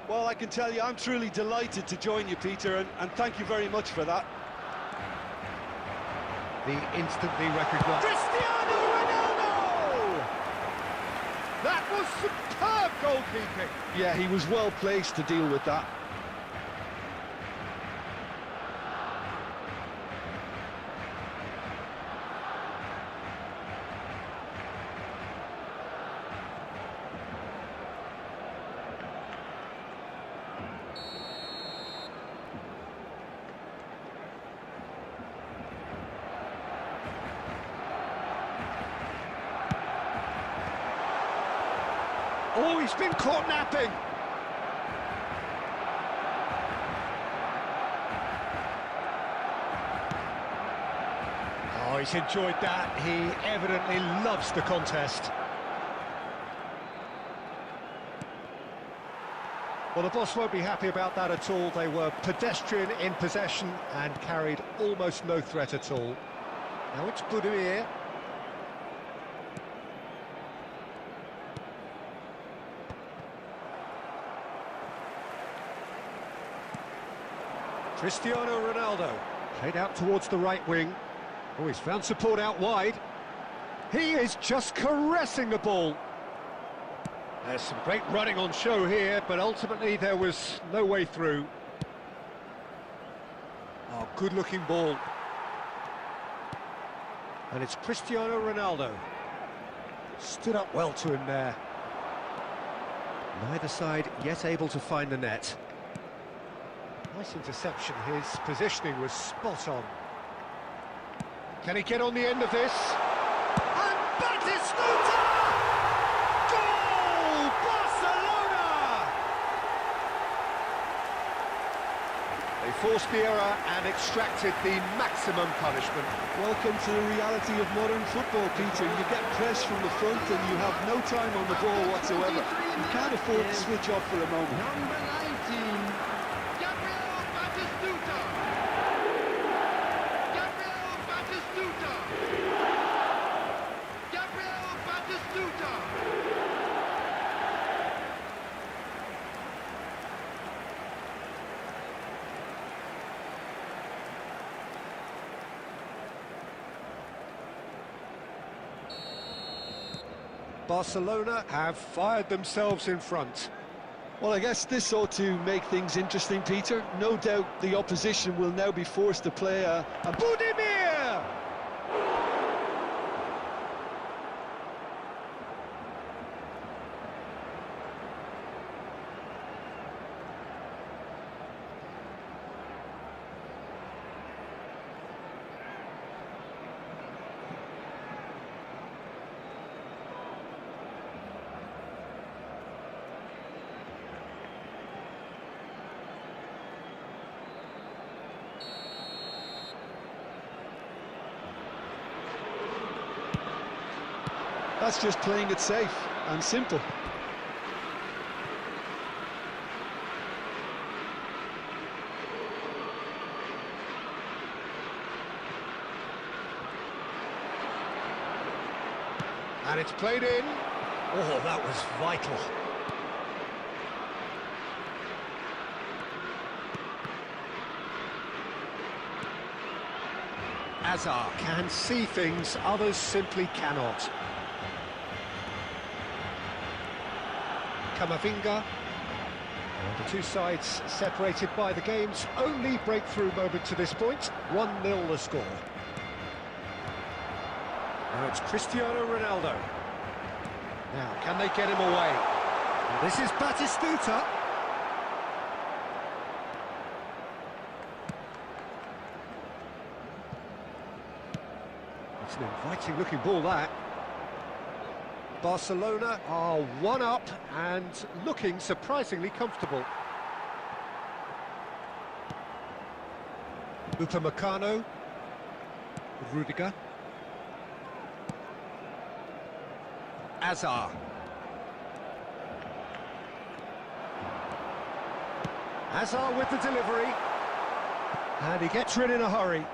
Well, I can tell you, I'm truly delighted to join you, Peter, and thank you very much for that. The instantly recognised Cristiano Ronaldo! That was superb goalkeeping. Yeah, he was well placed to deal with that. Oh, he's been caught napping. Oh, he's enjoyed that. He evidently loves the contest. Well, the boss won't be happy about that at all. They were pedestrian in possession and carried almost no threat at all. Now it's Budimir. Cristiano Ronaldo, played out towards the right wing. Oh, he's found support out wide. He is just caressing the ball. There's some great running on show here, but ultimately there was no way through. Oh, good-looking ball. And it's Cristiano Ronaldo. Stood up well to him there. Neither side yet able to find the net. Nice interception, his positioning was spot on. Can he get on the end of this? And Batistuta! Goal! Barcelona! They forced the error and extracted the maximum punishment. Welcome to the reality of modern football, Peter. You get pressed from the front and you have no time on the ball whatsoever. You can't afford to switch off for a moment. Number 19. Barcelona have fired themselves in front. Well, I guess this ought to make things interesting, Peter. No doubt the opposition will now be forced to play a Budimir! That's just playing it safe and simple. And it's played in. Oh, that was vital. Hazard can see things others simply cannot. Camavinga. The two sides separated by the game's only breakthrough moment to this point. 1-0 the score. Now it's Cristiano Ronaldo. Now, can they get him away? And this is Batistuta. It's an inviting-looking ball, that. Barcelona are one up and looking surprisingly comfortable. Upamecano. Rudiger. Hazard. Hazard with the delivery. And he gets rid in a hurry.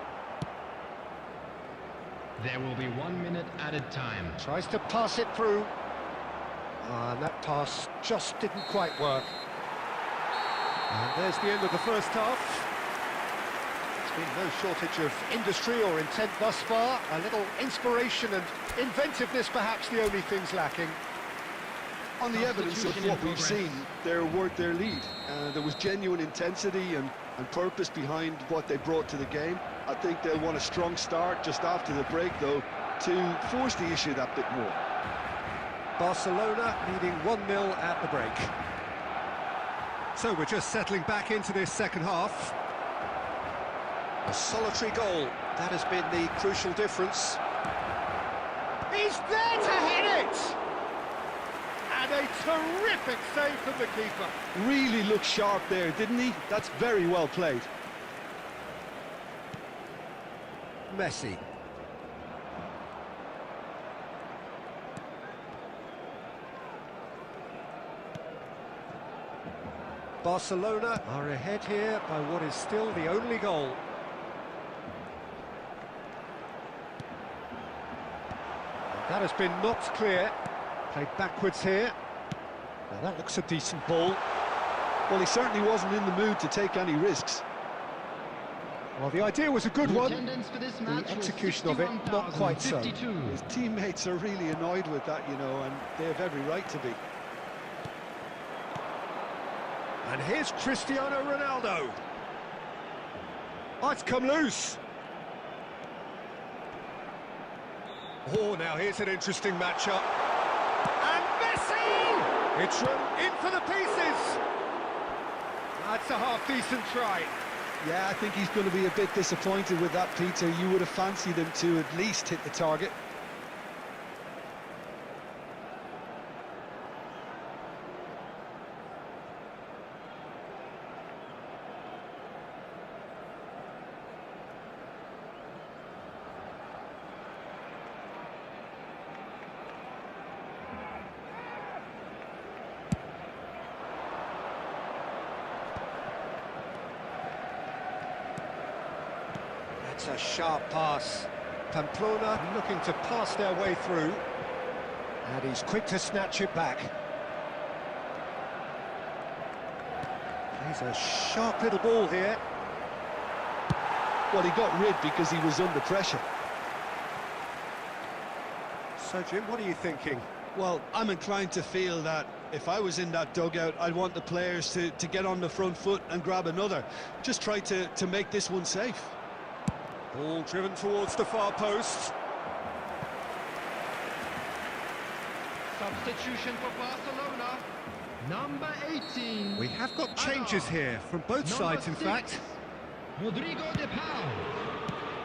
There will be 1 minute added time. Tries to pass it through. And that pass just didn't quite work. And there's the end of the first half. There's been no shortage of industry or intent thus far. A little inspiration and inventiveness, perhaps the only things lacking. On the evidence of what we've seen, they're worth their lead. There was genuine intensity and purpose behind what they brought to the game. I think they'll want a strong start just after the break, though, to force the issue that bit more. Barcelona leading 1-0 at the break. So we're just settling back into this second half. A solitary goal, that has been the crucial difference. He's there to hit it! And a terrific save from the keeper. Really looked sharp there, didn't he? That's very well played. Messi. Barcelona are ahead here by what is still the only goal. That has been knocked clear. Played backwards here. Now that looks a decent ball. Well, he certainly wasn't in the mood to take any risks. Well, the idea was a good one. The execution of it, not quite so. His teammates are really annoyed with that, you know, and they have every right to be. And here's Cristiano Ronaldo. Oh, it's come loose. Oh, now here's an interesting matchup. And Messi! It's run in for the pieces. That's a half-decent try. Yeah, I think he's going to be a bit disappointed with that, Peter. You would have fancied him to at least hit the target. It's a sharp pass. Pamplona looking to pass their way through. And he's quick to snatch it back. He's a sharp little ball here. Well, he got rid because he was under pressure. So, Jim, what are you thinking? Well, I'm inclined to feel that if I was in that dugout, I'd want the players to get on the front foot and grab another. Just try to make this one safe. Ball driven towards the far post. Substitution for Barcelona. Number 18. We have got changes here from both sides, in fact. Rodrigo de Paul.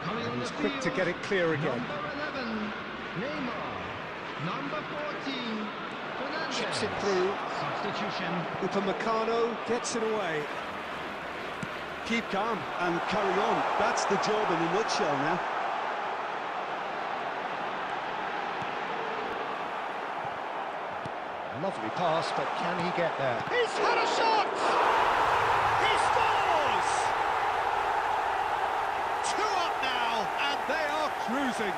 Coming on the He's quick to field. get it clear again. Number 11. Neymar. Number 14. Fernandez. Chips it through. Substitution. Upamecano gets it away. Keep calm and carry on. That's the job in a nutshell now. Lovely pass, but can he get there? He's had a shot! He scores! 2 up now, and they are cruising.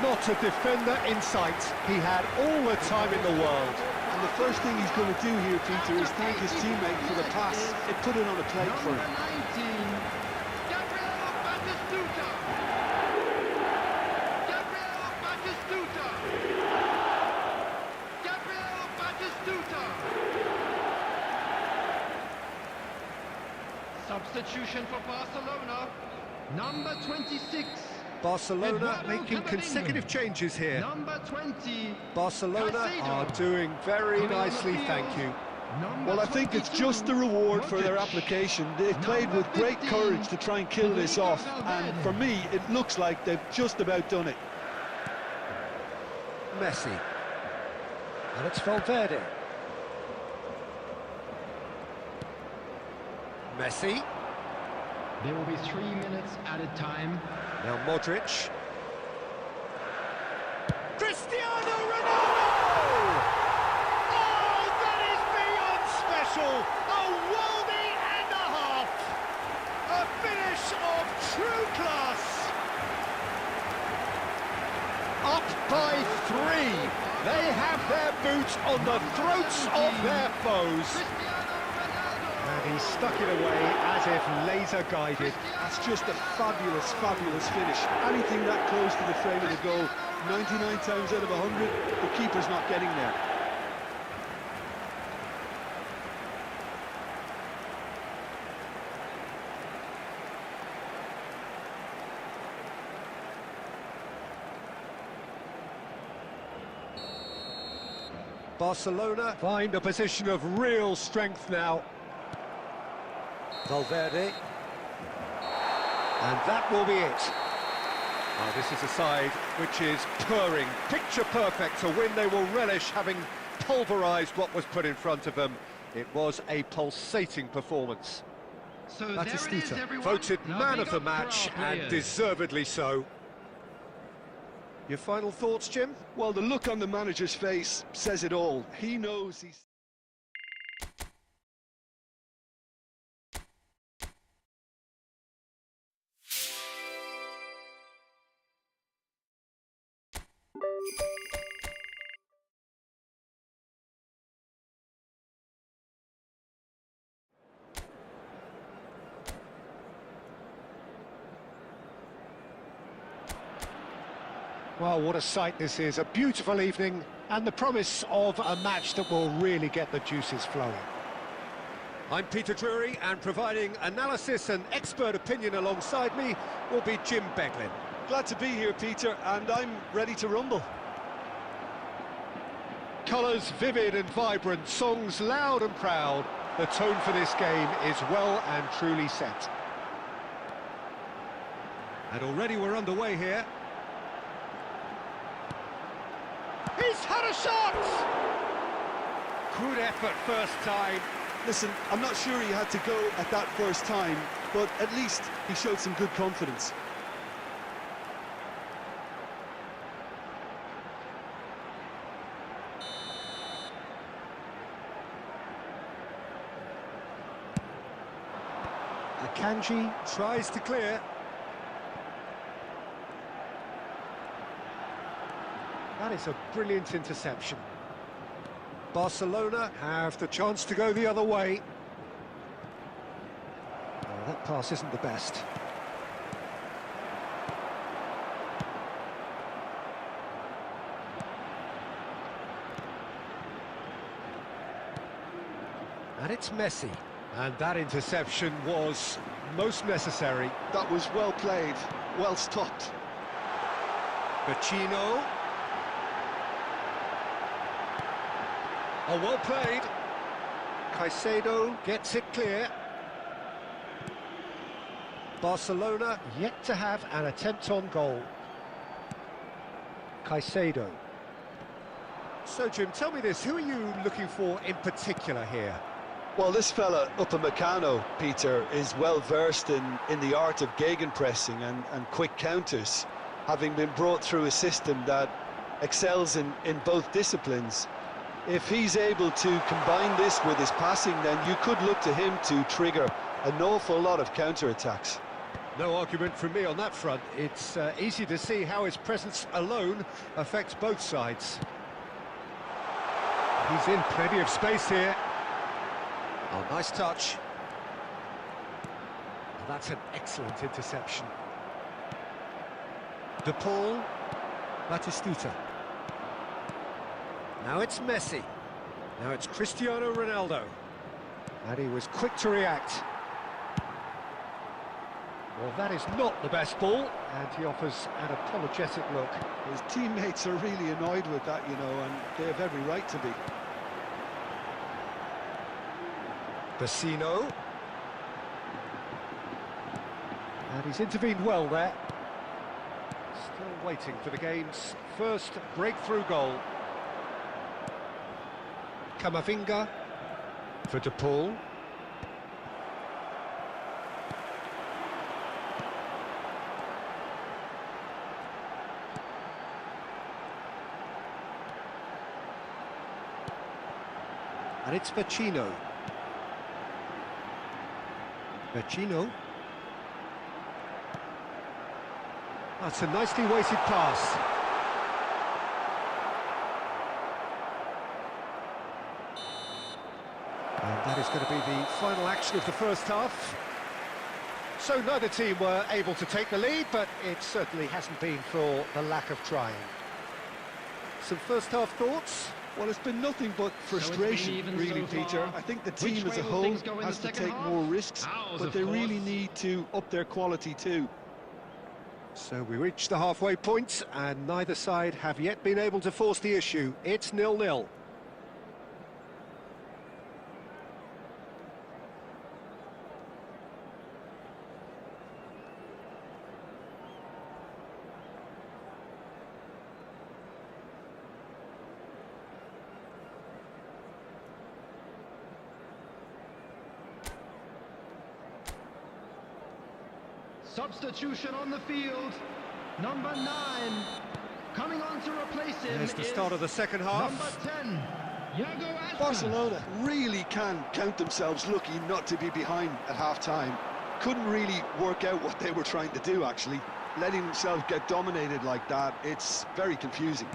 Not a defender in sight. He had all the time in the world. And the first thing he's going to do here, Peter, is thank his teammate for the pass. It put it on a plate for him. Number 19. Gabriel Batistuta. Gabriel Batistuta. Gabriel Batistuta. Substitution for Barcelona. Number 26. Barcelona Eduardo making Camavinga. consecutive changes here. Number 20. Barcelona Caicedo. are doing very Coming on the nicely, field. thank you. Number Well, I think it's 22. just the reward for their Modric. application. They've played Number with great 15. courage to try and kill this Federico off. And Valverde. for me, it looks like they've just about done it. Messi. And it's Valverde. Messi. There will be 3 minutes added time. Now Modric. Cristiano Ronaldo! Oh, that is beyond special! A worldie and a half! A finish of true class! Up by 3. They have their boots out on the throats of their foes. And he stuck it away as if laser guided. That's just a fabulous, fabulous finish. Anything that close to the frame of the goal, 99 times out of 100, the keeper's not getting there. Barcelona find a position of real strength now. Valverde. And that will be it. Now this is a side which is purring, picture perfect, a win they will relish, having pulverised what was put in front of them. It was a pulsating performance. So Batistita, voted man of the match, and deservedly so. Your final thoughts, Jim? Well, the look on the manager's face says it all. He knows he's... Well, what a sight this is. A beautiful evening and the promise of a match that will really get the juices flowing. I'm Peter Drury, and providing analysis and expert opinion alongside me will be Jim Beglin. Glad to be here, Peter, and I'm ready to rumble. Colours vivid and vibrant, songs loud and proud. The tone for this game is well and truly set. And already we're underway here. He's had a shot! Good effort first time. Listen, I'm not sure he had to go at that first time, but at least he showed some good confidence. Akanji tries to clear. That is a brilliant interception. Barcelona have the chance to go the other way. Oh, that pass isn't the best. And it's Messi. And that interception was most necessary. That was well played, well stopped. Vecino. Oh, well played. Caicedo gets it clear. Barcelona yet to have an attempt on goal. Caicedo. So, Jim, tell me this, who are you looking for in particular here? Well, this fella, Upamecano, Peter, is well versed in the art of gegenpressing and quick counters, having been brought through a system that excels in both disciplines. If he's able to combine this with his passing, then you could look to him to trigger an awful lot of counter-attacks. No argument from me on that front. It's easy to see how his presence alone affects both sides. He's in plenty of space here. Oh, nice touch. Oh, that's an excellent interception. De Paul, Batistita. Now it's Messi. Now it's Cristiano Ronaldo. And he was quick to react. Well, that is not the best ball, and he offers an apologetic look. His teammates are really annoyed with that, you know, and they have every right to be. Vecino. And he's intervened well there. Still waiting for the game's first breakthrough goal. Camavinga for De Paul. And it's Vecino. Vecino. That's a nicely weighted pass. And that is going to be the final action of the first half. So neither team were able to take the lead, but it certainly hasn't been for the lack of trying. Some first half thoughts? Well, it's been nothing but frustration, really, so Peter. far. I think the Which team as way a will whole things go in the has to second take half? more risks, Ours, but of they really course. need to up their quality too. So we reach the halfway point, and neither side have yet been able to force the issue. It's 0-0. Substitution on the field. Number 9. Coming on to replace him. There's the is start of the second half. Number 10. Yago Barcelona really can count themselves lucky not to be behind at half-time. Couldn't really work out what they were trying to do, actually. Letting themselves get dominated like that, it's very confusing.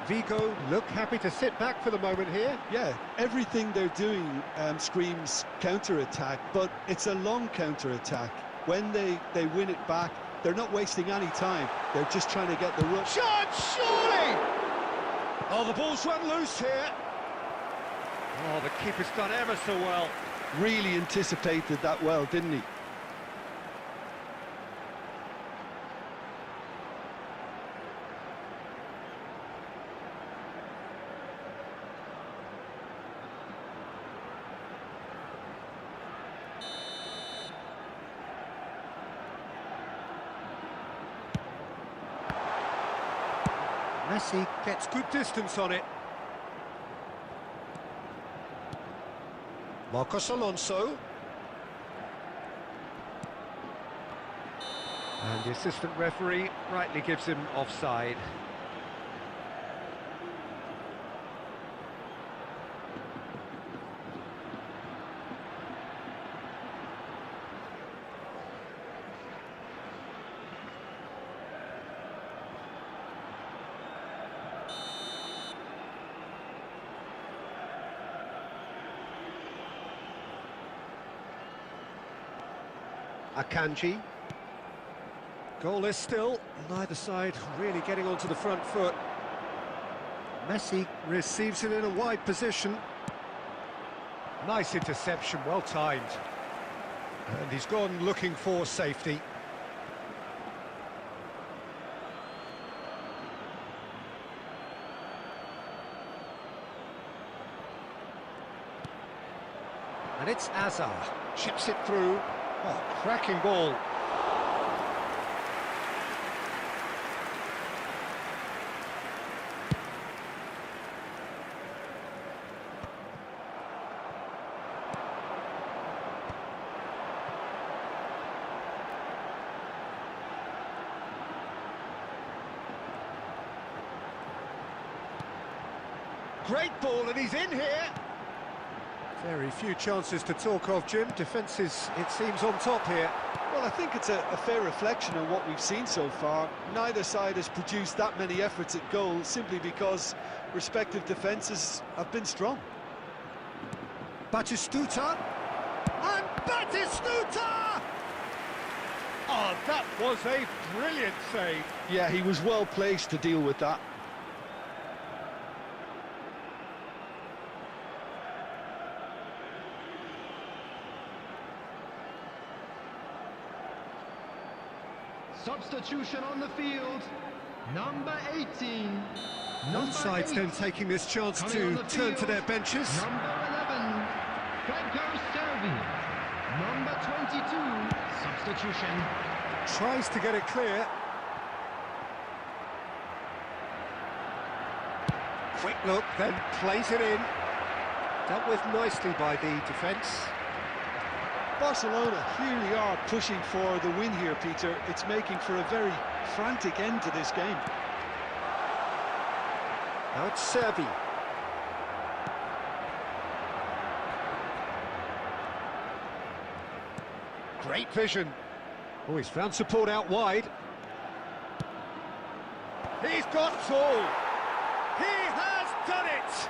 Vigo look happy to sit back for the moment here. Yeah, everything they're doing screams counter-attack, but it's a long counter-attack. When they win it back, they're not wasting any time. They're just trying to get the run. Shot, surely! Oh, the ball's run loose here. Oh, the keeper's done ever so well. Really anticipated that well, didn't he? Messi gets good distance on it. Marcos Alonso. And the assistant referee rightly gives him offside. Akanji. Goalless still, neither side really getting onto the front foot. Messi receives it in a wide position. Nice interception, well timed. And he's gone looking for safety. And it's Azar, chips it through. Oh, cracking ball. Great ball, and he's in here. Very few chances to talk of, Jim. Defence is, it seems, on top here. Well, I think it's a fair reflection on what we've seen so far. Neither side has produced that many efforts at goal simply because respective defences have been strong. Batistuta. And Batistuta! Oh, that was a brilliant save. Yeah, he was well placed to deal with that. Substitution on the field. Number 18. Both sides then taking this chance to turn to their benches. Number 11. Number 22. Substitution. Tries to get it clear. Quick look, then plays it in. Dealt with nicely by the defence. Barcelona really are pushing for the win here, Peter. It's making for a very frantic end to this game. Now it's Servi. Great vision. Oh, he's found support out wide. He's got it all. He has done it.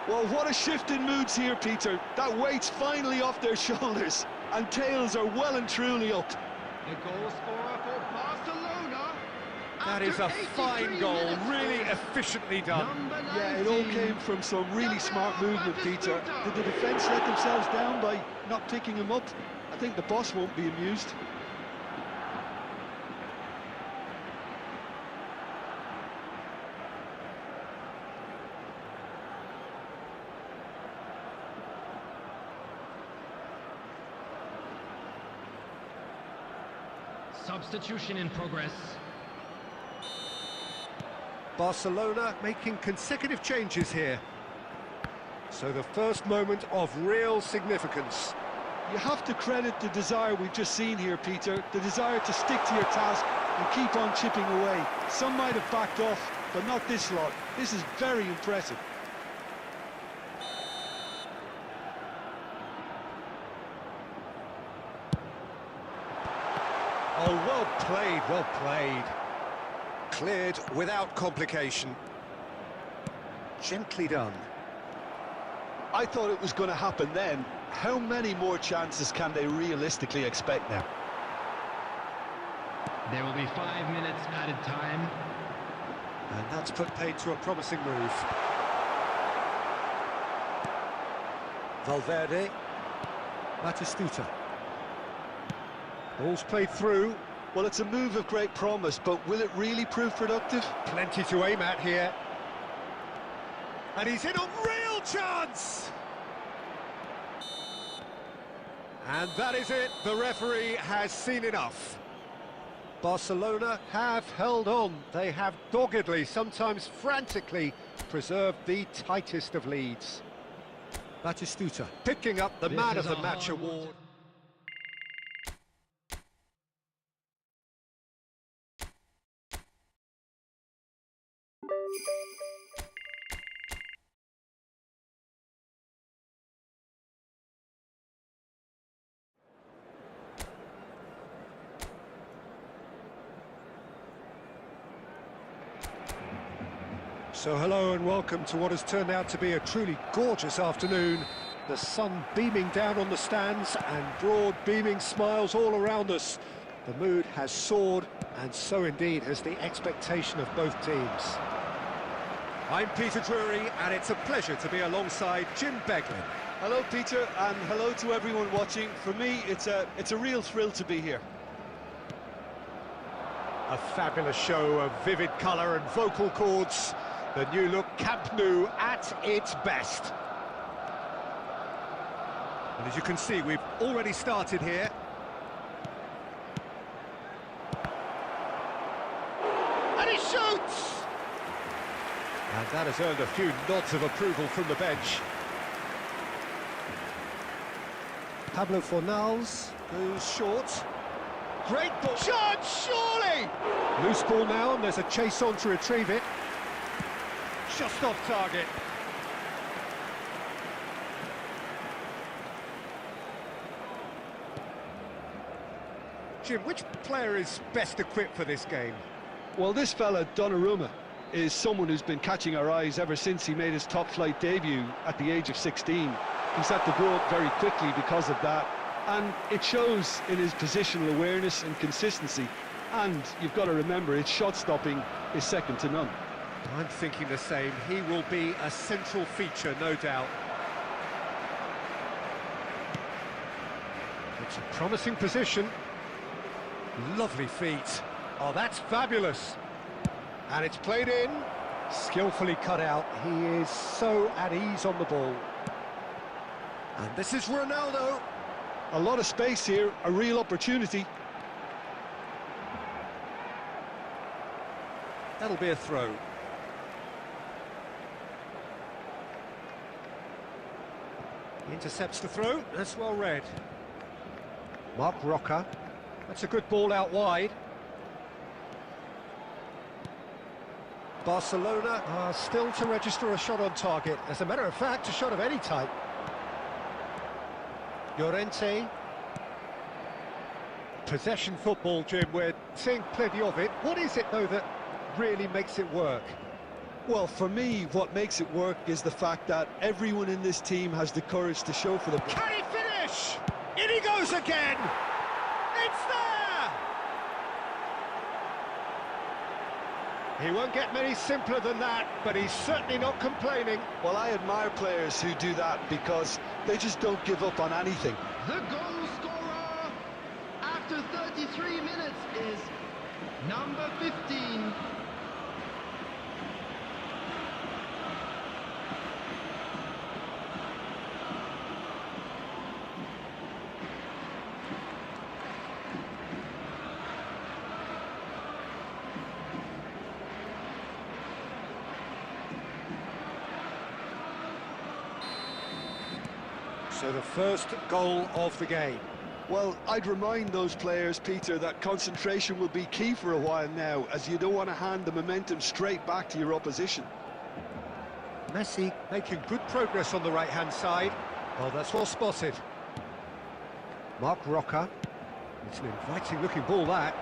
Well, what a shift in moods here, Peter. That weight's finally off their shoulders, and tails are well and truly up. The goal scorer for Barcelona. That is a fine goal, really efficiently done. Yeah, it all came from some really smart movement, Peter. Did the defence let themselves down by not picking him up? I think the boss won't be amused. Substitution in progress. Barcelona making consecutive changes here. So the first moment of real significance. You have to credit the desire we've just seen here, Peter. The desire to stick to your task and keep on chipping away. Some might have backed off, but not this lot. This is very impressive. Oh, well played, well played. Cleared without complication. Gently done. I thought it was going to happen then. How many more chances can they realistically expect now? There will be 5 minutes added time. And that's put paid to a promising move. Valverde. Batistuta. Ball's played through. Well, it's a move of great promise, but will it really prove productive? Plenty to aim at here. And he's in a real chance! And that is it. The referee has seen enough. Barcelona have held on. They have doggedly, sometimes frantically, preserved the tightest of leads. Batistuta picking up the man of the match award. So hello and welcome to what has turned out to be a truly gorgeous afternoon. The sun beaming down on the stands and broad beaming smiles all around us. The mood has soared, and so indeed has the expectation of both teams. I'm Peter Drury, and it's a pleasure to be alongside Jim Beglin. Hello, Peter, and hello to everyone watching. For me, it's a real thrill to be here. A fabulous show of vivid colour and vocal cords. The new look Camp Nou at its best. And as you can see, we've already started here. And he shoots! And that has earned a few nods of approval from the bench. Pablo Fornals goes short. Great ball. Shot, surely! Loose ball now, and there's a chase on to retrieve it. Just off target. Jim, which player is best equipped for this game? Well, this fella, Donnarumma, is someone who's been catching our eyes ever since he made his top-flight debut at the age of 16. He's had to grow up very quickly because of that, and it shows in his positional awareness and consistency. And you've got to remember, his shot-stopping is second to none. I'm thinking the same. He will be a central feature, no doubt. It's a promising position. Lovely feet. Oh, that's fabulous. And it's played in. Skillfully cut out. He is so at ease on the ball. And this is Ronaldo. A lot of space here, a real opportunity. That'll be a throw. Intercepts the throw, that's well read. Mark Roca, that's a good ball out wide. Barcelona are still to register a shot on target. As a matter of fact, a shot of any type. Llorente. Possession football, Jim, we're seeing plenty of it. What is it, though, that really makes it work? Well, for me, what makes it work is the fact that everyone in this team has the courage to show for the... Can he finish? In he goes again! It's there! He won't get many simpler than that, but he's certainly not complaining. Well, I admire players who do that because they just don't give up on anything. The goal scorer after 33 minutes is number 15. So the first goal of the game. Well, I'd remind those players, Peter, that concentration will be key for a while now, as you don't want to hand the momentum straight back to your opposition. Messi making good progress on the right-hand side. Well, that's well spotted. Mark Roca. It's an inviting-looking ball, that.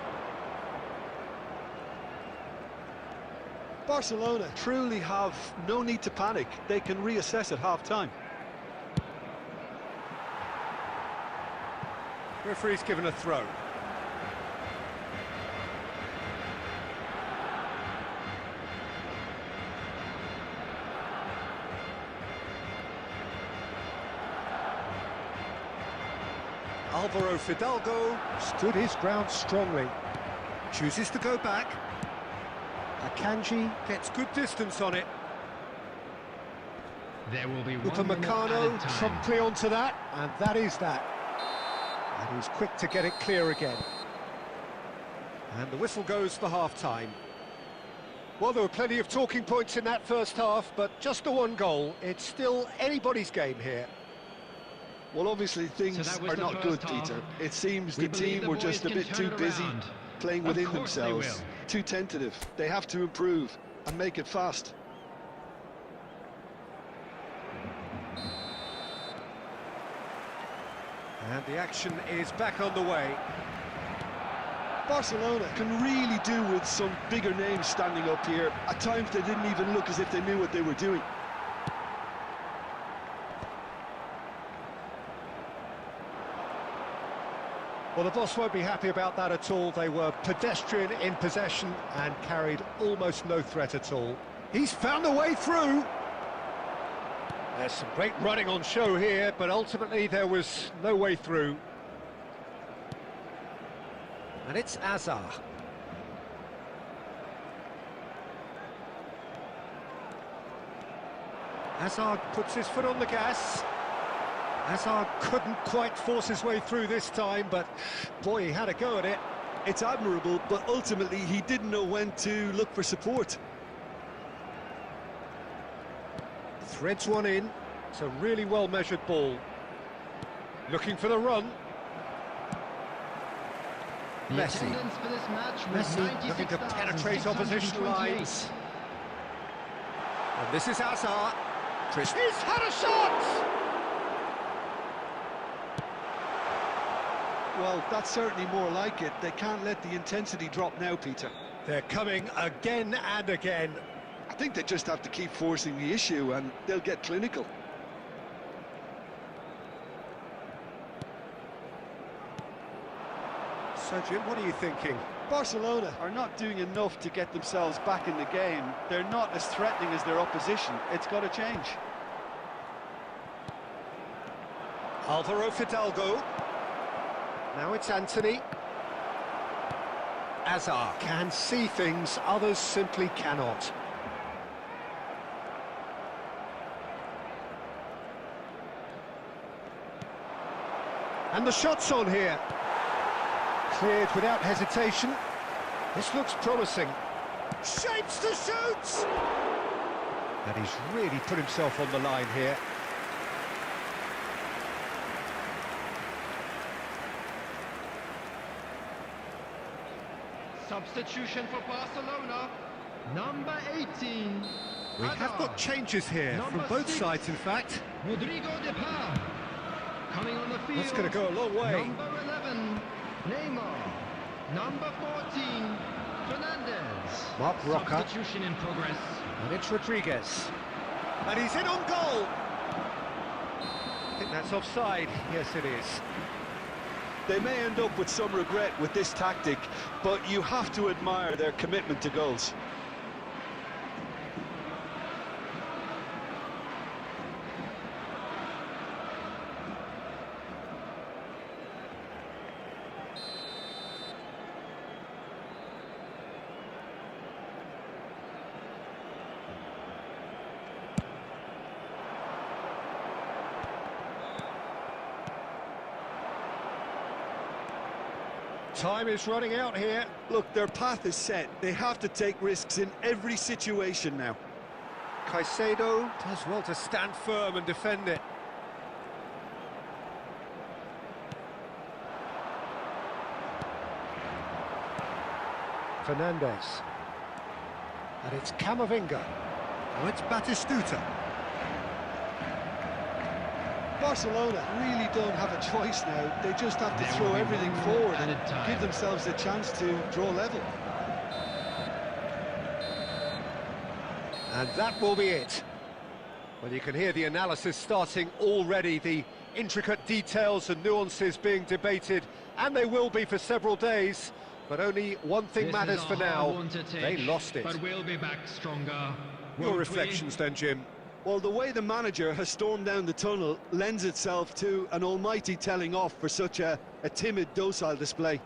Barcelona truly have no need to panic. They can reassess at half-time. Referee's given a throw. Alvaro Fidalgo stood his ground strongly. Chooses to go back. Akanji gets good distance on it. There will be Upamecano promptly onto that, and that is that. And he's quick to get it clear again. And the whistle goes for half-time. Well, there were plenty of talking points in that first half, but just the one goal. It's still anybody's game here. Well, obviously things are not good, Peter. It seems the team were just a bit too busy playing within themselves, too tentative. They have to improve and make it fast. And the action is back on the way. Barcelona can really do with some bigger names standing up here. At times they didn't even look as if they knew what they were doing. Well, the boss won't be happy about that at all. They were pedestrian in possession and carried almost no threat at all. He's found a way through. There's some great running on show here, but ultimately there was no way through. And it's Azar. Hazard puts his foot on the gas. Hazard couldn't quite force his way through this time, but boy, he had a go at it. It's admirable, but ultimately he didn't know when to look for support. Threads one in. It's a really well-measured ball. Looking for the run. Messi. Messi looking to penetrate opposition lines. And this is Hazard. He's had a shot! Well, that's certainly more like it. They can't let the intensity drop now, Peter. They're coming again and again. I think they just have to keep forcing the issue and they'll get clinical. So, Jim, what are you thinking? Barcelona are not doing enough to get themselves back in the game. They're not as threatening as their opposition. It's got to change. Alvaro Fidalgo. Now it's Anthony. Azar can see things others simply cannot. And the shot's on here. Cleared without hesitation. This looks promising. Shapes to shoot! And he's really put himself on the line here. Substitution for Barcelona, number 18. We have got changes here from both sides, in fact. Rodrigo de Paul. Coming on the field. That's going to go a long way. Number 11, Neymar. Number 14, Fernandez. Mark Roca. Substitution in progress. And it's Rodriguez. And he's in on goal! I think that's offside. Yes, it is. They may end up with some regret with this tactic, but you have to admire their commitment to goals. Time is running out here. Look, their path is set. They have to take risks in every situation now. Caicedo does well to stand firm and defend it. Fernandez. And it's Camavinga. Oh, it's Batistuta. Barcelona really don't have a choice now. They just have to throw everything forward and give themselves a chance to draw level. And that will be it. Well, you can hear the analysis starting already, the intricate details and nuances being debated, and they will be for several days. But only one thing matters for now. They lost it. But we'll be back stronger. Your reflections then, Jim? Well, the way the manager has stormed down the tunnel lends itself to an almighty telling off for such a timid, docile display.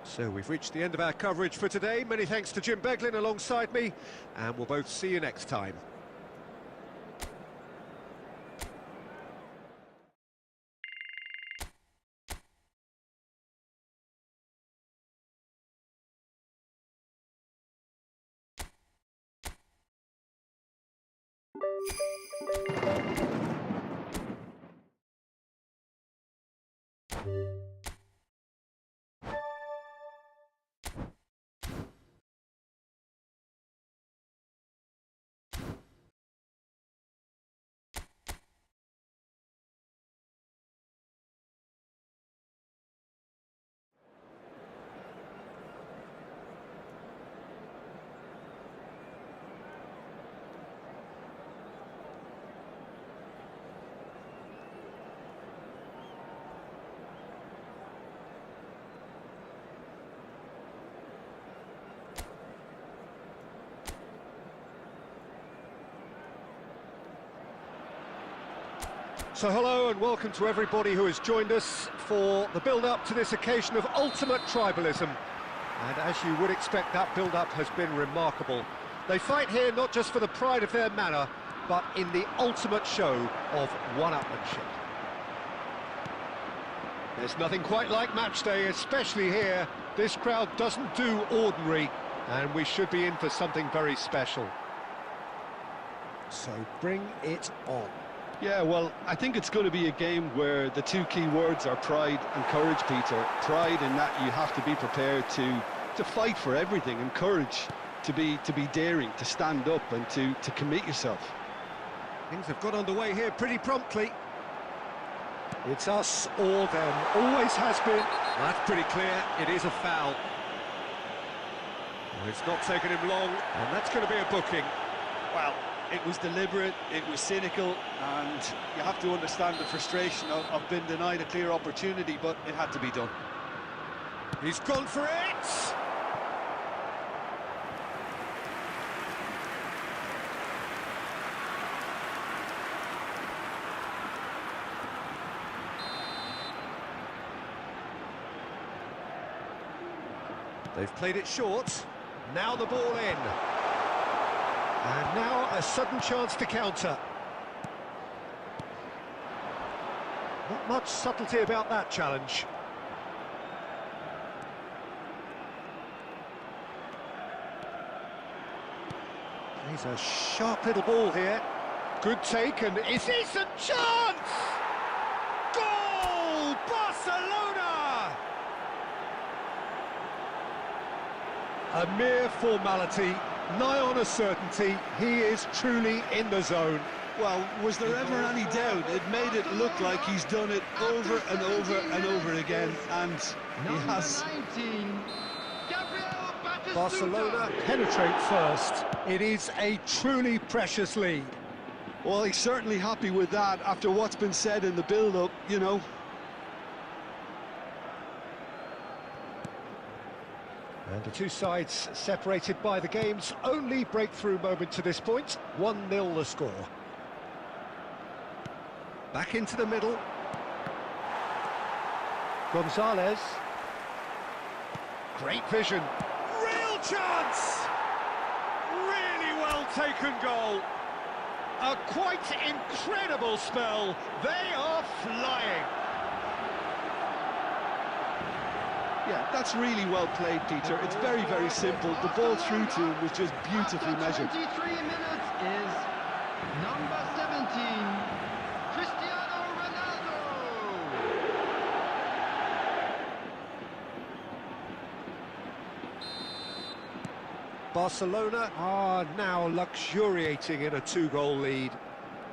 So we've reached the end of our coverage for today. Many thanks to Jim Beglin alongside me, and we'll both see you next time. So hello and welcome to everybody who has joined us for the build-up to this occasion of ultimate tribalism. And as you would expect, that build-up has been remarkable. They fight here not just for the pride of their manor, but in the ultimate show of one-upmanship. There's nothing quite like match day, especially here. This crowd doesn't do ordinary, and we should be in for something very special. So bring it on. Yeah, well, I think it's going to be a game where the two key words are pride and courage, Peter. Pride in that you have to be prepared to fight for everything, and courage to be daring, to stand up and to commit yourself. Things have got underway here pretty promptly. It's us or them, always has been. That's pretty clear, it is a foul. Well, it's not taken him long, and that's going to be a booking. Well, it was deliberate, it was cynical, and you have to understand the frustration of being denied a clear opportunity, but it had to be done. He's gone for it! They've played it short, now the ball in. And now a sudden chance to counter. Not much subtlety about that challenge. He's a sharp little ball here. Good take, and is this a chance? Goal! Barcelona! A mere formality. Nigh on a certainty, he is truly in the zone. Well, was there ever any doubt? It made it look like he's done it over and over and over again, and he has. Number 19, Gabriel Barcelona penetrate first. It is a truly precious lead. Well, he's certainly happy with that after what's been said in the build-up, you know. And the two sides separated by the game's only breakthrough moment to this point. 1-0 the score. Back into the middle. Gonzalez. Great vision. Real chance! Really well taken goal. A quite incredible spell. They are flying. Yeah, that's really well played, Peter. It's very, very simple. The ball through to him was just beautifully measured. 23 minutes is number 17, Cristiano Ronaldo. Barcelona are now luxuriating in a two-goal lead.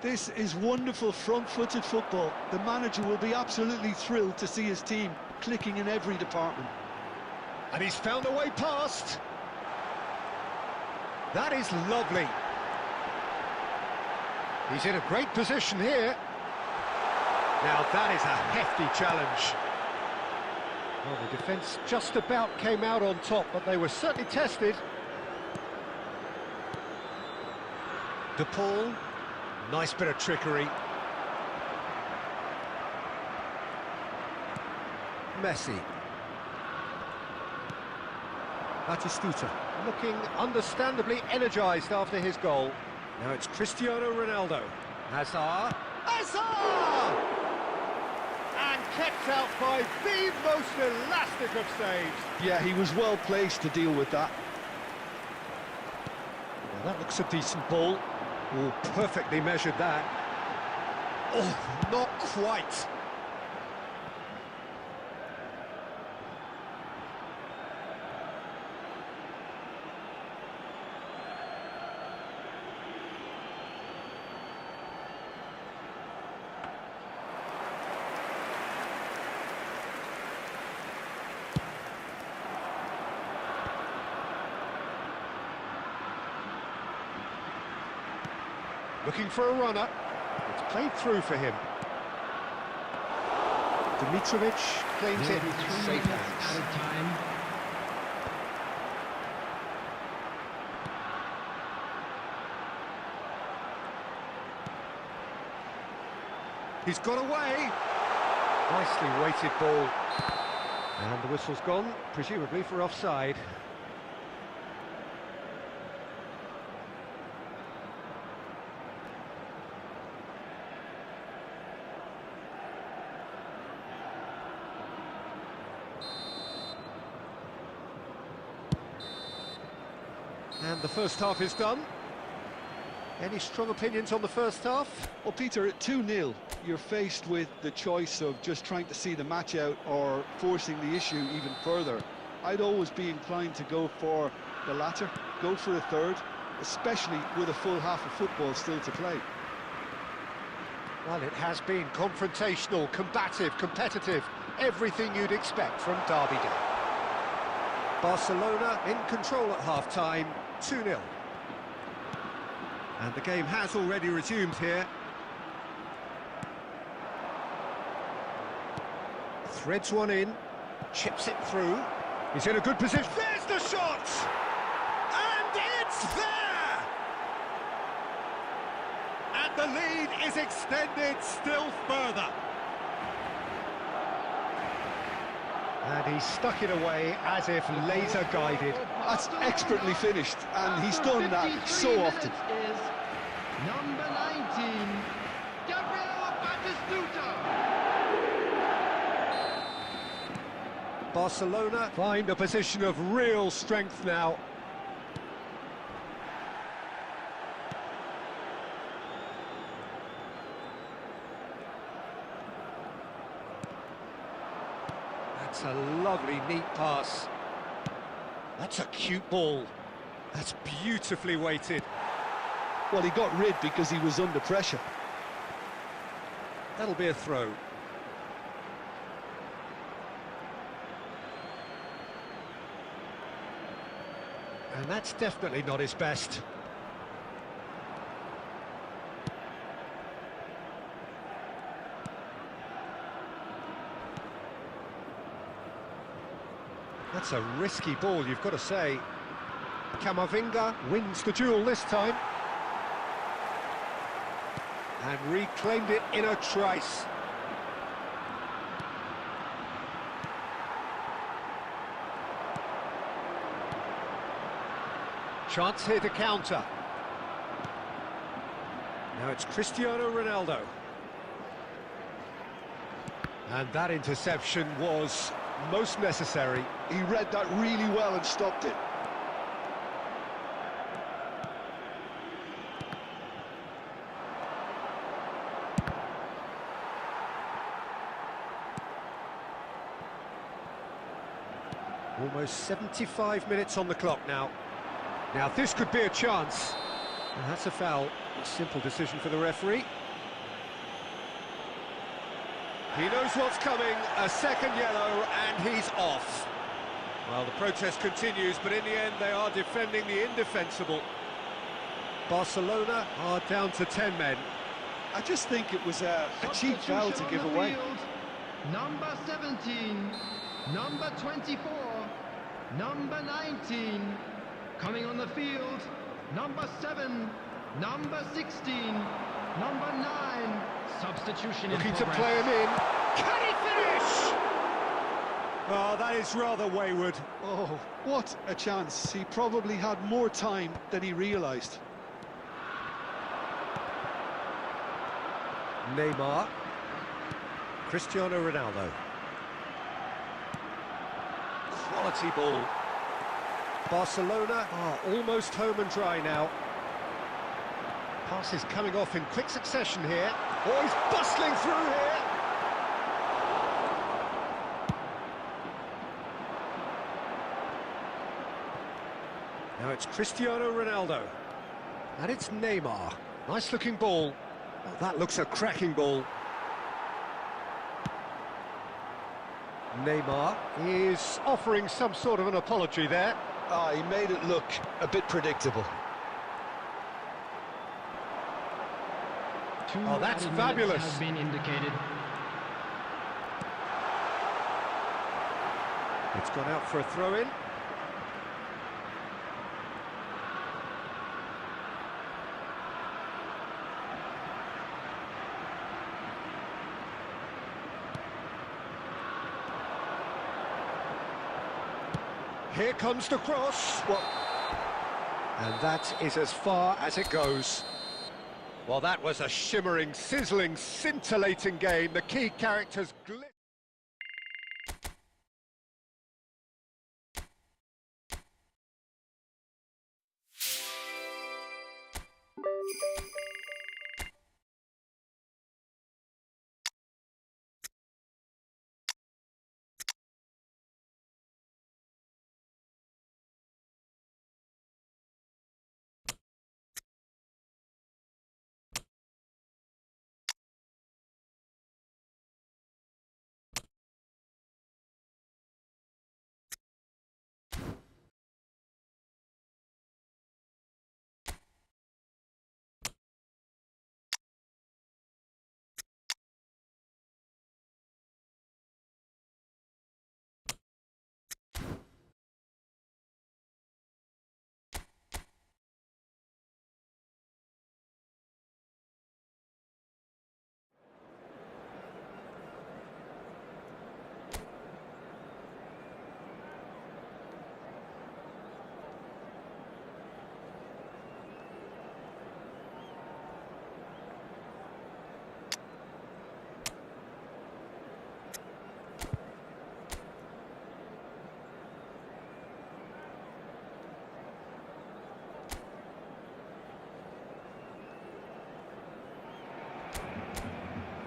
This is wonderful front-footed football. The manager will be absolutely thrilled to see his team clicking in every department. And he's found a way past. That is lovely. He's in a great position here. Now that is a hefty challenge. Well, the defence just about came out on top, but they were certainly tested. De Paul, nice bit of trickery. Messi. Batistuta, looking understandably energised after his goal. Now it's Cristiano Ronaldo. Hazard. Hazard! And kept out by the most elastic of saves. Yeah, he was well placed to deal with that. Well, that looks a decent ball. Oh, perfectly measured that. Oh, not quite. Looking for a runner. It's played through for him. Dimitrovic claims it. Safe hands. Out of time. He's got away. Nicely weighted ball. And the whistle's gone, presumably for offside. And the first half is done. Any strong opinions on the first half? Well, Peter, at 2-0, you're faced with the choice of just trying to see the match out or forcing the issue even further. I'd always be inclined to go for the latter, go for a third, especially with a full half of football still to play. Well, it has been confrontational, combative, competitive, everything you'd expect from Derby Day. Barcelona in control at half-time, 2-0. And the game has already resumed here. Threads one in, chips it through. He's in a good position. There's the shot! And it's there! And the lead is extended still further. And he stuck it away as if laser-guided. That's expertly finished, and he's done that so often. Is number 19, Gabriel Batistuta. Barcelona find a position of real strength now. That's a lovely, neat pass. That's a cute ball. That's beautifully weighted. Well, he got rid because he was under pressure. That'll be a throw. And that's definitely not his best. That's a risky ball, you've got to say. Camavinga wins the duel this time. And reclaimed it in a trice. Chance here to counter. Now it's Cristiano Ronaldo. And that interception was most necessary. He read that really well and stopped it. Almost 75 minutes on the clock now. Now this could be a chance. And that's a foul. A simple decision for the referee. He knows what's coming. A second yellow and he's off. Well, the protest continues, but in the end they are defending the indefensible. Barcelona are down to 10 men. I just think it was a cheap foul to give away. Field. Number 17, number 24, number 19. Coming on the field, number 7, number 16, number 9. Substitution in Looking to progress. play him in. Can he finish? Oh, that is rather wayward. Oh, what a chance. He probably had more time than he realised. Neymar. Cristiano Ronaldo. Quality ball. Barcelona are almost home and dry now. Passes coming off in quick succession here. Oh, he's bustling through here. Now it's Cristiano Ronaldo. And it's Neymar. Nice looking ball. Oh, that looks a cracking ball. Neymar is offering some sort of an apology there. He made it look a bit predictable. Oh, that's fabulous. Has been indicated. It's gone out for a throw-in. Here comes the cross. And that is as far as it goes. Well, that was a shimmering, sizzling, scintillating game. The key characters glitter.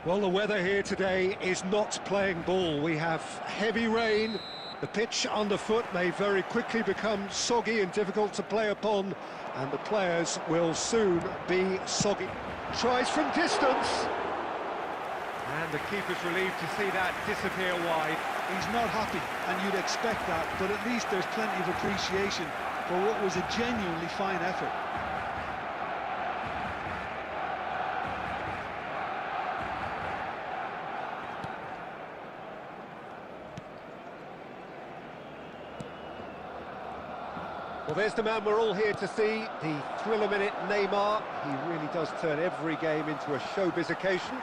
Well, the weather here today is not playing ball. We have heavy rain. The pitch underfoot may very quickly become soggy and difficult to play upon, and the players will soon be soggy. Tries from distance. And the keeper's relieved to see that disappear wide. He's not happy, and you'd expect that, but at least there's plenty of appreciation for what was a genuinely fine effort. Well, there's the man we're all here to see, the thriller-minute Neymar. He really does turn every game into a showbiz occasion.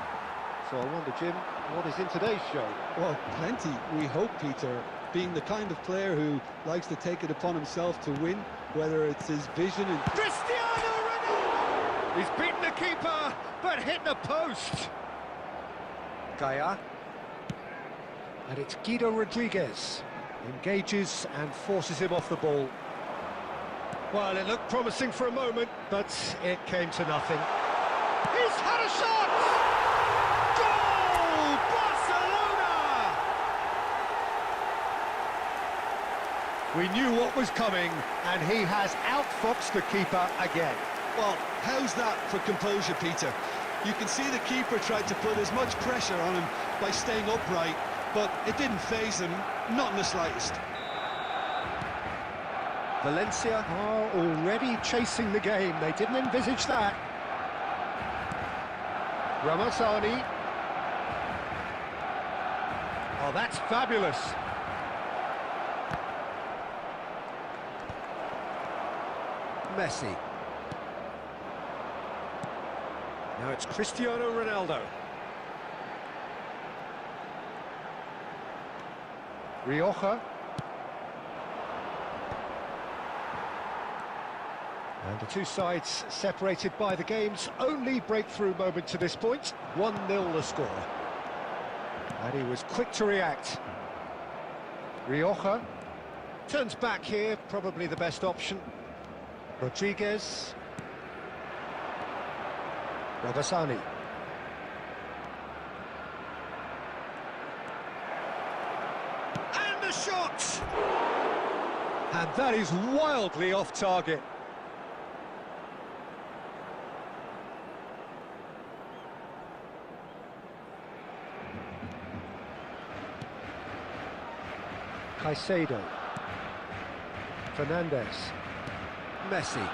So I wonder, Jim, what is in today's show? Well, plenty, we hope, Peter. Being the kind of player who likes to take it upon himself to win, whether it's his vision and... Cristiano Ronaldo! He's beaten the keeper, but hit the post. Gaia. And it's Guido Rodriguez. Engages and forces him off the ball. Well, it looked promising for a moment, but it came to nothing. He's had a shot! Goal! Barcelona! We knew what was coming, and he has outfoxed the keeper again. Well, how's that for composure, Peter? You can see the keeper tried to put as much pressure on him by staying upright, but it didn't faze him, not in the slightest. Valencia are already chasing the game. They didn't envisage that. Ramazani. Oh, that's fabulous. Messi. Now it's Cristiano Ronaldo. Rioja. And the two sides separated by the game's only breakthrough moment to this point. 1-0 the score. And he was quick to react. Rioja turns back here, probably the best option. Rodriguez. Ramazani. And the shot! And that is wildly off target. Caicedo, Fernandez, Messi.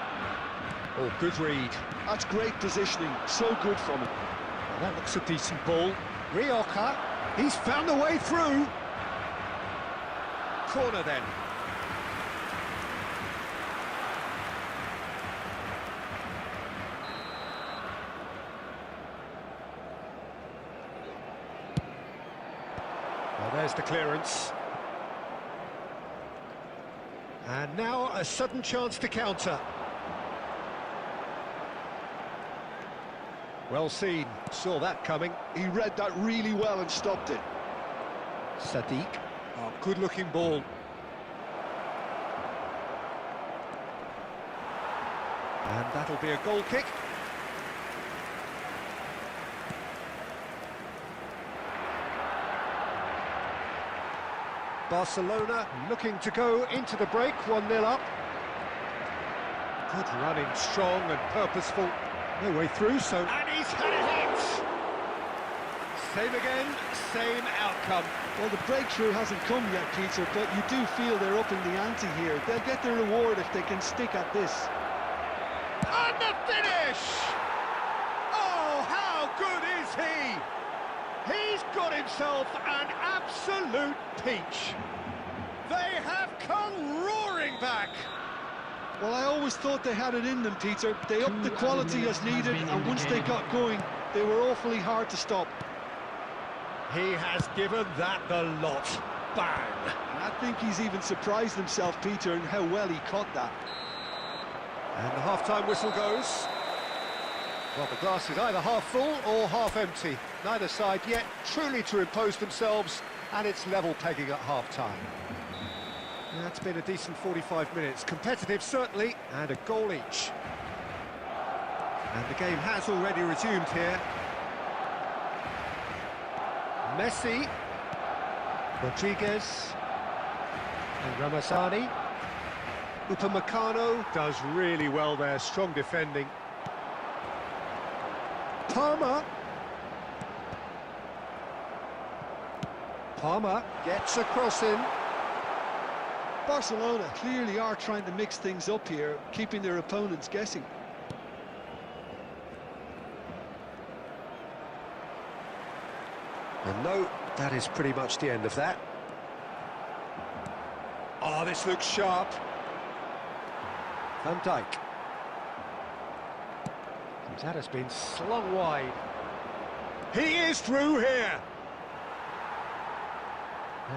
Oh, good read. That's great positioning, so good from him. Well, that looks a decent ball. Rioja, he's found a way through. Corner then. Well, there's the clearance. And now a sudden chance to counter. Well seen, saw that coming. He read that really well and stopped it. Sadiq, oh, good-looking ball. And that'll be a goal kick. Barcelona looking to go into the break, 1-0 up. Good running, strong and purposeful. No way through, so... And he's had a hit! Same again, same outcome. Well, the breakthrough hasn't come yet, Peter, but you do feel they're upping the ante here. They'll get their reward if they can stick at this. And the finish! Oh, how good is he? He's got himself an absolute peach. They have come roaring back. Well, I always thought they had it in them, Peter. They upped the quality as needed, and once they got going, they were awfully hard to stop. He has given that the lot. Bang! I think he's even surprised himself, Peter, in how well he caught that. And the half-time whistle goes. Well, the glass is either half full or half empty. Neither side yet truly to impose themselves, and it's level pegging at half-time. That's been a decent 45 minutes. Competitive, certainly, and a goal each. And the game has already resumed here. Messi, Rodriguez, and Ramazani. Upamecano does really well there, strong defending. Palmer gets a cross in. Barcelona clearly are trying to mix things up here, keeping their opponents guessing. And no, that is pretty much the end of that. Oh, this looks sharp. Van Dijk. That has been slung wide. He is through here.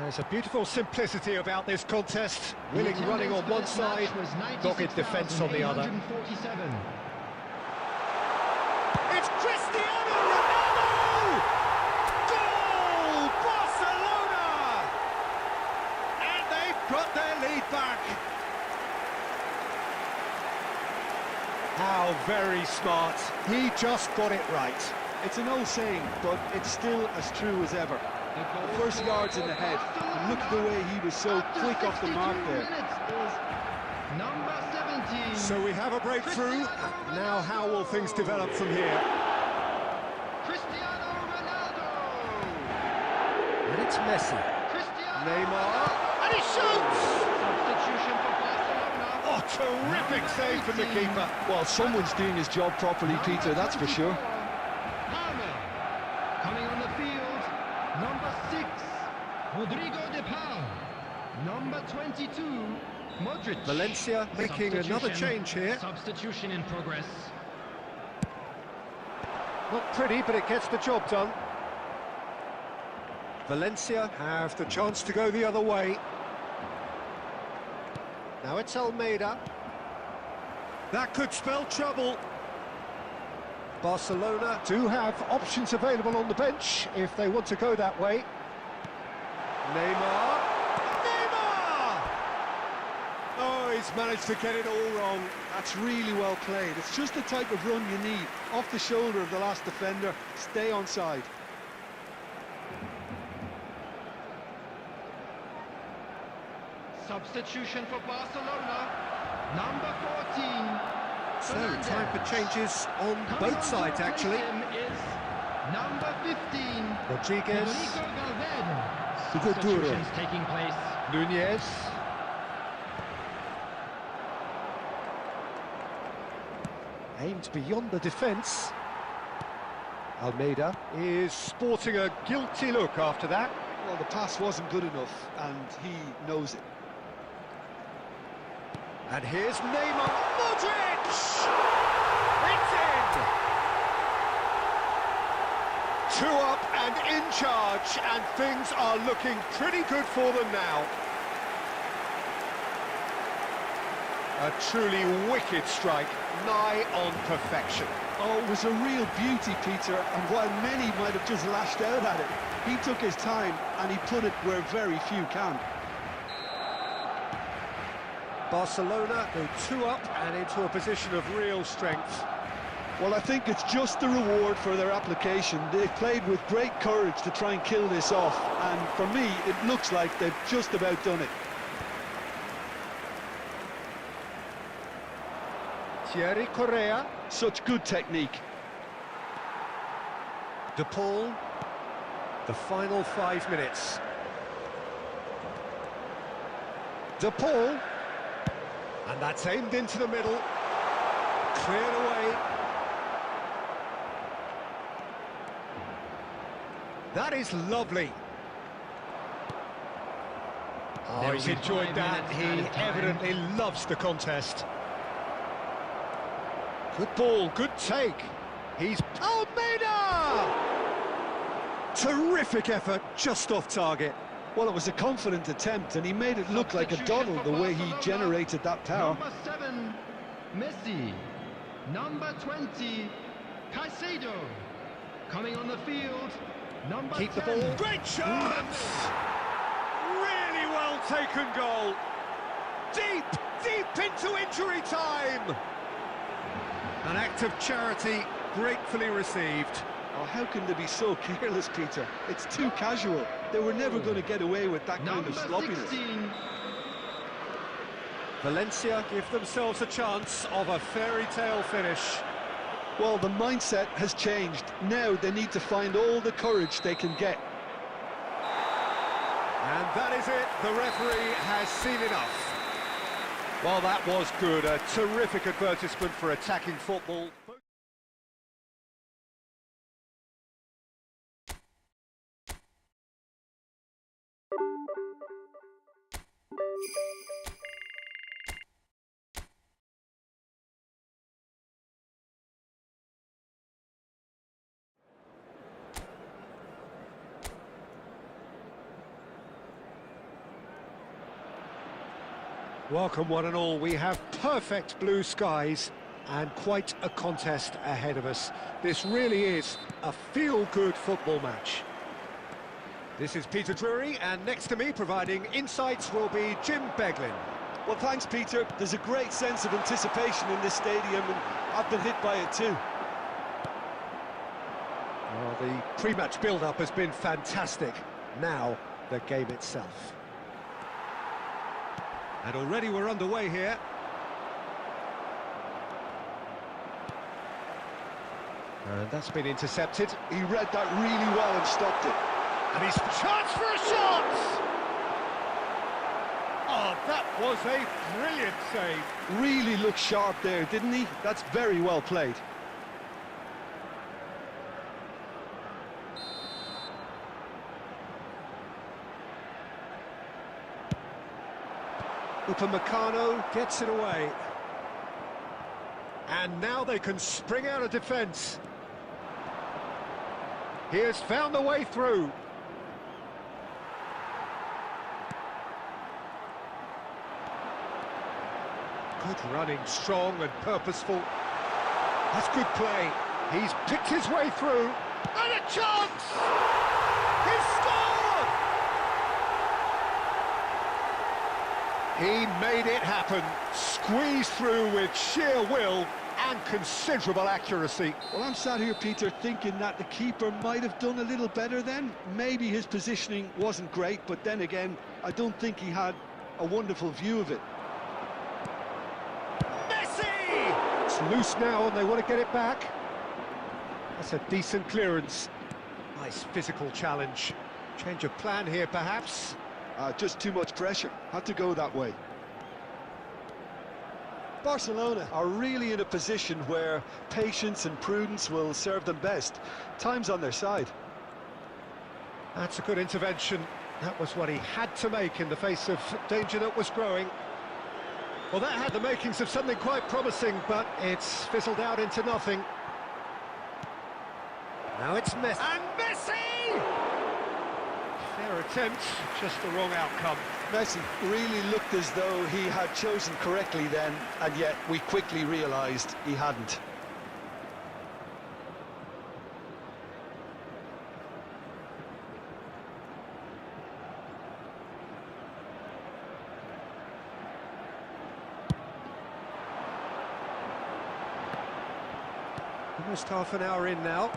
There's a beautiful simplicity about this contest. Willing running on one side, dogged defence on the other. It's Cristiano Ronaldo! Goal! Barcelona! And they've got their lead back. How very smart. He just got it right. It's an old saying, but it's still as true as ever. The first yard's in the head, and look at the way he was so quick off the mark there. Number 17. So we have a breakthrough. Now how will things develop from here? Cristiano Ronaldo. And it's Messi. Cristiano Neymar. And he shoots! Substitution for Barcelona. Oh, terrific save from the keeper. Well, someone's doing his job properly, Peter, that's for sure. Palmer. Coming on the field. Number 6, Rodrigo de Paul. Number 22, Modric. Valencia making another change here. Substitution in progress. Not pretty, but it gets the job done. Valencia have the chance to go the other way. Now it's Almeida. That could spell trouble. Barcelona do have options available on the bench if they want to go that way. Neymar. Neymar! Oh, he's managed to get it all wrong. That's really well played. It's just the type of run you need. Off the shoulder of the last defender, stay onside. Substitution for Barcelona. Number 14. So, time for changes on both sides, actually. Is number 15. Rodriguez. Federico Valverde. Substitutions taking place. Nunez. Aimed beyond the defence. Almeida is sporting a guilty look after that. Well, the pass wasn't good enough, and he knows it. And here's Neymar. Modric! It's in! 2 up and in charge, and things are looking pretty good for them now. A truly wicked strike, nigh on perfection. Oh, it was a real beauty, Peter, and while many might have just lashed out at it, he took his time and he put it where very few can. Barcelona go 2 up and into a position of real strength. Well, I think it's just the reward for their application. They've played with great courage to try and kill this off, and for me, it looks like they've just about done it. Thierry Correa. Such good technique. De Paul. The final 5 minutes. De Paul. And that's aimed into the middle. Cleared away. That is lovely. Oh, he's enjoyed that. He evidently loves the contest. Good ball, good take. He's Almeida! Terrific effort, just off target. Well, it was a confident attempt, and he made it look like a doddle the way he generated that power. Number 7, Messi. Number 20, Caicedo. Coming on the field, number Keep 10. the ball. Great chance! Really well taken goal. Deep, deep into injury time. An act of charity gratefully received. Oh, how can they be so careless, Peter? It's too casual. They were never going to get away with that kind of sloppiness. 16. Valencia give themselves a chance of a fairy tale finish. Well, the mindset has changed. Now they need to find all the courage they can get. And that is it. The referee has seen enough. Well, that was good. A terrific advertisement for attacking football. Welcome one and all. We have perfect blue skies and quite a contest ahead of us. This really is a feel-good football match. This is Peter Drury, and next to me providing insights will be Jim Beglin. Well, thanks, Peter. There's a great sense of anticipation in this stadium, and I've been hit by it too. Well, the pre-match build-up has been fantastic. Now, the game itself. And already we're underway here. And that's been intercepted. He read that really well and stopped it. And he's chance for a shot! Oh, that was a brilliant save. Really looked sharp there, didn't he? That's very well played. Upamecano gets it away. And now they can spring out of defence. He has found the way through. Good running, strong and purposeful. That's good play. He's picked his way through. And a chance! He's scored! He made it happen. Squeezed through with sheer will and considerable accuracy. Well, I'm sat here, Peter, thinking that the keeper might have done a little better then. Maybe his positioning wasn't great, but then again, I don't think he had a wonderful view of it. It's loose now and they want to get it back. That's a decent clearance. Nice physical challenge. Change of plan here, perhaps. Just too much pressure. Had to go that way. Barcelona are really in a position where patience and prudence will serve them best. Time's on their side. That's a good intervention. That was what he had to make in the face of danger that was growing. Well, that had the makings of something quite promising, but it's fizzled out into nothing. Now it's Messi. And Messi! Fair attempt, just the wrong outcome. Messi really looked as though he had chosen correctly then, and yet we quickly realised he hadn't. Almost half an hour in now.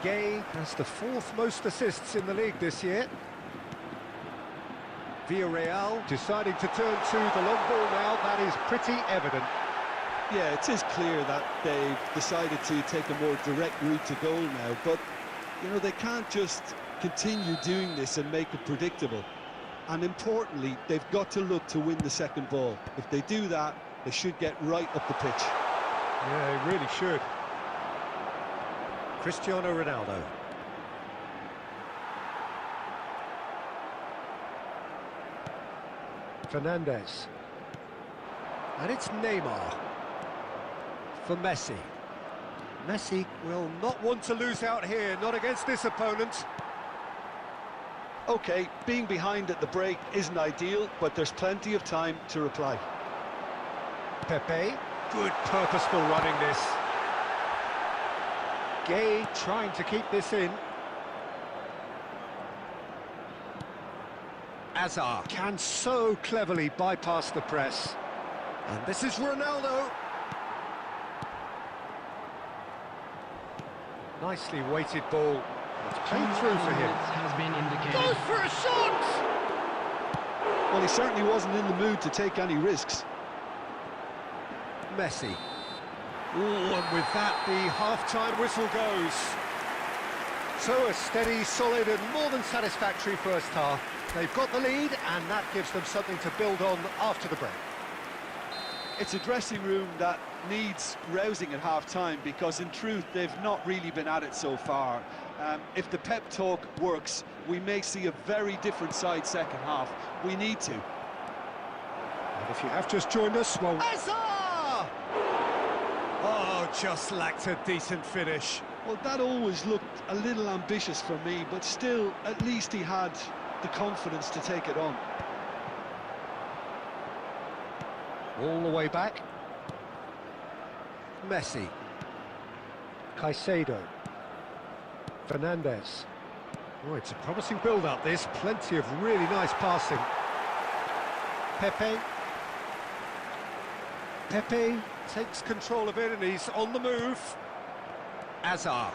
Gay has the fourth most assists in the league this year. Villarreal deciding to turn to the long ball now. That is pretty evident. Yeah, it is clear that they've decided to take a more direct route to goal now, but, you know, they can't just continue doing this and make it predictable. And importantly, they've got to look to win the second ball. If they do that, they should get right up the pitch. Yeah, he really should. Cristiano Ronaldo. Fernandez. And it's Neymar. For Messi. Messi will not want to lose out here, not against this opponent. OK, being behind at the break isn't ideal, but there's plenty of time to reply. Pepe. Good purposeful running this. Gay trying to keep this in. Azar can so cleverly bypass the press. And this is Ronaldo. Nicely weighted ball. It's played through for him. Has been indicated. Goes for a shot! Well, he certainly wasn't in the mood to take any risks. Messi. Ooh, and with that, the half-time whistle goes. So a steady, solid and more than satisfactory first half. They've got the lead and that gives them something to build on after the break. It's a dressing room that needs rousing at half-time because in truth they've not really been at it so far. If the pep talk works, we may see a very different side second half. We need to. And if you have just joined us, well... Hazard! Oh, just lacked a decent finish. Well, that always looked a little ambitious for me, but still, at least he had the confidence to take it on. All the way back. Messi. Caicedo. Fernandez. Oh, it's a promising build-up, this. Plenty of really nice passing. Pepe. Pepe takes control of it and he's on the move. Hazard.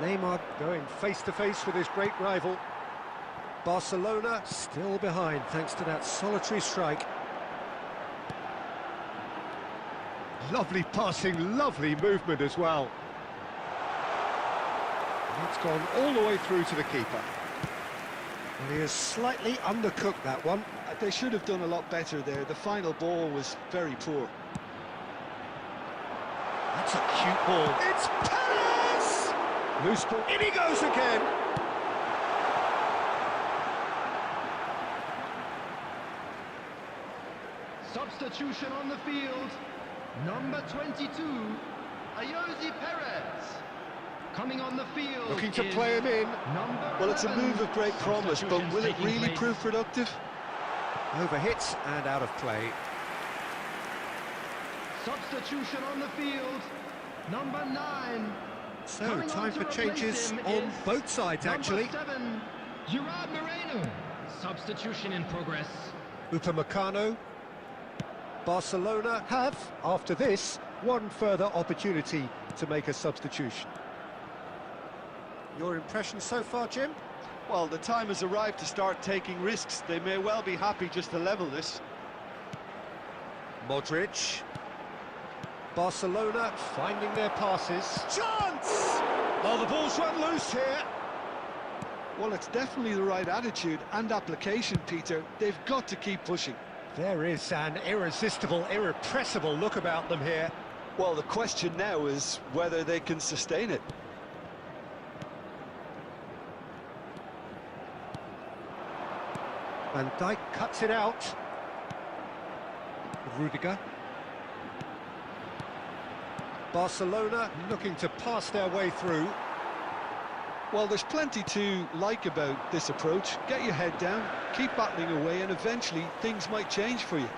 Neymar going face-to-face with his great rival. Barcelona still behind thanks to that solitary strike. Lovely passing, lovely movement as well. And it's gone all the way through to the keeper. Well, he has slightly undercooked that one. They should have done a lot better there. The final ball was very poor. That's a cute ball. It's Perez! Loose ball. In he goes again. Substitution on the field. Number 22, Ayoze Perez. Coming on the field. Looking to play him in. Well, it's a move of great promise, but will it really prove productive? Overhit and out of play. Substitution on the field. Number 9. So, time for changes on both sides, actually. Number 7, Gerard Moreno. Substitution in progress. Upamecano. Barcelona have, after this, one further opportunity to make a substitution. Your impression so far, Jim? Well, the time has arrived to start taking risks. They may well be happy just to level this. Modric. Barcelona finding their passes. Chance! Oh, the ball's run loose here. Well, it's definitely the right attitude and application, Peter. They've got to keep pushing. There is an irresistible, irrepressible look about them here. Well, the question now is whether they can sustain it. Van Dijk cuts it out. Rudiger. Barcelona looking to pass their way through. Well, there's plenty to like about this approach. Get your head down, keep battling away, and eventually things might change for you.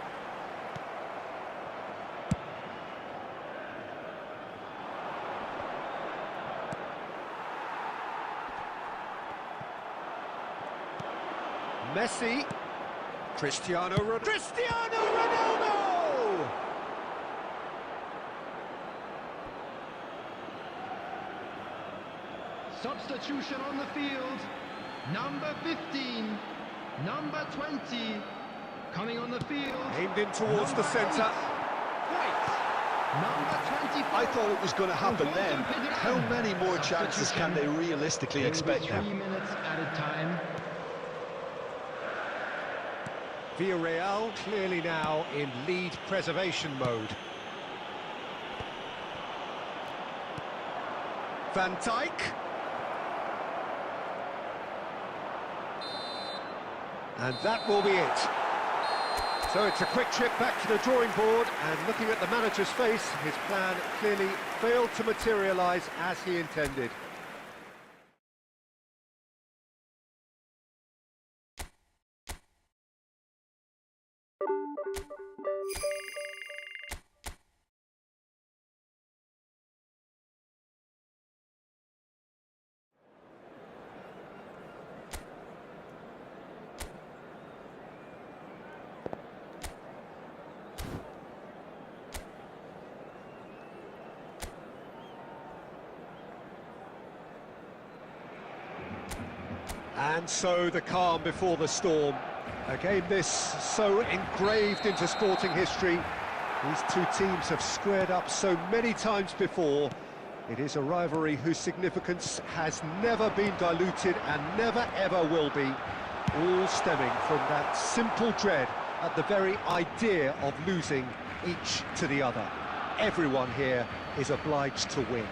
Messi. Cristiano Ronaldo! Substitution on the field. Number 15, number 20, coming on the field. Aimed in towards the centre. Number 24. I thought it was going to happen then. How many more chances can they realistically expect now? 3 minutes added time. Villarreal clearly now in lead preservation mode. Van Dijk. And that will be it. So it's a quick trip back to the drawing board, and looking at the manager's face, his plan clearly failed to materialise as he intended. And so the calm before the storm. A game this so engraved into sporting history. These two teams have squared up so many times before, It is a rivalry whose significance has never been diluted and never ever will be, all stemming from that simple dread at the very idea of losing each to the other. Everyone here is obliged to win.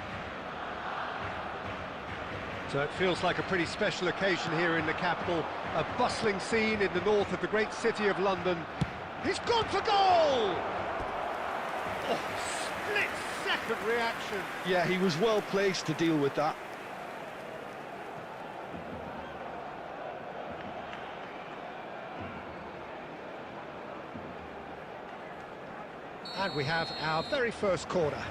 So it feels like a pretty special occasion here in the capital, a bustling scene in the north of the great city of London. He's gone for goal! Oh, split-second reaction. Yeah, he was well placed to deal with that. And we have our very first corner.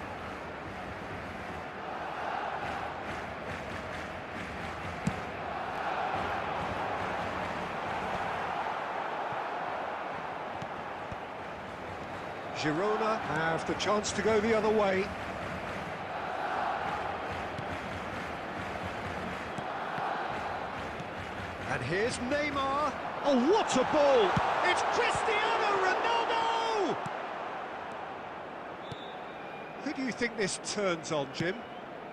Girona have the chance to go the other way. And here's Neymar. Oh, what a ball! It's Cristiano Ronaldo! Who do you think this turns on, Jim?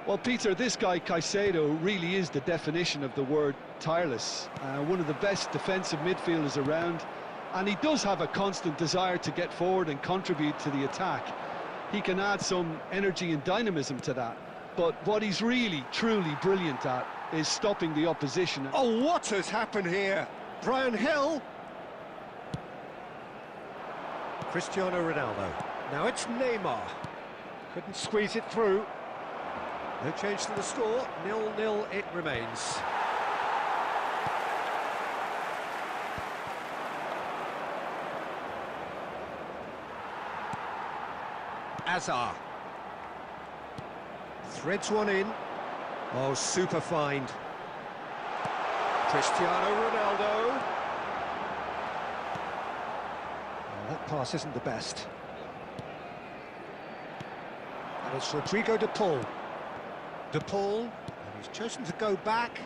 Well, Peter, this guy Caicedo really is the definition of the word tireless. One of the best defensive midfielders around. And he does have a constant desire to get forward and contribute to the attack. He can add some energy and dynamism to that. But what he's really, truly brilliant at is stopping the opposition. Oh, what has happened here? Brian Hill. Cristiano Ronaldo. Now it's Neymar. Couldn't squeeze it through. No change to the score. 0-0 it remains. Azar threads one in. Oh, super find. Cristiano Ronaldo. Oh, that pass isn't the best. And it's Rodrigo de Paul. De Paul, and he's chosen to go back.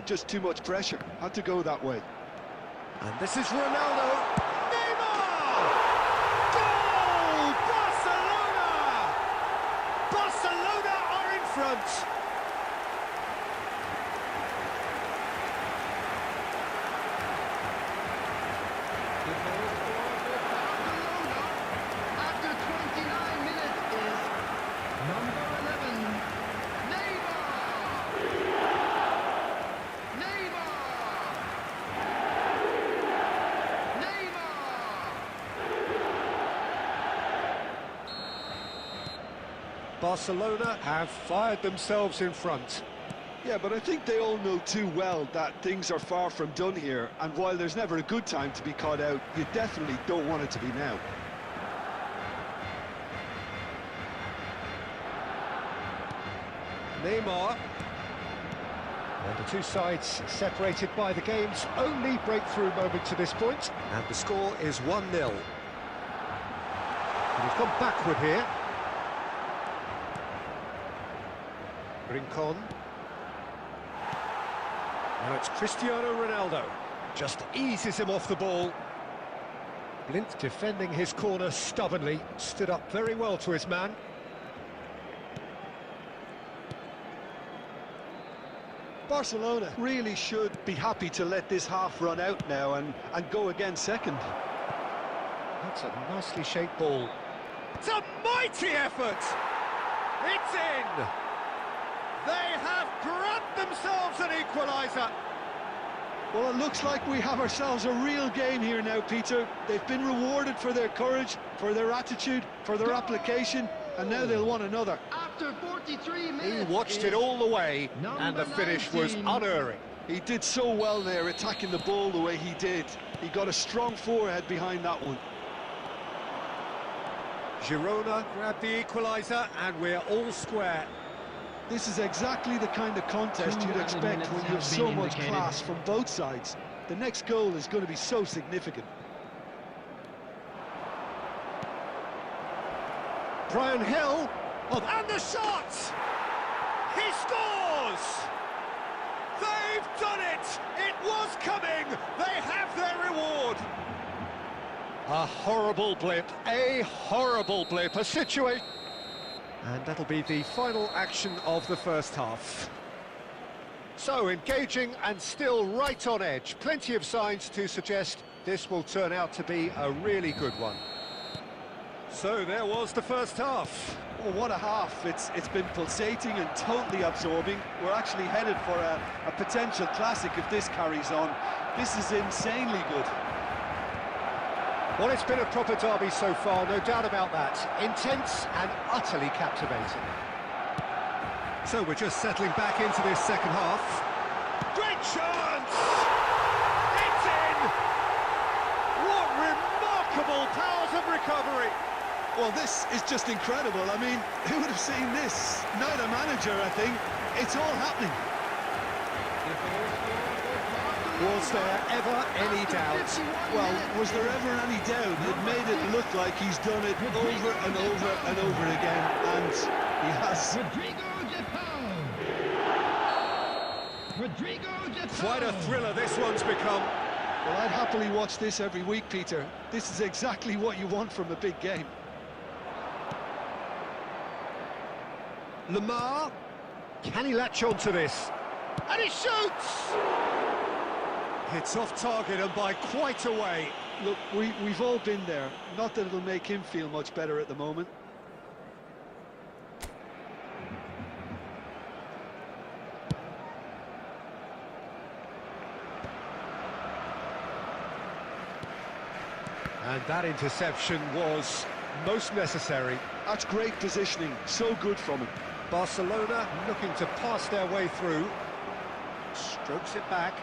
Just too much pressure. Had to go that way. And this is Ronaldo. Neymar! Goal! Barcelona! Barcelona are in front. After 29 minutes is number 11, Neymar! Neymar! Barcelona have fired themselves in front. Yeah, but I think they all know too well that things are far from done here, and while there's never a good time to be caught out, you definitely don't want it to be now. Neymar. And the two sides separated by the game's only breakthrough moment to this point. And the score is 1-0. And he's gone backward here. Rincon. Now it's Cristiano Ronaldo. Just eases him off the ball. Blint defending his corner stubbornly. Stood up very well to his man. Barcelona really should be happy to let this half run out now and go again second. That's a nicely shaped ball. It's a mighty effort! It's in! They have grabbed themselves an equaliser! Well, it looks like we have ourselves a real game here now, Peter. They've been rewarded for their courage, for their attitude, for their application, and now they'll want another. After 43 minutes, He watched it all the way, and the finish was 19. unerring. He did so well there, attacking the ball the way he did. He got a strong forehead behind that one. Girona grabbed the equaliser, and we're all square. This is exactly the kind of contest you'd expect when you have so much class from both sides. The next goal is going to be so significant. Brian Hill, and the shot! He scores! They've done it! It was coming! They have their reward! A horrible blip, a situation... And that'll be the final action of the first half. So, engaging and still right on edge. Plenty of signs to suggest this will turn out to be a really good one. So, there was the first half. Oh, what a half. It's been pulsating and totally absorbing. We're actually headed for a potential classic if this carries on. This is insanely good. Well, it's been a proper derby so far, no doubt about that. Intense and utterly captivating. So we're just settling back into this second half. Great chance! It's in! What remarkable powers of recovery! Well, this is just incredible. I mean, who would have seen this? Not a manager, I think. It's all happening. Was there ever any doubt? Well, was there ever any doubt? It made it look like he's done it over and over and over again, and he has. Quite a thriller this one's become. Well, I'd happily watch this every week, Peter. This is exactly what you want from a big game. Lamar, can he latch on to this? And he shoots! It's off target and by quite a way. Look, we've all been there. Not that it'll make him feel much better at the moment. And that interception was most necessary. That's great positioning. So good from him. Barcelona looking to pass their way through. Strokes it back.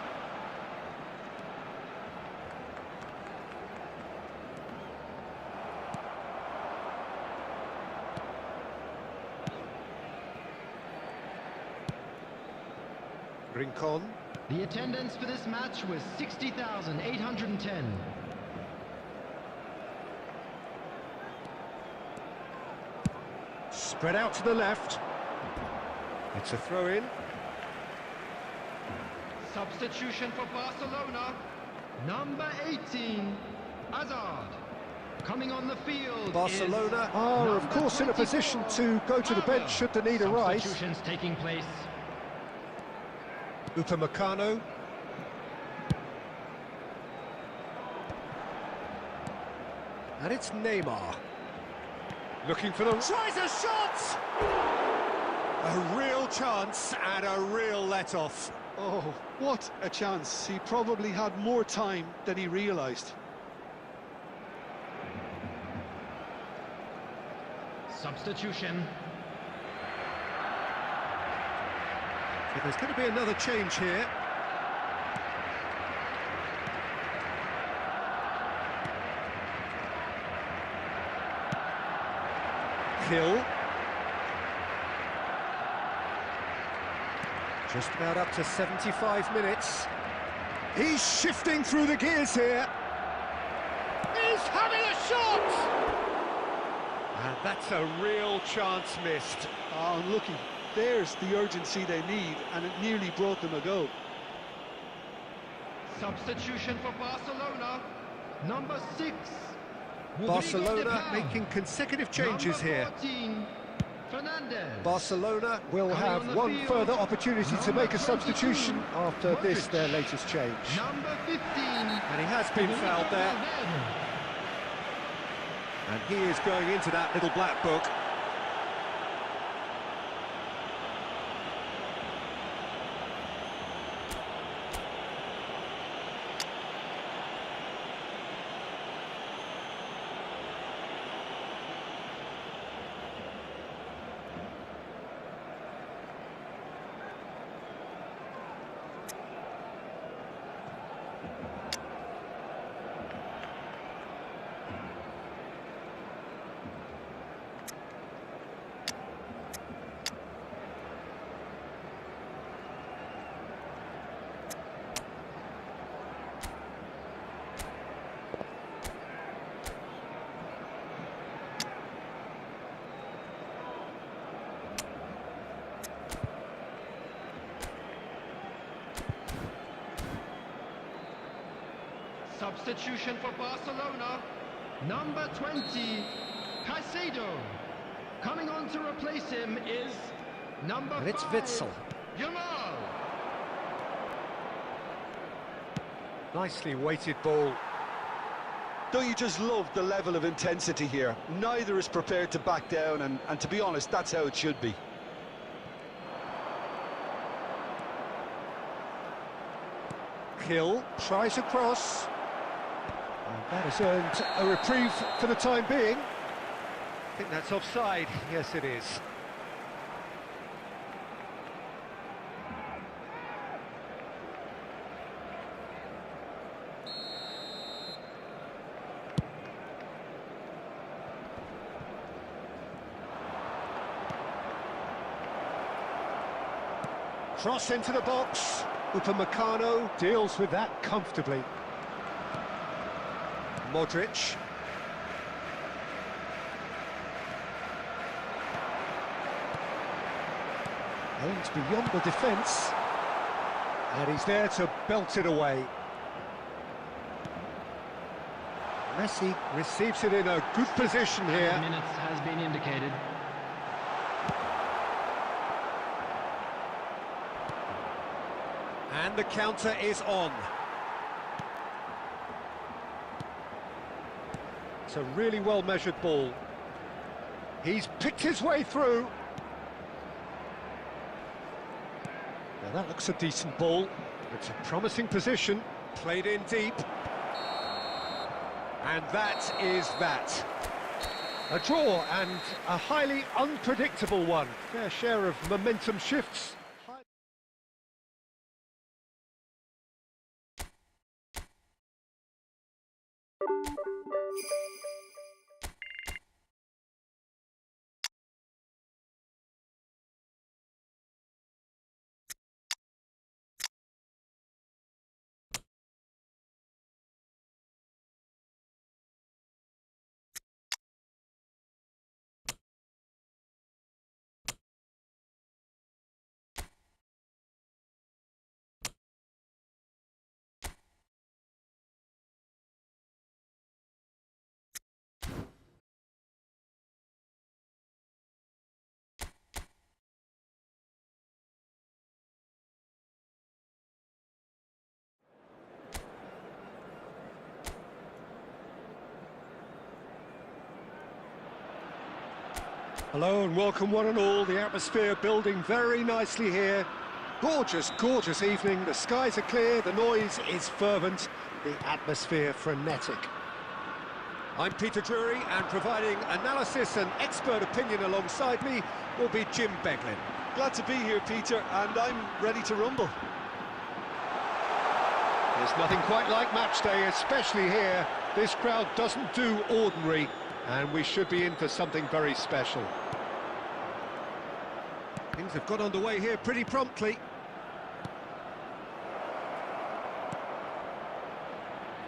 Rincon. The attendance for this match was 60,810. Spread out to the left. It's a throw-in. Substitution for Barcelona. Number 18, Hazard. Coming on the field. Barcelona are, of course, in a position to go to the bench should the need arise. Substitutions taking place. Upamecano. And it's Neymar. Looking for the... Tries a shot! A real chance and a real let-off. Oh, what a chance. He probably had more time than he realised. Substitution. So there's going to be another change here. Hill. Just about up to 75 minutes. He's shifting through the gears here. He's having a shot! And that's a real chance missed. Oh, unlucky. There's the urgency they need, and it nearly brought them a goal. Substitution for Barcelona. Number 6. Barcelona making consecutive changes here. 14, Fernandez. Barcelona will have one further opportunity to make a substitution after this, their latest change. Number 15. And he has been fouled there. And he is going into that little black book. Substitution for Barcelona. Number 20, Caicedo. Coming on to replace him is number 5. And it's Witsel. Yamal. Nicely weighted ball. Don't you just love the level of intensity here? Neither is prepared to back down, and to be honest, that's how it should be. Hill tries across. And that has earned a reprieve for the time being. I think that's offside. Yes, it is. Cross into the box. Upamecano deals with that comfortably. Modric. Aims beyond the defence. And he's there to belt it away. Messi receives it in a good position here. Minutes has been indicated. And the counter is on. It's a really well-measured ball. He's picked his way through. Now that looks a decent ball. It's a promising position. Played in deep. And that is that. A draw, and a highly unpredictable one. Fair share of momentum shifts. Hello and welcome one and all. The atmosphere building very nicely here. Gorgeous, gorgeous evening. The skies are clear, the noise is fervent, the atmosphere frenetic. I'm Peter Drury, and providing analysis and expert opinion alongside me will be Jim Beglin. Glad to be here, Peter, and I'm ready to rumble. There's nothing quite like match day, especially here. This crowd doesn't do ordinary, and we should be in for something very special. Things have got underway here pretty promptly.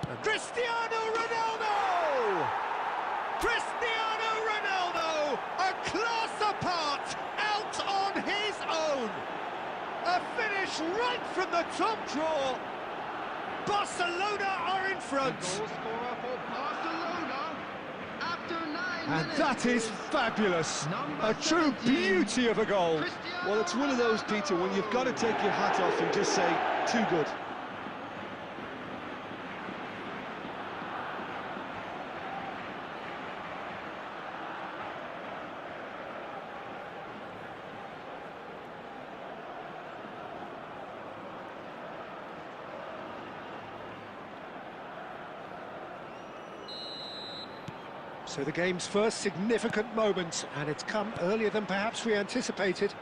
And Cristiano Ronaldo! Cristiano Ronaldo, a class apart, out on his own. A finish right from the top draw. Barcelona are in front. Goal scorer for Barcelona after 9 And minutes. that is fabulous. Number A true 17, beauty of a goal. Cristiano Well, it's one of those, Peter, when you've got to take your hat off and just say, too good. So the game's first significant moment, and it's come earlier than perhaps we anticipated.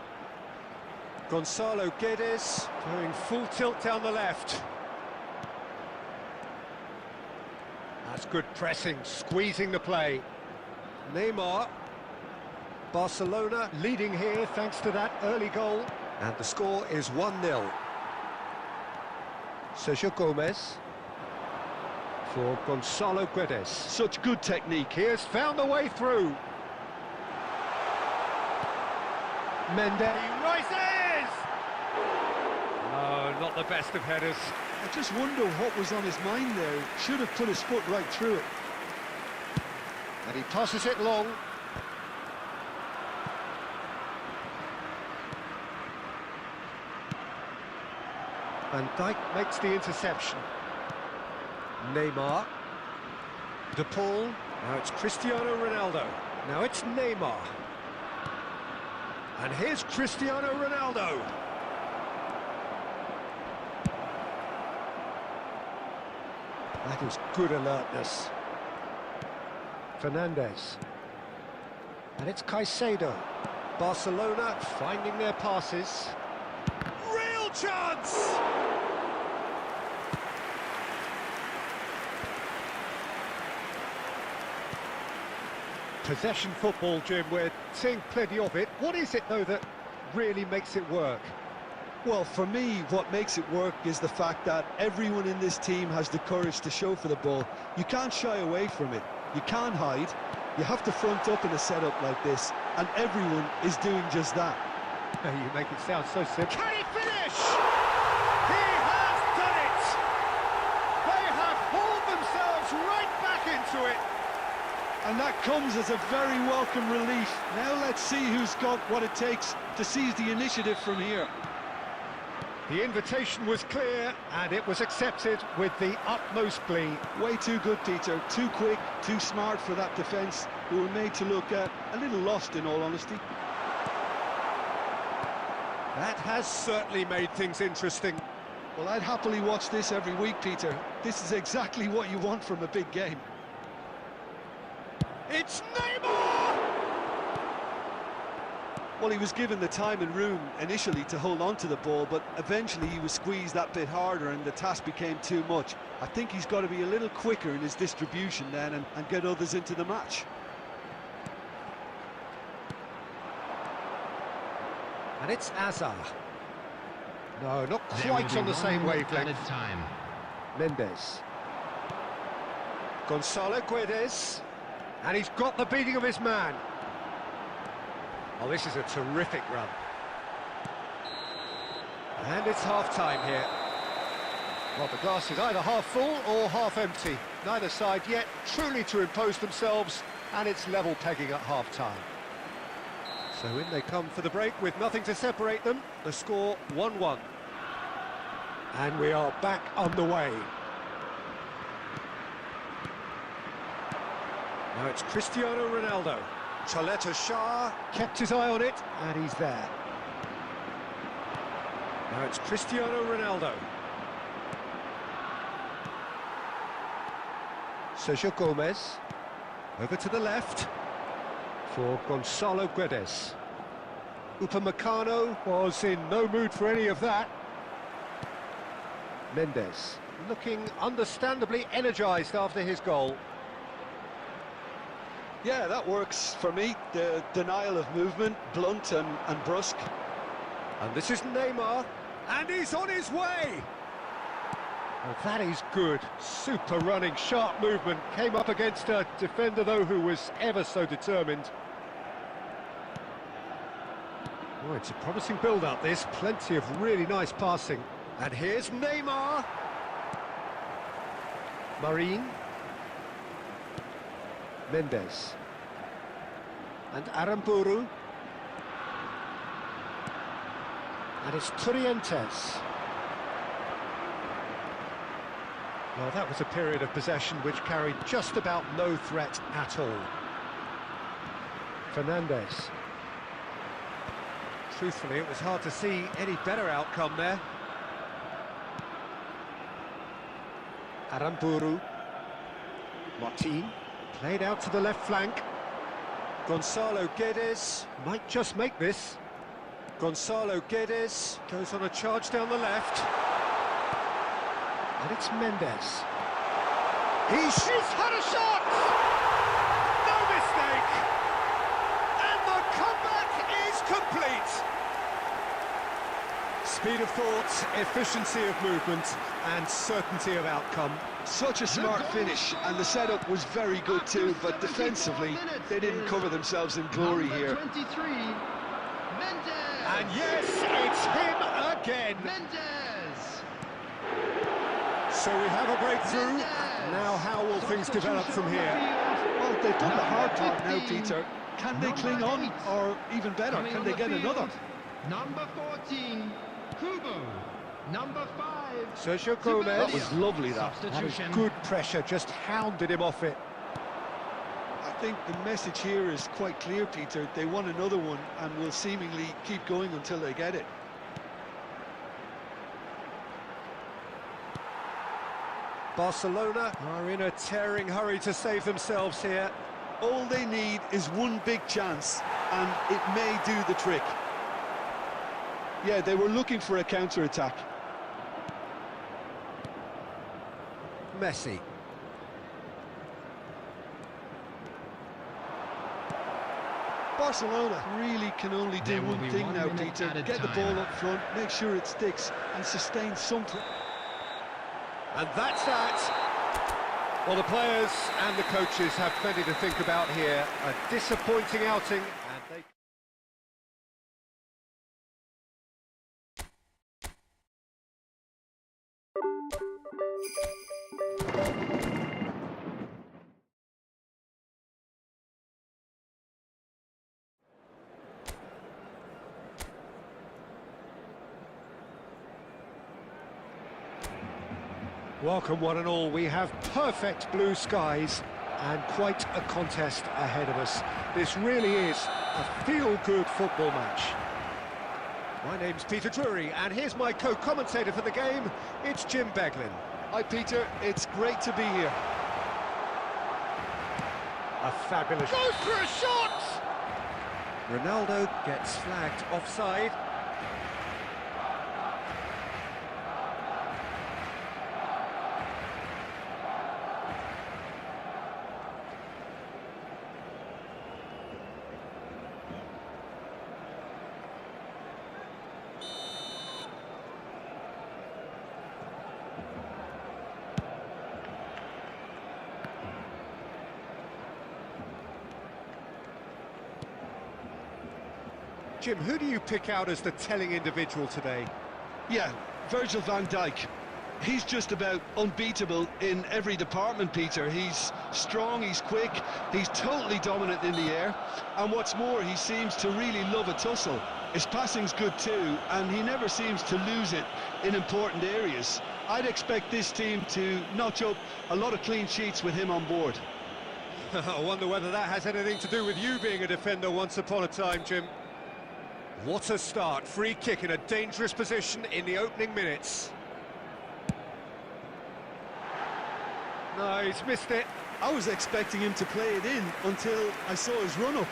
Gonzalo Guedes going full tilt down the left. That's good pressing, squeezing the play. Neymar. Barcelona leading here thanks to that early goal. And the score is 1-0. Sergio Gomez for Gonzalo Guedes. Such good technique. He has found the way through. Mendes. He rises! No, not the best of headers. I just wonder what was on his mind there. Should have put his foot right through it. And he passes it long. Van Dijk makes the interception. Neymar. De Paul. Now it's Cristiano Ronaldo. Now it's Neymar. And here's Cristiano Ronaldo. That is good alertness. Fernandes. And it's Caicedo. Barcelona finding their passes. Real chance! Possession football, Jim, we're seeing plenty of it. What is it, though, that really makes it work? Well, for me, what makes it work is the fact that everyone in this team has the courage to show for the ball. You can't shy away from it. You can't hide. You have to front up in a setup like this, and everyone is doing just that. You make it sound so simple. Can he finish? He has done it! They have hauled themselves right back into it. And that comes as a very welcome relief. Now let's see who's got what it takes to seize the initiative from here. The invitation was clear, and it was accepted with the utmost glee. Way too good, Peter. Too quick, too smart for that defence, who were made to look a little lost, in all honesty. That has certainly made things interesting. Well, I'd happily watch this every week, Peter. This is exactly what you want from a big game. It's Neymar! Well, he was given the time and room initially to hold on to the ball, but eventually he was squeezed that bit harder and the task became too much. I think he's got to be a little quicker in his distribution then and get others into the match. And it's Azar. No, not quite on the same wavelength. Mendes. Gonzalo Guedes. And he's got the beating of his man. Oh, this is a terrific run. And it's half-time here. Well, the glass is either half full or half empty. Neither side yet truly to impose themselves, and it's level pegging at half-time. So in they come for the break with nothing to separate them. The score 1-1. And we are back on the way. Now it's Cristiano Ronaldo. Chaleta Shah kept his eye on it, and he's there. Now it's Cristiano Ronaldo. Sergio Gomez. Over to the left for Gonzalo Guedes. Upamecano was in no mood for any of that. Mendes looking understandably energised after his goal. Yeah, that works for me. The denial of movement, blunt and brusque. And this is Neymar, and he's on his way! Well, that is good. Super running, sharp movement. Came up against a defender, though, who was ever so determined. Oh, it's a promising build-up, this. Plenty of really nice passing. And here's Neymar. Marine. Mendes. And Aramburu. And it's Turientes. Well, that was a period of possession which carried just about no threat at all. Fernandes. Truthfully, it was hard to see any better outcome there. Aramburu. Martin. Played out to the left flank. Gonzalo Guedes might just make this. Gonzalo Guedes goes on a charge down the left. And it's Mendes. He's had a shot! No mistake! And the comeback is complete! Speed of thought, efficiency of movement, and certainty of outcome. Such a smart finish, and the setup was very good too, but defensively, they didn't cover themselves in glory here. 23, Mendes. And yes, it's him again! Mendes. So we have a breakthrough. Now how will things develop from here? Well, they've done the hard part now, Peter. Can they cling on, or even better, can they get another? Number 14, Kubo. Number 5. Sergio Gomez. That was lovely, that. That was good pressure, just hounded him off it. I think the message here is quite clear, Peter. They want another one and will seemingly keep going until they get it. Barcelona are in a tearing hurry to save themselves here. All they need is one big chance, and it may do the trick. Yeah, they were looking for a counter-attack. Messi. Barcelona really can only do There will one be thing 1 now, minute Peter. added Get the time. ball up front, make sure it sticks, and sustain something. And that's that. Well, the players and the coaches have plenty to think about here. A disappointing outing, and they... Welcome one and all, we have perfect blue skies and quite a contest ahead of us. This really is a feel-good football match. My name's Peter Drury and here's my co-commentator for the game, it's Jim Beglin. Hi, Peter. It's great to be here. A fabulous... Goes for a shot! Ronaldo gets flagged offside. Jim, who do you pick out as the telling individual today? Yeah, Virgil van Dijk. He's just about unbeatable in every department, Peter. He's strong, he's quick, he's totally dominant in the air, and what's more, he seems to really love a tussle. His passing's good too, and he never seems to lose it in important areas. I'd expect this team to notch up a lot of clean sheets with him on board. I wonder whether that has anything to do with you being a defender once upon a time, Jim. What a start, free kick in a dangerous position in the opening minutes. No, he's missed it. I was expecting him to play it in until I saw his run-up.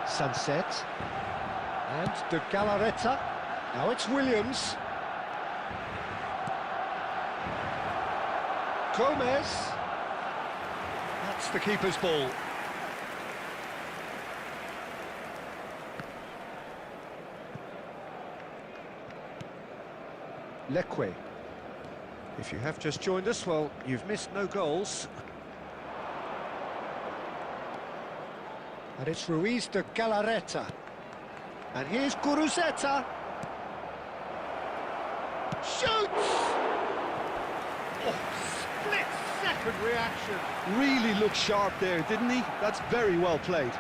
Sunset. And De Galarreta. Now it's Williams. Gomez. That's the keeper's ball. Leque. If you have just joined us, well, you've missed no goals. And it's Ruiz de Galarreta. And here's Guruzeta. Shoots! Oh, split-second reaction. Really looked sharp there, didn't he? That's very well played.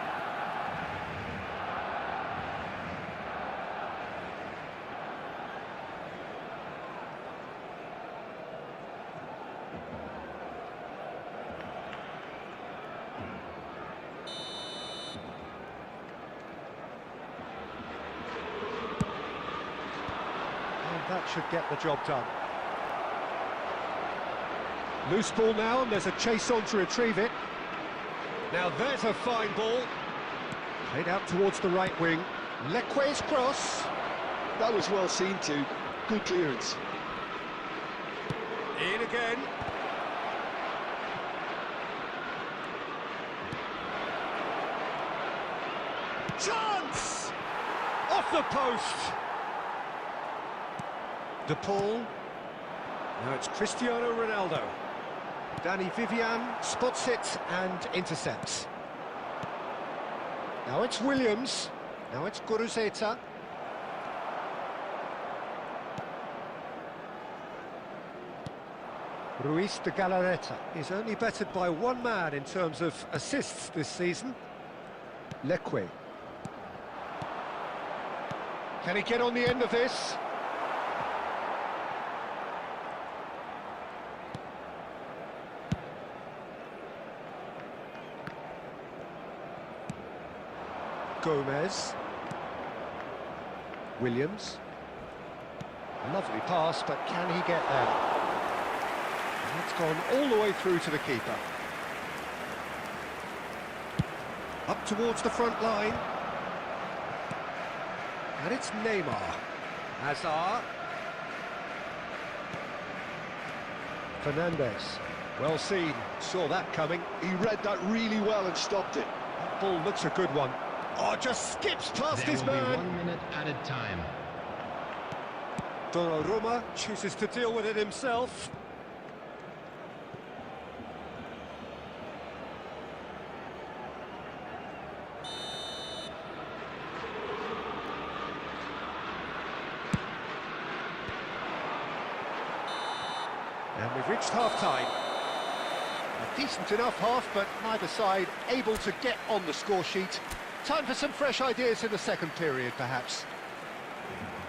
That should get the job done. Loose ball now, and there's a chase on to retrieve it. Now there's a fine ball. Played out towards the right wing. Leque's cross. That was well seen too. Good clearance. In again. Chance! Off the post. De Paul. Now it's Cristiano Ronaldo. Danny Vivian spots it and intercepts. Now it's Williams. Now it's Guruzeta. Ruiz de Galarreta is only bettered by one man in terms of assists this season. Leque. Can he get on the end of this? Gomez. Williams. Lovely pass, but can he get there? And it's gone all the way through to the keeper. Up towards the front line. And it's Neymar. Hazard. Fernandez. Well seen. Saw that coming. He read that really well and stopped it. That ball looks a good one. Oh, just skips past There his will be man. 1 minute added time. Donnarumma chooses to deal with it himself. And we've reached half-time. A decent enough half, but neither side able to get on the score sheet. Time for some fresh ideas in the second period, perhaps.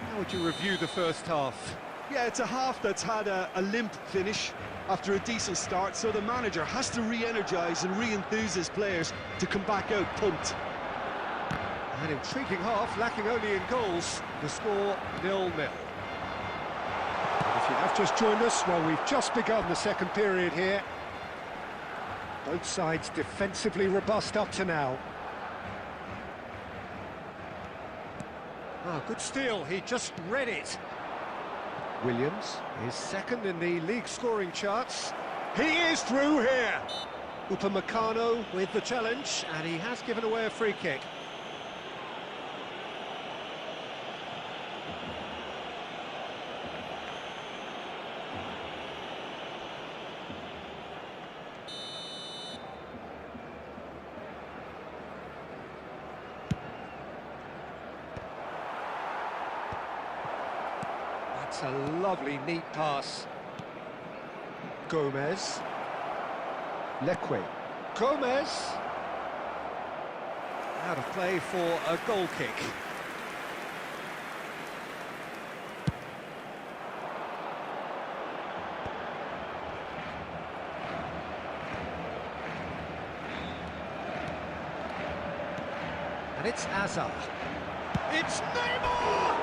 How would you review the first half? Yeah, it's a half that's had a limp finish after a decent start, so the manager has to re-energise and re-enthuse his players to come back out pumped. An intriguing half, lacking only in goals. The score 0-0. If you have just joined us, well, we've just begun the second period here. Both sides defensively robust up to now. Oh, good steal, he just read it. Williams is second in the league scoring charts. He is through here. Upamecano with the challenge, and he has given away a free kick. That's a lovely, neat pass. Gomez. Leque. Gomez. Out of play for a goal kick. And it's Hazard. It's Neymar!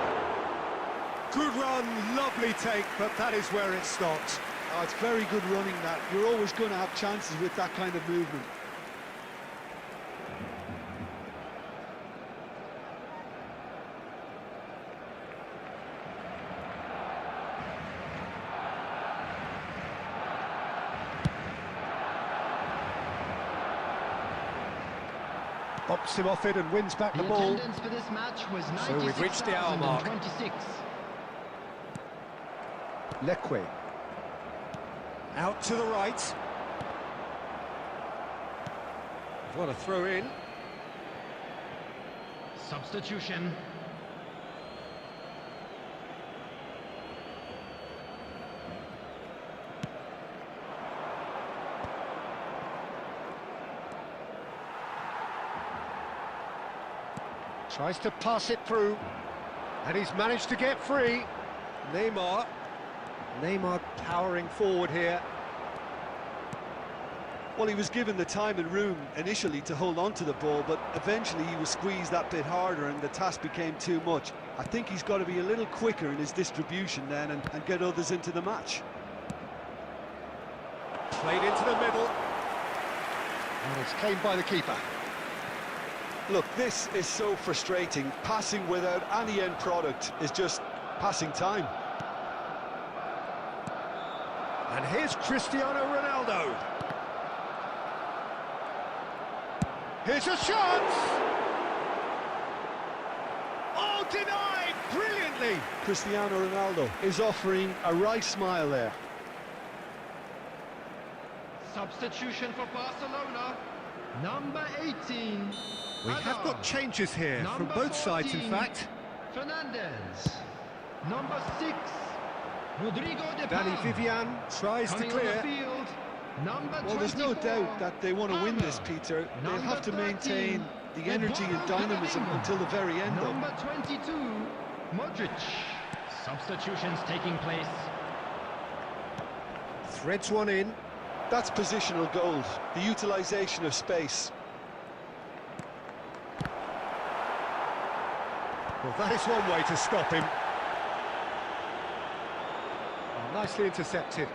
Good run, lovely take, but that is where it stopped. Oh, it's very good running that. You're always going to have chances with that kind of movement. Bops him off it and wins back the ball. Attendance for this match was So we've reached the hour mark. 96. Leque. Out to the right. What a throw in. Substitution. Tries to pass it through. And he's managed to get free. Neymar powering forward here. Well, he was given the time and room initially to hold on to the ball, but eventually he was squeezed that bit harder and the task became too much. I think he's got to be a little quicker in his distribution then and get others into the match. Played into the middle. And it's claimed by the keeper. Look, this is so frustrating. Passing without any end product is just passing time. And here's Cristiano Ronaldo. Here's a shot! Oh, denied brilliantly! Cristiano Ronaldo is offering a right smile there. Substitution for Barcelona. Number 18. We have got changes here from Number both sides, in 14, fact. Fernandez. Number 6. Rodrigo de Danny Paul. Vivian tries Coming to on the clear. field. Number Well, there's no 24, doubt that they want to win this, Palmer. Peter. They'll Number have to maintain 13, the energy and Eduardo dynamism Camavinga. until the very end, though. Number 22, Modric. Substitutions taking place. Threads one in. That's positional gold, the utilisation of space. Well, that is one way to stop him. Oh, nicely intercepted.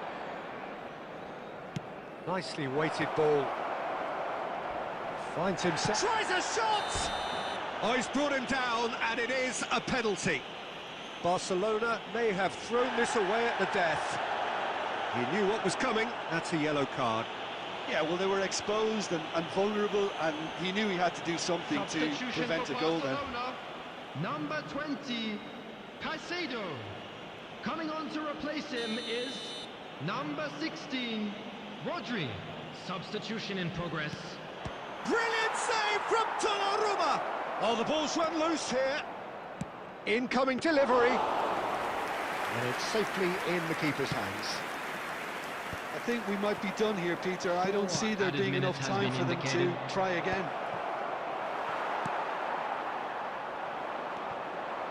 Nicely weighted ball. Finds himself. Tries a shot! Oh, he's brought him down, and it is a penalty. Barcelona may have thrown this away at the death. He knew what was coming. That's a yellow card. Yeah, well, they were exposed and vulnerable, and he knew he had to do something to prevent a goal then. Number 20, Caicedo. Coming on to replace him is number 16, Rodri. Substitution in progress. Brilliant save from Donnarumma! Oh, the ball's run loose here. Incoming delivery. And it's safely in the keeper's hands. I think we might be done here, Peter. I don't see there being enough time for them to try again.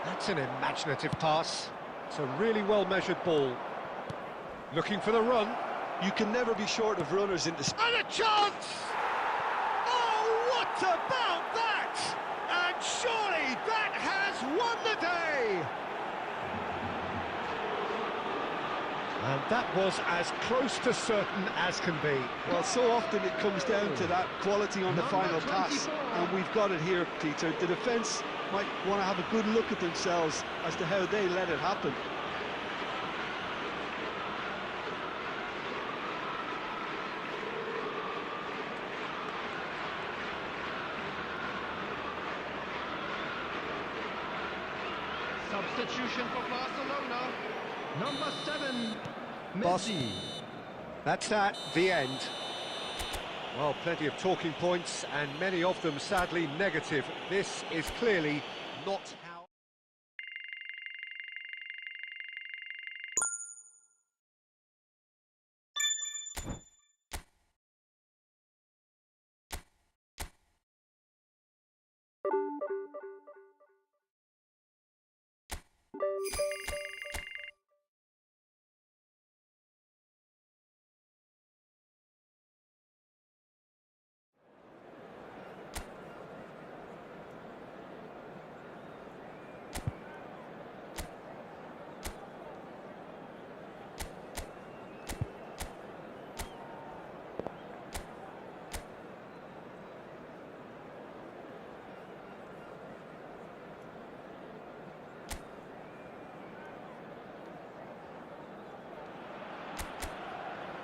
That's an imaginative pass. It's a really well-measured ball. Looking for the run. You can never be short of runners into space. And a chance! Oh, what about that? And surely that has won the day! And that was as close to certain as can be. Well, so often it comes down to that quality on the final pass, and we've got it here, Peter. The defence might want to have a good look at themselves as to how they let it happen. Substitution for Barcelona. Number 7, Messi. That's the end. Well, plenty of talking points, and many of them sadly negative. This is clearly not how...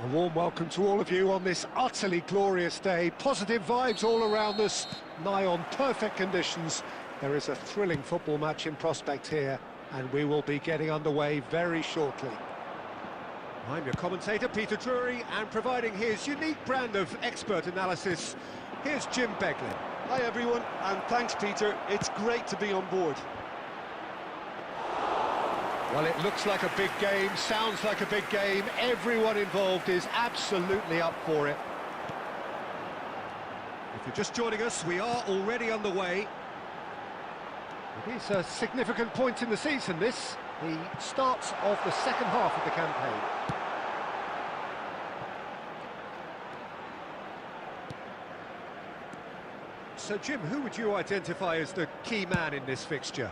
A warm welcome to all of you on this utterly glorious day. Positive vibes all around us, nigh on perfect conditions. There is a thrilling football match in prospect here, and we will be getting underway very shortly. I'm your commentator, Peter Drury, and providing his unique brand of expert analysis, here's Jim Beglin. Hi everyone, and thanks Peter. It's great to be on board. Well, it looks like a big game, sounds like a big game. Everyone involved is absolutely up for it. If you're just joining us, we are already underway. It is a significant point in the season, this. The start of the second half of the campaign. So, Jim, who would you identify as the key man in this fixture?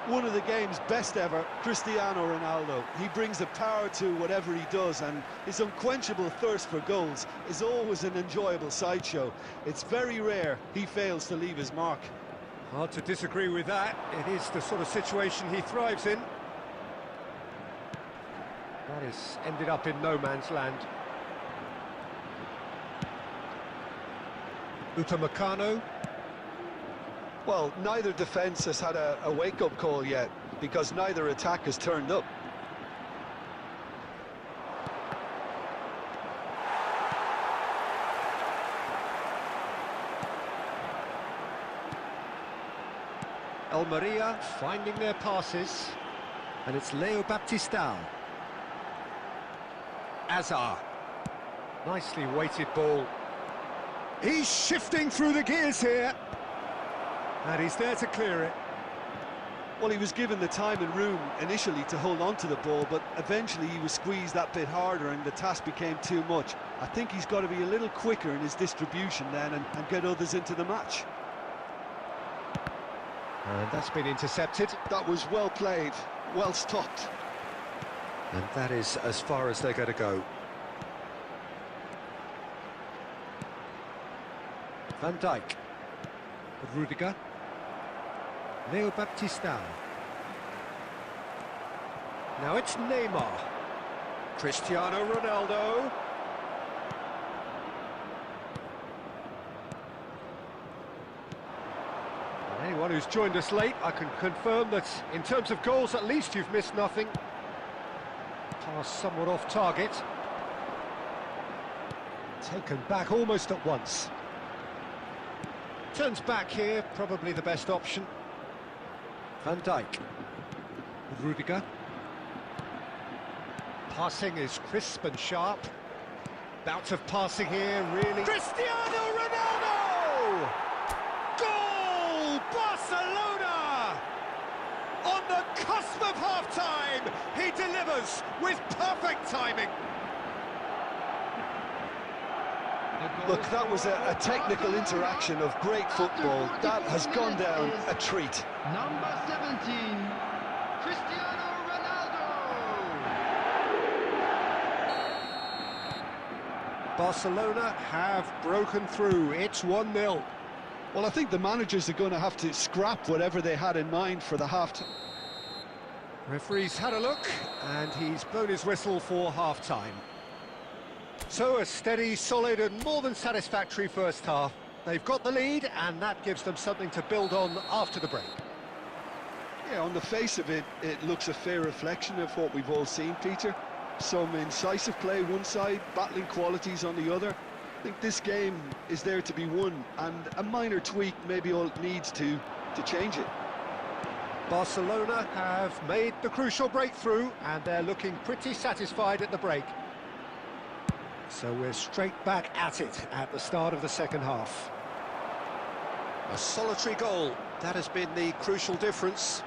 One of the game's best ever, Cristiano Ronaldo. He brings the power to whatever he does, and his unquenchable thirst for goals is always an enjoyable sideshow. It's very rare he fails to leave his mark. Hard to disagree with that. It is the sort of situation he thrives in. That has ended up in no man's land. Upamecano. Well, neither defence has had a wake-up call yet, because neither attack has turned up. Almeria finding their passes, and it's Leo Baptistao. Azar. Nicely weighted ball. He's shifting through the gears here. And he's there to clear it. Well, he was given the time and room initially to hold on to the ball, but eventually he was squeezed that bit harder and the task became too much. I think he's got to be a little quicker in his distribution then and get others into the match. And that's been intercepted. That was well played, well stopped. And that is as far as they're going to go. Van Dijk. Rudiger. Leo Baptistao. Now it's Neymar. Cristiano Ronaldo. And anyone who's joined us late, I can confirm that in terms of goals, at least you've missed nothing. Pass somewhat off target. Taken back almost at once. Turns back here, probably the best option. Van Dijk. Rudiger. Passing is crisp and sharp. Bout of passing here, really. Cristiano Ronaldo! Goal! Barcelona! On the cusp of half-time, he delivers with perfect timing. Look, that was a technical interaction of great football. That has gone down a treat. Number 17, Cristiano Ronaldo. Barcelona have broken through. It's 1-0. Well, I think the managers are going to have to scrap whatever they had in mind for the half-time. Referee's had a look, and he's blown his whistle for half-time. So a steady, solid and more than satisfactory first half. They've got the lead, and that gives them something to build on after the break. Yeah, on the face of it, it looks a fair reflection of what we've all seen, Peter. Some incisive play one side, battling qualities on the other. I think this game is there to be won, and a minor tweak maybe all it needs to change it. Barcelona have made the crucial breakthrough, and they're looking pretty satisfied at the break. So we're straight back at it at the start of the second half. A solitary goal, that has been the crucial difference.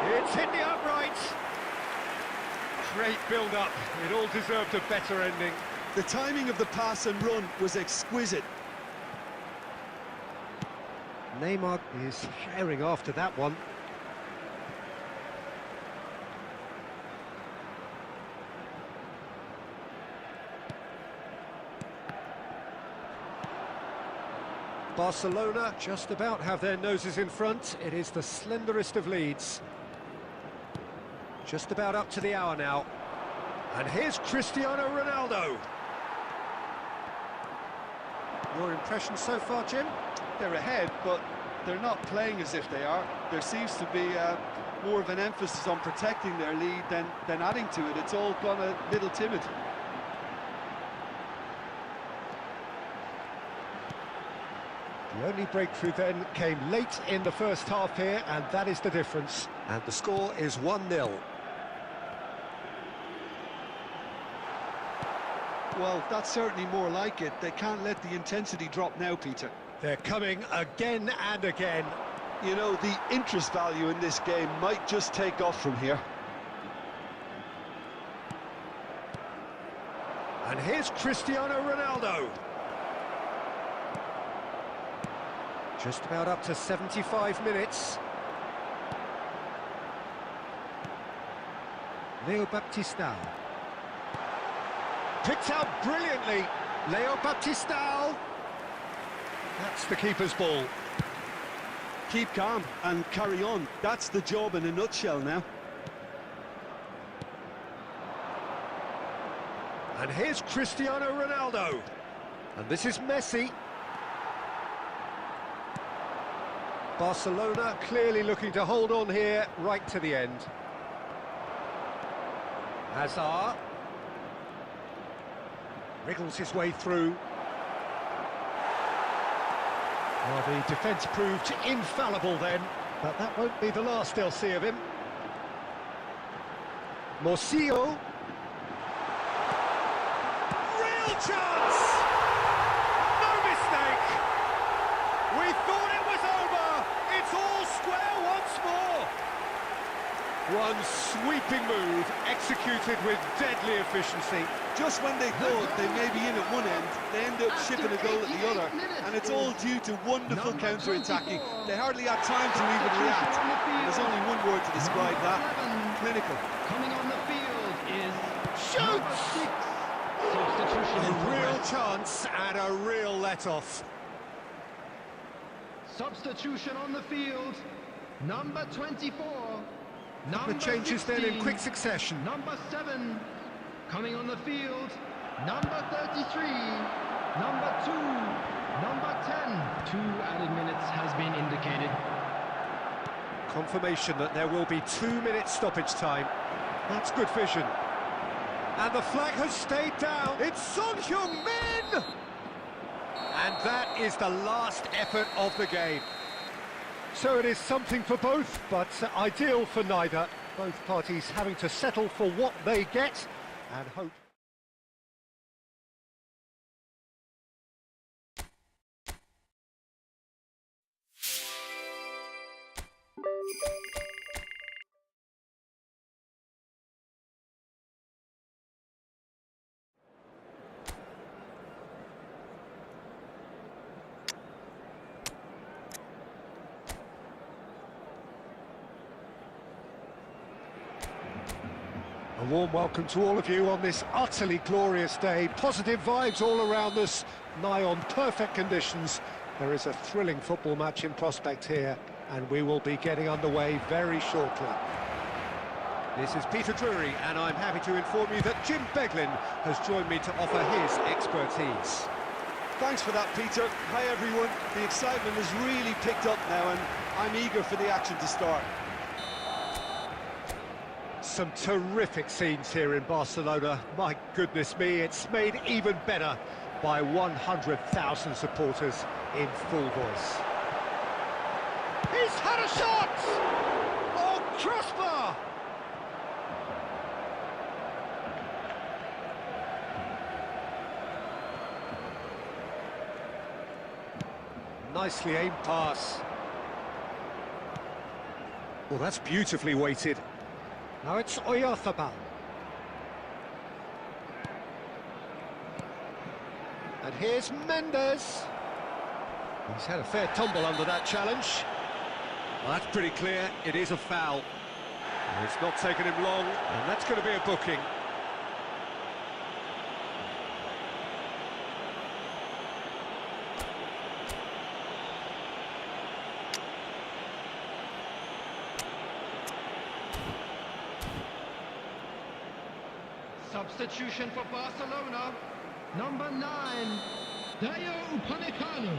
It's hit the upright. Great build-up, it all deserved a better ending. The timing of the pass and run was exquisite. Neymar is herring after that one. Barcelona just about have their noses in front. It is the slenderest of leads. Just about up to the hour now. And here's Cristiano Ronaldo. Your impression so far, Jim? They're ahead, but they're not playing as if they are. There seems to be more of an emphasis on protecting their lead than adding to it. It's all gone a little timid. The only breakthrough then came late in the first half here, and that is the difference. And the score is 1-0. Well, that's certainly more like it. They can't let the intensity drop now, Peter. They're coming again and again. You know, the interest value in this game might just take off from here. And here's Cristiano Ronaldo. Just about up to 75 minutes. Leo Baptistao. Picked out brilliantly. Leo Baptistao. That's the keeper's ball. Keep calm and carry on. That's the job in a nutshell now. And here's Cristiano Ronaldo. And this is Messi. Barcelona clearly looking to hold on here right to the end. Hazard. Wriggles his way through. Well, the defence proved infallible then, but that won't be the last they'll see of him. Morcillo. Real chance! No mistake! We One sweeping move, executed with deadly efficiency. Just when they thought they may be in at one end, they end up shipping a goal at the other, and it's all due to wonderful counter-attacking. They hardly had time to even react. There's only one word to describe that: clinical. Coming on the field is Shoots! substitution. A real chance and a real let-off. Substitution on the field. Number 24. The changes then in quick succession. Number 7. Coming on the field. Number 33. Number 2. Number 10. 2 added minutes has been indicated. Confirmation that there will be 2 minutes stoppage time. That's good vision. And the flag has stayed down. It's Son Heung-min! And that is the last effort of the game. So it is something for both, but ideal for neither. Both parties having to settle for what they get and hope. A warm welcome to all of you on this utterly glorious day. Positive vibes all around us, nigh on perfect conditions. There is a thrilling football match in prospect here, and we will be getting underway very shortly. This is Peter Drury, and I'm happy to inform you that Jim Beglin has joined me to offer his expertise. Thanks for that, Peter. Hi, everyone. The excitement has really picked up now, and I'm eager for the action to start. Some terrific scenes here in Barcelona. My goodness me, it's made even better by 100,000 supporters in full voice. He's had a shot! Oh, crossbar! Nicely aimed pass. Well, that's beautifully weighted. Now it's Oyarzabal. And here's Mendes. He's had a fair tumble under that challenge. Well, that's pretty clear, it is a foul. And it's not taken him long, and that's going to be a booking. Substitution for Barcelona. Number 9. Dayo Upamecano.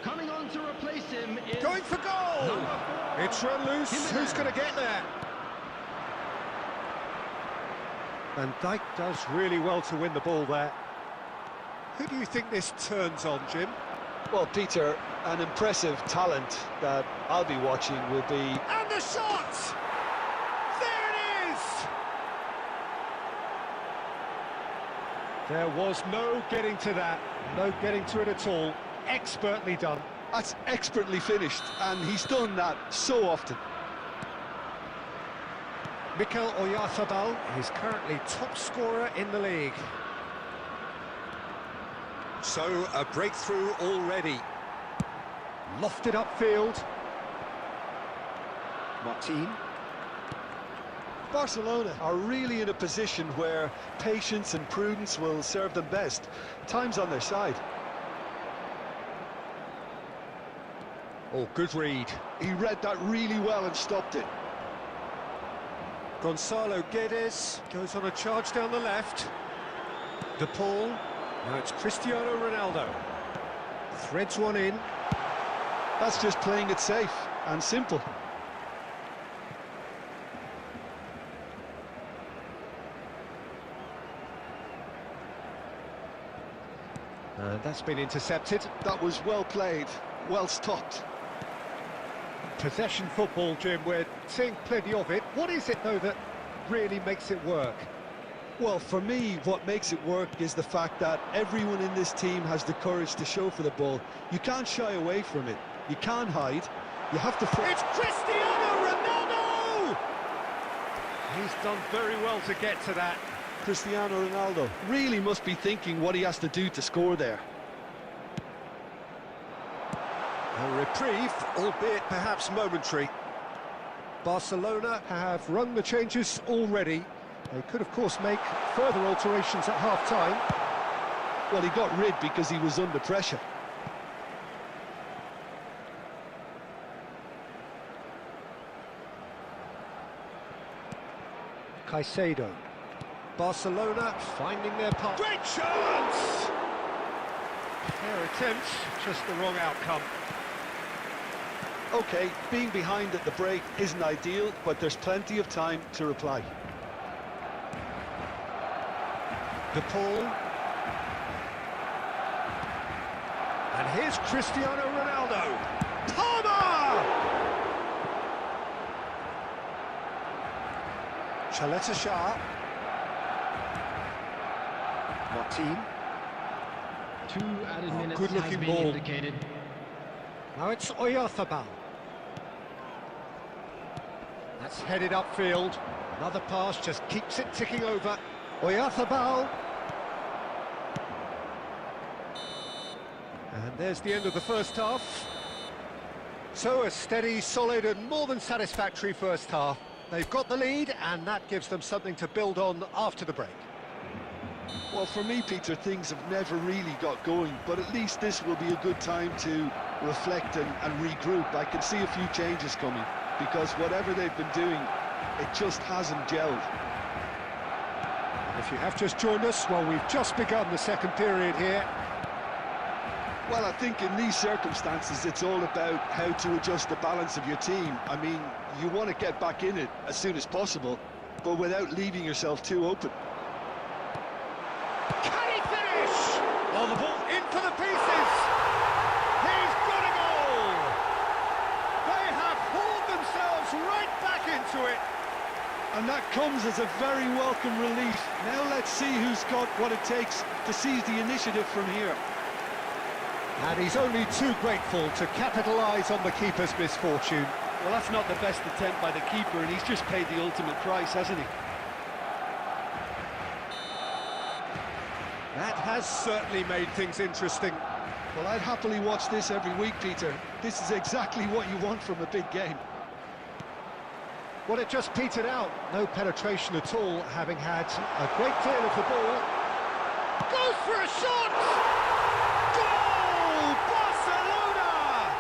Coming on to replace him is... Going for goal! Number 4. It's run loose. Jimenez. Who's going to get there? Van Dijk does really well to win the ball there. Who do you think this turns on, Jim? Well, Peter, an impressive talent that I'll be watching will be... And the shot! There it is! There was no getting to that, no getting to it at all. Expertly done. That's expertly finished, and he's done that so often. Mikel Oyarzabal is currently top scorer in the league. So, a breakthrough already. Lofted upfield. Martin. Barcelona are really in a position where patience and prudence will serve them best. Time's on their side. Oh, good read. He read that really well and stopped it. Gonzalo Guedes goes on a charge down the left. De Paul. Now it's Cristiano Ronaldo. Threads one in. That's just playing it safe and simple. And that's been intercepted. That was well played, well stopped. Possession football, Jim, we're seeing plenty of it. What is it, though, that really makes it work? Well, for me, what makes it work is the fact that everyone in this team has the courage to show for the ball. You can't shy away from it. You can't hide. You have to... It's Cristiano Ronaldo! He's done very well to get to that. Cristiano Ronaldo really must be thinking what he has to do to score there. A reprieve, albeit perhaps momentary. Barcelona have rung the changes already. They could, of course, make further alterations at half-time. Well, he got rid because he was under pressure. Caicedo. Barcelona finding their path. Great chance! Fair attempt, just the wrong outcome. Okay, being behind at the break isn't ideal, but there's plenty of time to reply. De Paul. And here's Cristiano Ronaldo. Palmer! Chaleta Shah. Martin. 2 added minutes good has looking been ball. indicated. Now it's Oyarzabal. That's headed upfield. Another pass just keeps it ticking over. Oyarzabal. And there's the end of the first half. So a steady, solid and more than satisfactory first half. They've got the lead and that gives them something to build on after the break. Well, for me, Peter, things have never really got going, but at least this will be a good time to reflect and regroup. I can see a few changes coming, because whatever they've been doing, it just hasn't gelled. If you have just joined us, well, we've just begun the second period here. Well, I think in these circumstances, it's all about how to adjust the balance of your team. I mean, you want to get back in it as soon as possible, but without leaving yourself too open. Can he finish? Oh, the ball in for the pieces. He's got a goal. They have hauled themselves right back into it. And that comes as a very welcome relief. Now let's see who's got what it takes to seize the initiative from here. And he's only too grateful to capitalise on the keeper's misfortune. Well, that's not the best attempt by the keeper, and he's just paid the ultimate price, hasn't he? That has certainly made things interesting. Well, I'd happily watch this every week, Peter. This is exactly what you want from a big game. Well, it just petered out. No penetration at all, having had a great deal of the ball. Goes for a shot! Goal! Barcelona!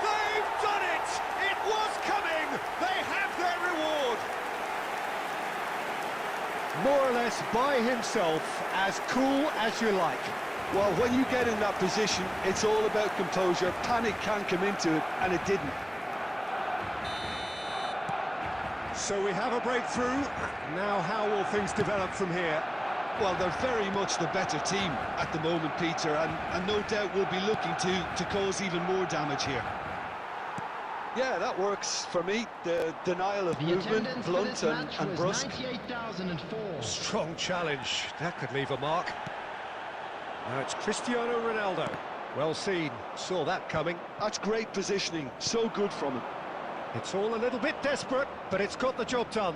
They've done it! It was coming! They have their reward! More or less by himself, as cool as you like. Well, when you get in that position, it's all about composure. Panic can come into it, and it didn't. So we have a breakthrough. Now how will things develop from here? Well, they're very much the better team at the moment, Peter, and no doubt will be looking to cause even more damage here. Yeah, that works for me. The denial of movement, blunt and brusque. 98,004. Strong challenge. That could leave a mark. Now it's Cristiano Ronaldo. Well seen. Saw that coming. That's great positioning. So good from him. It's all a little bit desperate, but it's got the job done.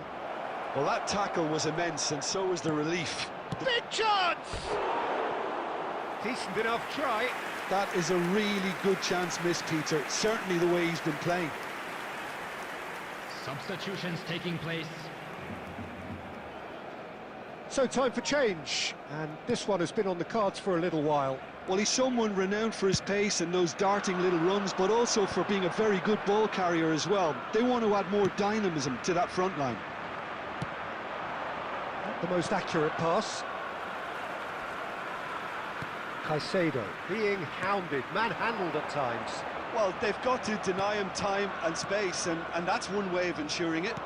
Well, that tackle was immense, and so was the relief. Big chance! Decent enough try. That is a really good chance missed, Peter. Certainly the way he's been playing. Substitutions taking place. So time for change, and this one has been on the cards for a little while. Well, he's someone renowned for his pace and those darting little runs, but also for being a very good ball carrier as well. They want to add more dynamism to that front line. Not the most accurate pass. Caicedo being hounded, manhandled at times. Well, they've got to deny him time and space, and that's one way of ensuring it.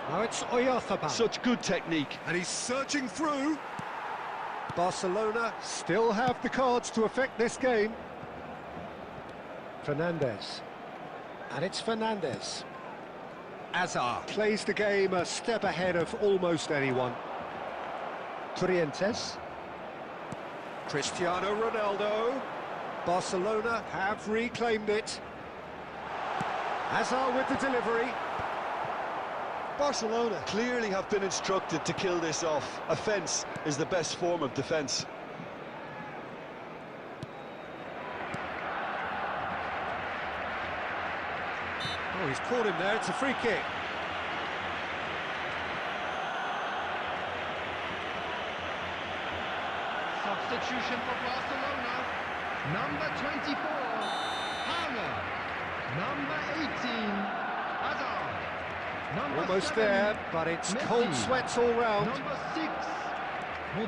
Now it's Oyarzabal. Such good technique. And he's searching through. Barcelona still have the cards to affect this game. Fernandez. And it's Fernandez. Azar plays the game a step ahead of almost anyone. Corrientes. Cristiano Ronaldo. Barcelona have reclaimed it. Azar with the delivery. Barcelona clearly have been instructed to kill this off. Offence is the best form of defence. Oh, he's caught him there, it's a free kick. Substitution for Barcelona. Number 24, Haaland. Number 18, Hazard. Number Almost 7, there, but it's Messi. cold sweats all round. Number 6,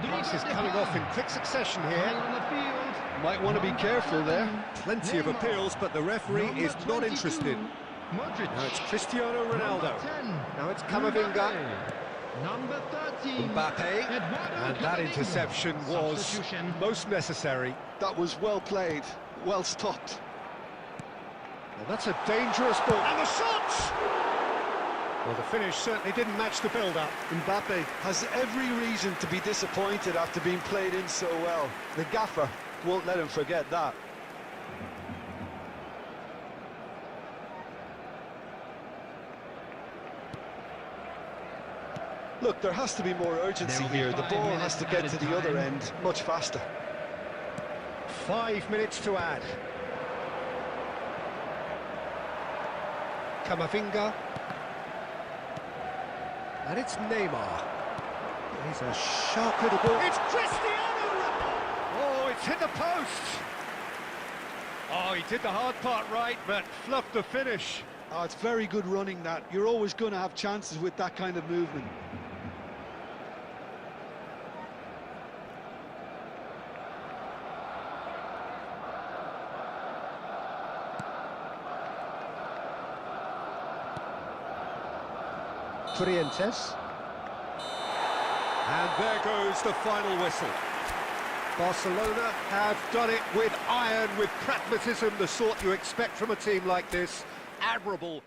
Pass is coming off in quick succession Coming here. on the field. Might want to be careful there. Plenty of appeals, but the referee Number is not 22, interested. Modric. Now it's Cristiano Ronaldo. Number 10, Now it's Camavinga. Mbappe. Number 13, Mbappe. Eduardo And that Camavinga. interception was Substitution. most necessary. That was well played, well stopped. Well, that's a dangerous ball. And the shot! Well, the finish certainly didn't match the build-up. Mbappe has every reason to be disappointed after being played in so well. The gaffer won't let him forget that. Look, there has to be more urgency There will be here. The 5 ball minutes has to get to the other added time. end much faster. 5 minutes to add. Camavinga. And it's Neymar. He's a sharp little ball. It's Cristiano Ronaldo! Oh, it's hit the post! Oh, he did the hard part right, but fluffed the finish. Oh, it's very good running that. You're always going to have chances with that kind of movement. Trientes. And there goes the final whistle. Barcelona have done it with iron, with pragmatism, the sort you expect from a team like this. Admirable.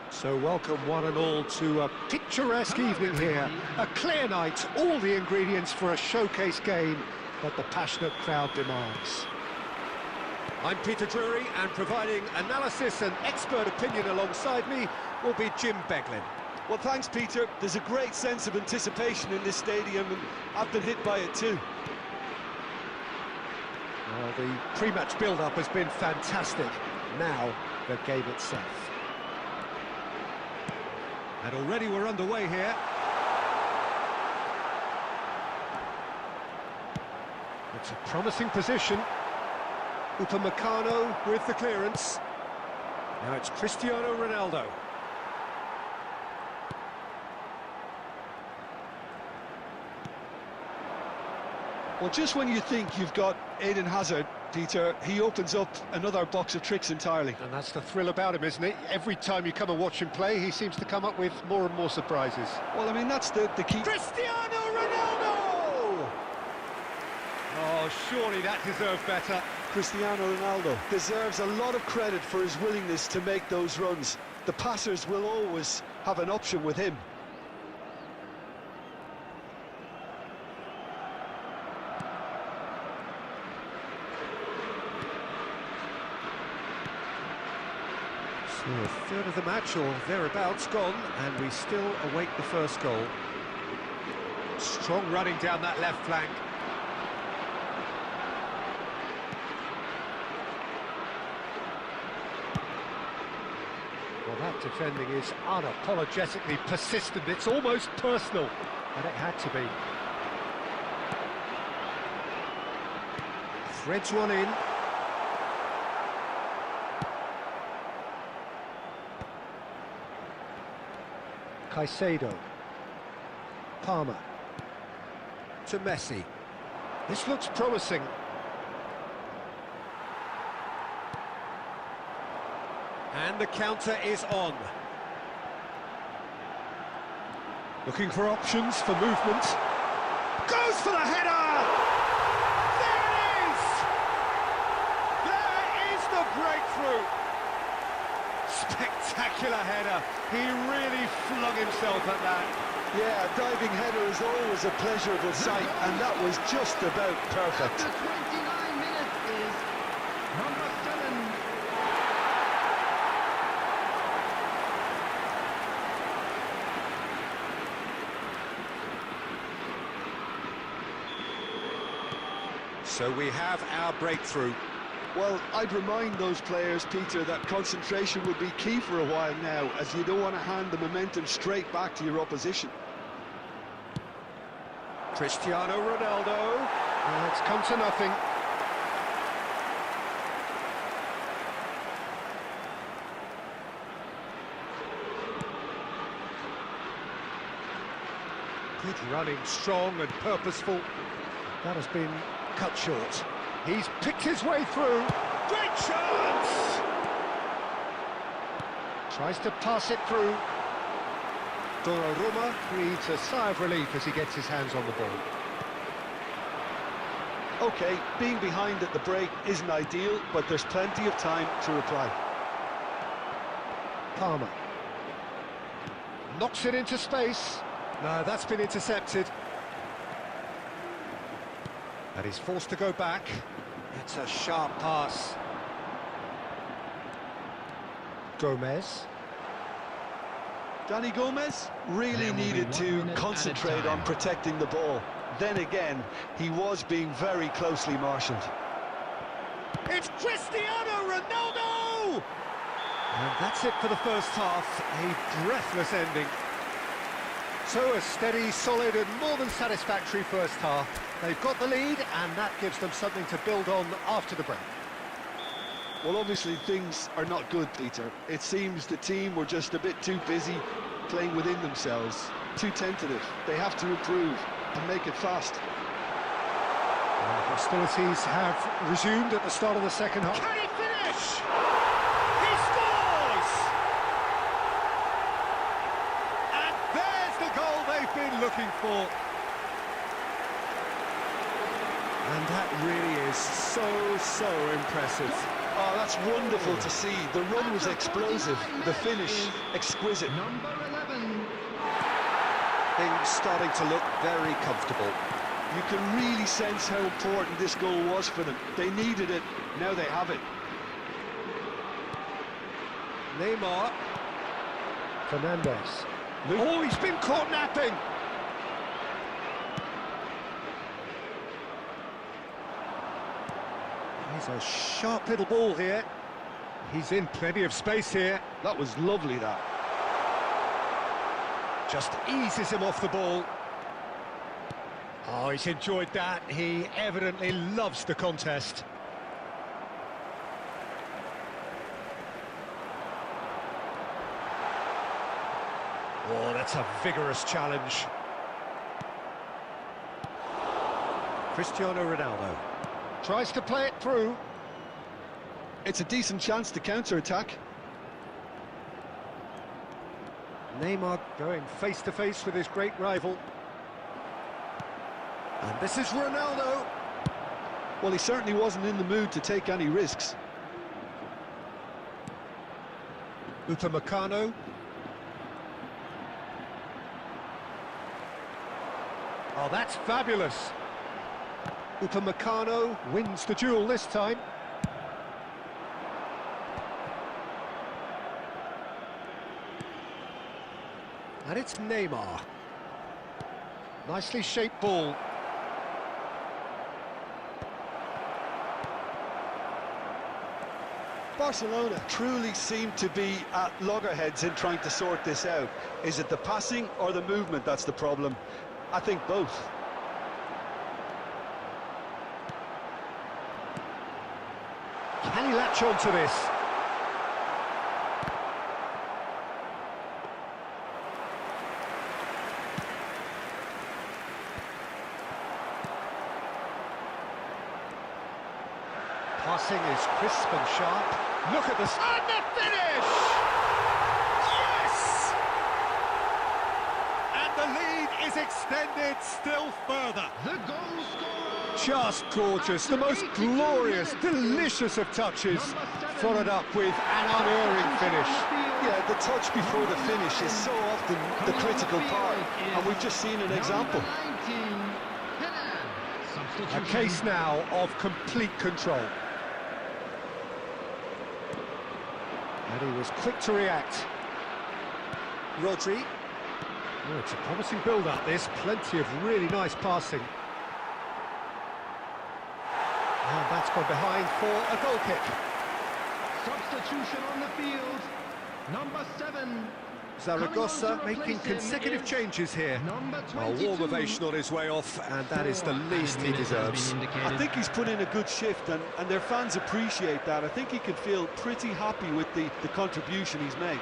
So welcome one and all to a picturesque evening here. A clear night, all the ingredients for a showcase game that the passionate crowd demands. I'm Peter Drury, and providing analysis and expert opinion alongside me will be Jim Beglin. Well, thanks, Peter. There's a great sense of anticipation in this stadium, and I've been hit by it too. Well, the pre-match build-up has been fantastic. Now, the game itself. And already we're underway here. It's a promising position. Upamecano with the clearance. Now it's Cristiano Ronaldo. Well, just when you think you've got Eden Hazard, Peter, he opens up another box of tricks entirely. And that's the thrill about him, isn't it? Every time you come and watch him play, he seems to come up with more and more surprises. Well, I mean, that's the key. Cristiano Ronaldo! Oh, surely that deserved better. Cristiano Ronaldo deserves a lot of credit for his willingness to make those runs. The passers will always have an option with him. So a third of the match or thereabouts gone, and we still await the first goal. Strong running down that left flank. Well, that defending is unapologetically persistent. It's almost personal, and it had to be. Threads one in. Caicedo. Palmer. To Messi. This looks promising. And the counter is on. Looking for options for movement. Goes for the header! There it is! There is the breakthrough! Spectacular header. He really flung himself at that. Yeah, a diving header is always a pleasurable sight, and that was just about perfect. After 29 minutes is number 7. So we have our breakthrough. Well, I'd remind those players, Peter, that concentration will be key for a while now, as you don't want to hand the momentum straight back to your opposition. Cristiano Ronaldo. It's come to nothing. Good running, strong and purposeful. That has been cut short. He's picked his way through. Great chance! Tries to pass it through. Donnarumma breathes a sigh of relief as he gets his hands on the ball. OK, being behind at the break isn't ideal, but there's plenty of time to reply. Palmer. Knocks it into space. No, that's been intercepted. And he's forced to go back. It's a sharp pass. Gomez. Danny Gomez really There will be needed 1 to minute at a concentrate time. on protecting the ball. Then again, he was being very closely marshalled. It's Cristiano Ronaldo! And that's it for the first half. A breathless ending. So a steady, solid and more than satisfactory first half. They've got the lead and that gives them something to build on after the break. Well, obviously things are not good, Peter. It seems the team were just a bit too busy playing within themselves, too tentative. They have to improve and make it fast. Hostilities have resumed at the start of the second half. Can he finish? He scores! And there's the goal they've been looking for. And that really is so impressive. Oh, that's wonderful to see. The run was explosive, the finish exquisite. Number 11. Things starting to look very comfortable. You can really sense how important this goal was for them. They needed it, now they have it. Neymar. Fernandez. Oh, he's been caught napping. He's a sharp little ball here. He's in plenty of space here. That was lovely, that. Just eases him off the ball. Oh, he's enjoyed that. He evidently loves the contest. Oh, that's a vigorous challenge. Cristiano Ronaldo tries to play it through. It's a decent chance to counter-attack. Neymar going face-to-face with his great rival. And this is Ronaldo. Well, he certainly wasn't in the mood to take any risks. Upamecano. Oh, that's fabulous. Upamecano wins the duel this time. And it's Neymar. Nicely shaped ball. Barcelona truly seem to be at loggerheads in trying to sort this out. Is it the passing or the movement that's the problem? I think both. Can he latch on to this? Passing is crisp and sharp. Look at this. And the finish! Yes! And the lead is extended still further. The goal scorer! Just gorgeous. The most glorious, delicious of touches. Followed up with an unerring finish. Yeah, the touch before the finish is so often the critical part, and we've just seen an example. A case now of complete control. And he was quick to react. Rodri. Oh, it's a promising build-up, this. Plenty of really nice passing. And that's gone behind for a goal kick. Substitution on the field. Number 7. Zaragoza making consecutive changes here. A warm ovation on his way off, and that is the least he deserves. I think he's put in a good shift, and their fans appreciate that. I think he can feel pretty happy with the contribution he's made.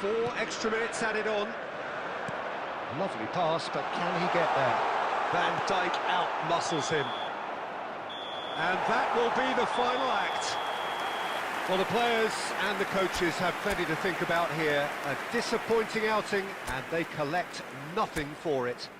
4 extra minutes added on. Lovely pass, but can he get there? Van Dijk out-muscles him. And that will be the final act. Well, the players and the coaches have plenty to think about here. A disappointing outing, and they collect nothing for it.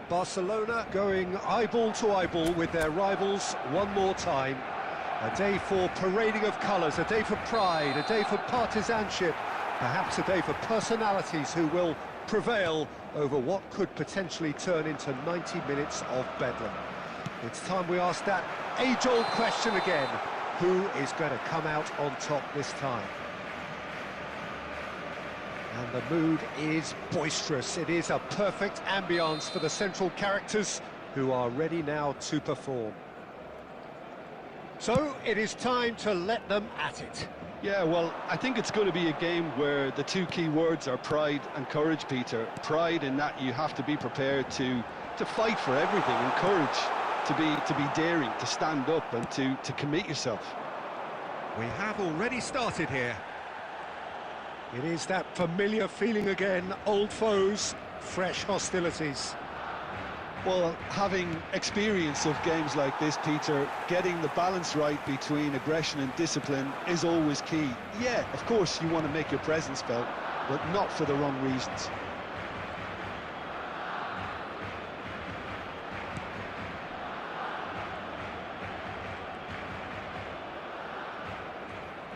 Barcelona going eyeball to eyeball with their rivals one more time. A day for parading of colours, a day for pride, a day for partisanship, perhaps a day for personalities who will prevail over what could potentially turn into 90 minutes of bedlam. It's time we ask that age-old question again. Who is going to come out on top this time? And the mood is boisterous. It is a perfect ambience for the central characters who are ready now to perform. So it is time to let them at it. Yeah, well, I think it's going to be a game where the 2 key words are pride and courage, Peter. Pride in that you have to be prepared to fight for everything, and courage to be daring, to stand up and to commit yourself. We have already started here. It is that familiar feeling again, old foes, fresh hostilities. Well, having experience of games like this, Peter, getting the balance right between aggression and discipline is always key. Yeah, of course you want to make your presence felt, but not for the wrong reasons.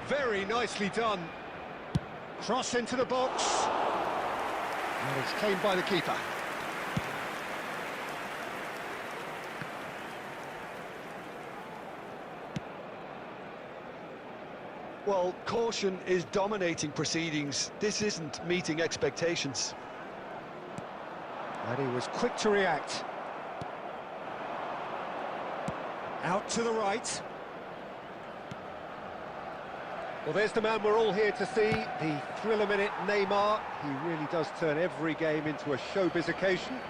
Very nicely done. Cross into the box. And it's claimed by the keeper. Well, caution is dominating proceedings. This isn't meeting expectations. And he was quick to react. Out to the right. Well, there's the man we're all here to see, the thriller-minute Neymar. He really does turn every game into a showbiz occasion.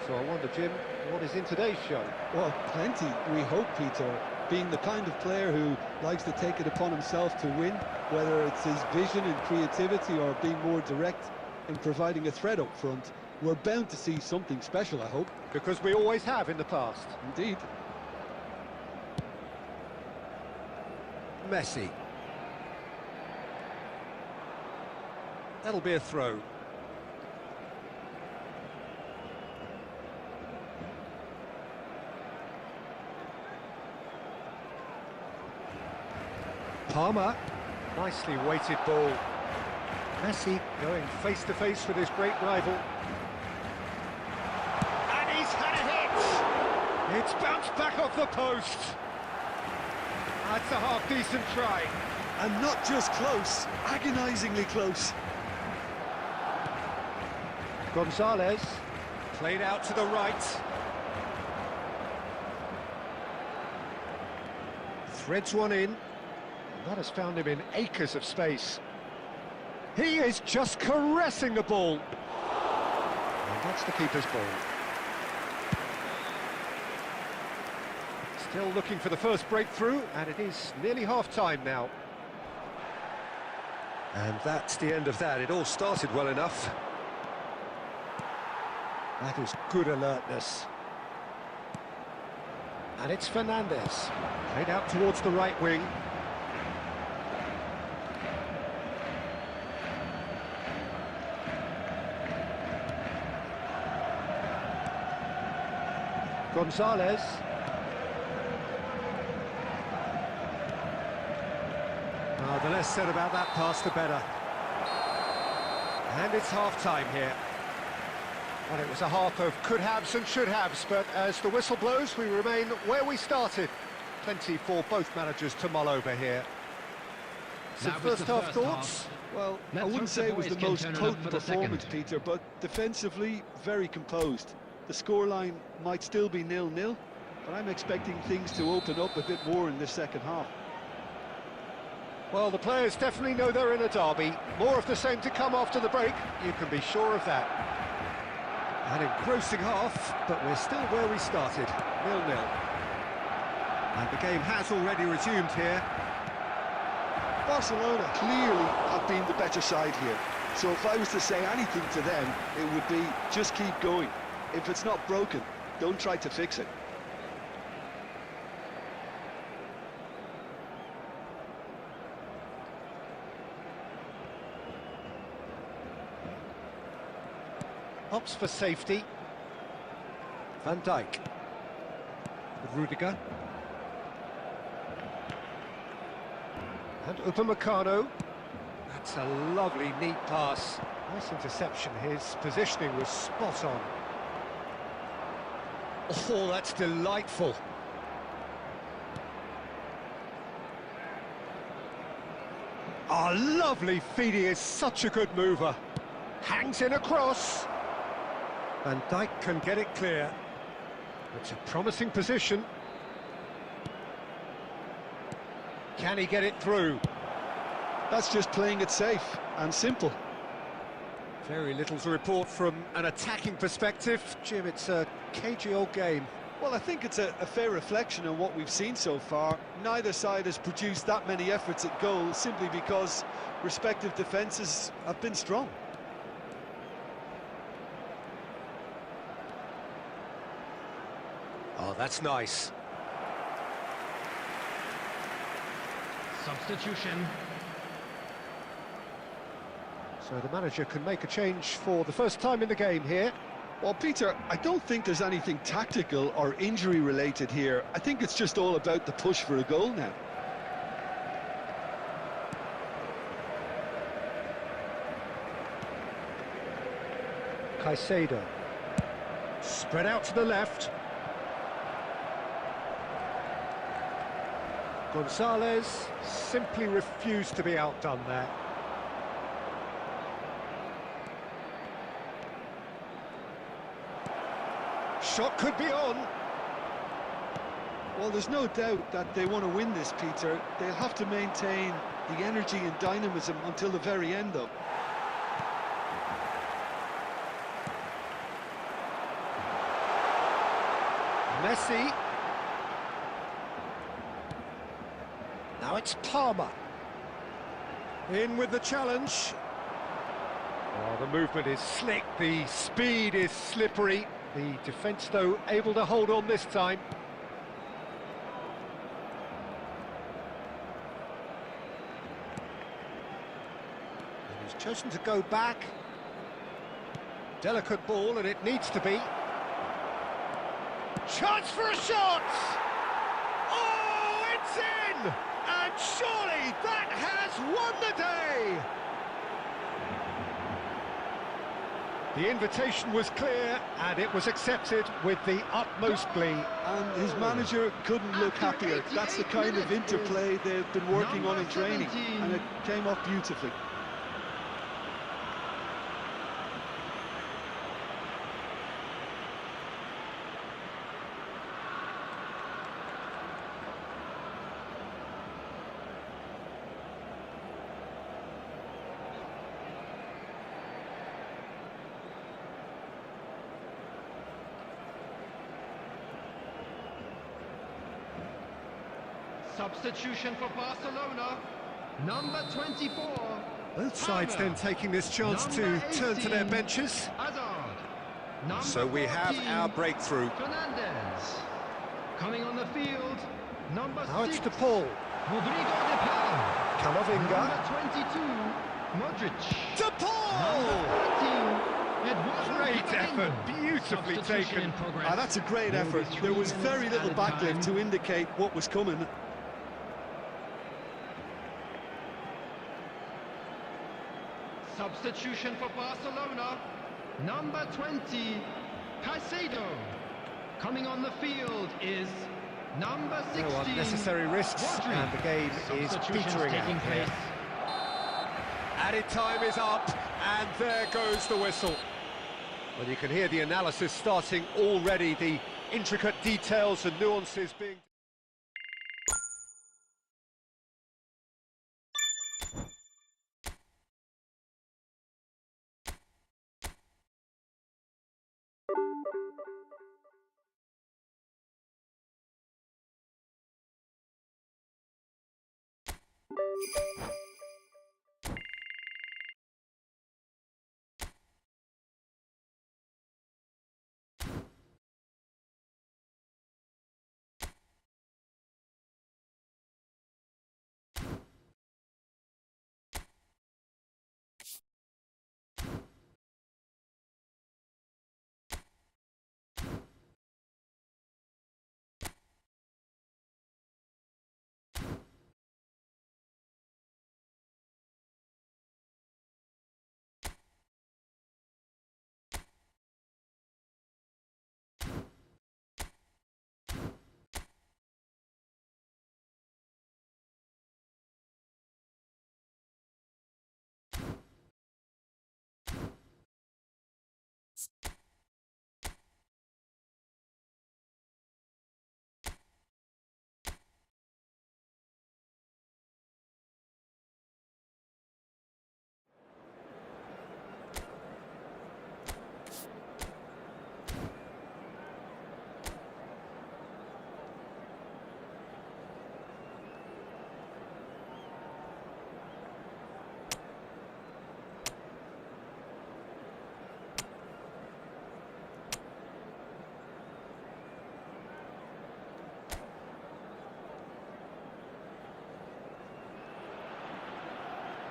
So I wonder, Jim, what is in today's show? Well, plenty, we hope, Peter. Being the kind of player who likes to take it upon himself to win, whether it's his vision and creativity or being more direct in providing a threat up front, we're bound to see something special, I hope. Because we always have in the past. Indeed. Messi. That'll be a throw. Palmer, nicely weighted ball. Messi going face-to-face with his great rival. And he's had a hit! It's bounced back off the post. That's a half-decent try. And not just close, agonisingly close. Gonzalez, played out to the right. Threads one in. And that has found him in acres of space. He is just caressing the ball. And that's the keeper's ball. Still looking for the first breakthrough, and it is nearly half-time now. And that's the end of that. It all started well enough. That is good alertness. And it's Fernandez. Played out towards the right wing. Gonzalez. The less said about that pass, the better. And it's half-time here. Well, it was a half of could-haves and should-haves, but as the whistle blows, we remain where we started. Plenty for both managers to mull over here. Some first-half thoughts? Well, I wouldn't say it was the most potent performance, Peter, but defensively, very composed. The scoreline might still be 0-0, but I'm expecting things to open up a bit more in this second half. Well, the players definitely know they're in a derby. More of the same to come after the break, you can be sure of that. An engrossing half, but we're still where we started, 0-0. And the game has already resumed here. Barcelona clearly have been the better side here. So if I was to say anything to them, it would be just keep going. If it's not broken, don't try to fix it. Opts for safety. Van Dijk. Rudiger. And Upamecano. That's a lovely, neat pass. Nice interception. His positioning was spot on. Oh, that's delightful. Oh, lovely feed. He is such a good mover. Hangs in a cross. Van Dijk can get it clear. It's a promising position. Can he get it through? That's just playing it safe and simple. Very little to report from an attacking perspective. Jim, it's a cagey old game. Well, I think it's a fair reflection on what we've seen so far. Neither side has produced that many efforts at goal simply because respective defences have been strong. Oh, that's nice. Substitution. So the manager can make a change for the first time in the game here. Well, Peter, I don't think there's anything tactical or injury-related here. I think it's just all about the push for a goal now. Caicedo. Spread out to the left. Gonzalez simply refused to be outdone there. Shot could be on. Well, there's no doubt that they want to win this, Peter. They'll have to maintain the energy and dynamism until the very end, though. Messi. Now it's Palmer. In with the challenge. Oh, the movement is slick, the speed is slippery. The defence, though, able to hold on this time. And he's chosen to go back. Delicate ball, and it needs to be. Chance for a shot! Oh, it's It's in! And surely that has won the day! The invitation was clear, and it was accepted with the utmost glee. And his manager couldn't look happier. That's the kind of interplay they've been working on in training, and it came off beautifully. Substitution for Barcelona, number 24. Both sides then taking this chance to turn to their benches. Hazard. So we have our breakthrough. Fernandez. Coming on the field, number 6. Now it's to Paul. Rodrigo de Paul. Camavinga. Number 22, Modric. To Paul! Number 13. Great effort, beautifully taken. That's a great effort. There was very little backlift to indicate what was coming. Substitution for Barcelona, number 20, Caicedo. Coming on the field is number 16. No unnecessary risks, Rodri. and the game is petering out here. Added time is up, and there goes the whistle. Well, you can hear the analysis starting already, the intricate details and nuances being...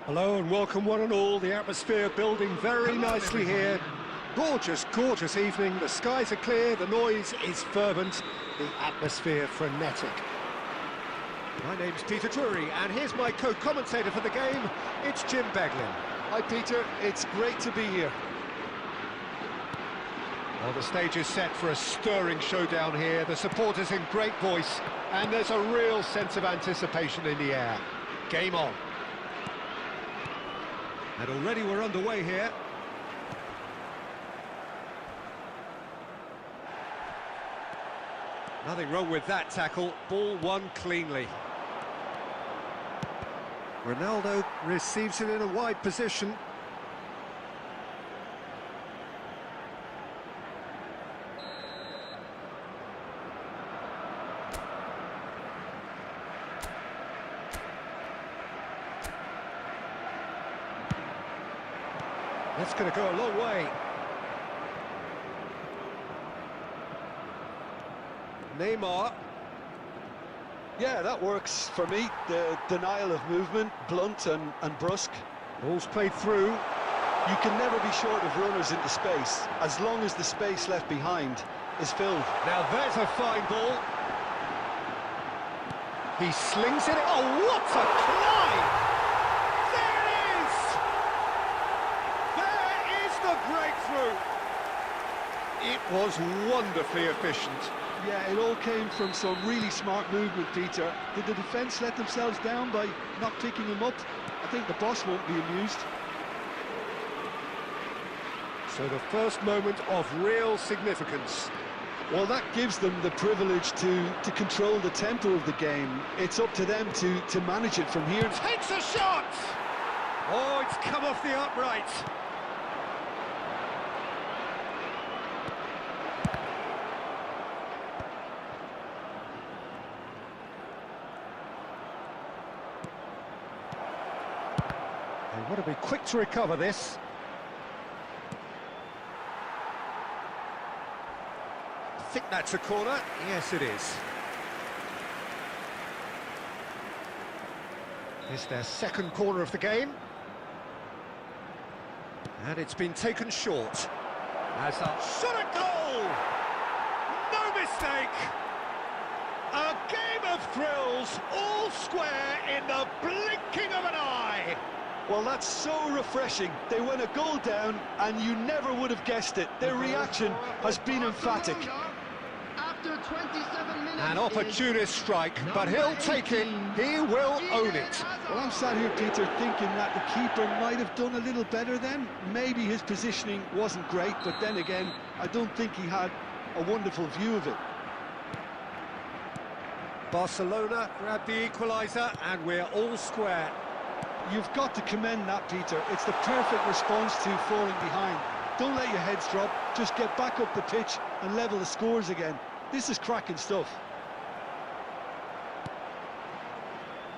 Hello and welcome one and all. The atmosphere building very nicely here. Gorgeous, gorgeous evening. The skies are clear, the noise is fervent, the atmosphere frenetic. My name's Peter Drury, and here's my co-commentator for the game. It's Jim Beglin. Hi Peter, it's great to be here. Well, the stage is set for a stirring showdown here. The supporters in great voice, and there's a real sense of anticipation in the air. Game on. And already we're underway here. Nothing wrong with that tackle. Ball won cleanly. Ronaldo receives it in a wide position. That's going to go a long way. Neymar. Yeah, that works for me. The denial of movement, blunt and brusque. Ball's played through. You can never be short of runners into space, as long as the space left behind is filled. Now there's a fine ball. He slings it. Oh, what a climb! There it is! There is the breakthrough! It was wonderfully efficient. Yeah, it all came from some really smart movement, Peter. Did the defence let themselves down by not picking him up? I think the boss won't be amused. So the first moment of real significance. Well, that gives them the privilege to control the tempo of the game. It's up to them to manage it from here. Takes a shot! Oh, it's come off the upright. They want to be quick to recover this. I think that's a corner. Yes, it is. It's their second corner of the game. And it's been taken short. As a shot at goal! No mistake! A game of thrills, all square in the blinking of an eye! Well, that's so refreshing. They went a goal down, and you never would have guessed it. Their reaction has been emphatic. After 27 minutes, An opportunist strike, but he'll take it. He will own it. Well, I'm sat here, Peter, thinking that the keeper might have done a little better then. Maybe his positioning wasn't great, but then again, I don't think he had a wonderful view of it. Barcelona grab the equaliser, and we're all square. You've got to commend that, Peter. It's the perfect response to falling behind. Don't let your heads drop, just get back up the pitch and level the scores again. This is cracking stuff.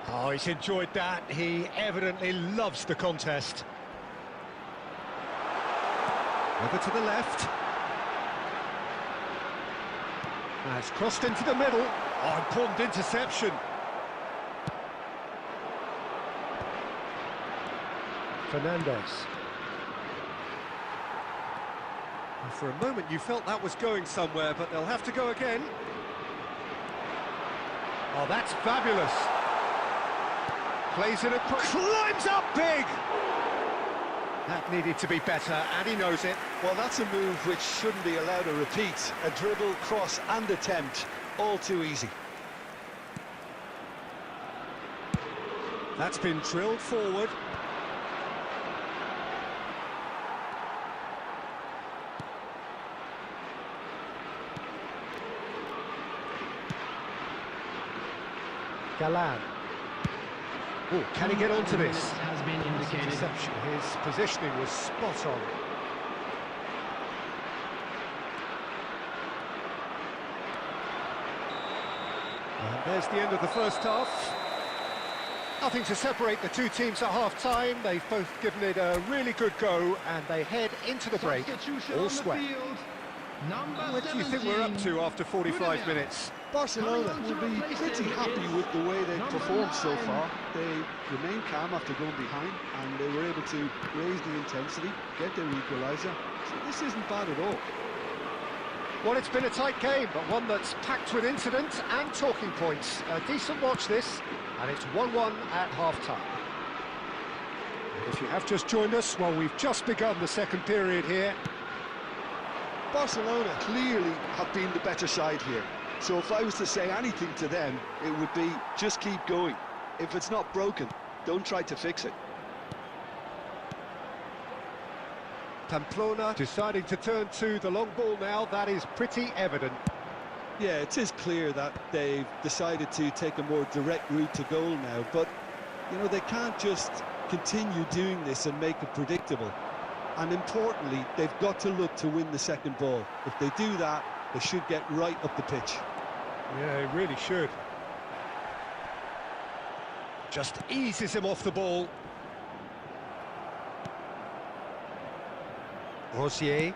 Oh, he's enjoyed that. He evidently loves the contest. Over to the left. Now it's crossed into the middle. Oh, important interception. Fernandez. For a moment you felt that was going somewhere, but they'll have to go again. Oh, that's fabulous. Plays it across, climbs up big! That needed to be better, and he knows it. Well, that's a move which shouldn't be allowed to repeat. A dribble, cross and attempt, all too easy. That's been drilled forward. Galan. Oh, can he get onto this? Has been indicated. Interception. His positioning was spot on. And there's the end of the first half. Nothing to separate the two teams at half-time. They've both given it a really good go, and they head into the break all square. What do you think we're up to after 45 minutes? Barcelona will be pretty happy with the way they've performed so far. They remain calm after going behind, and they were able to raise the intensity, get their equaliser. So this isn't bad at all. Well, it's been a tight game, but one that's packed with incidents and talking points. A decent watch this, and it's 1-1 at half-time. If you have just joined us, well, we've just begun the second period here. Barcelona clearly have been the better side here. So if I was to say anything to them, it would be just keep going. If it's not broken, don't try to fix it. Pamplona deciding to turn to the long ball now. That is pretty evident. Yeah, it is clear that they've decided to take a more direct route to goal now, but, you know, they can't just continue doing this and make it predictable. And importantly, they've got to look to win the second ball. If they do that, they should get right up the pitch. Yeah, he really should. Just eases him off the ball. Rosier.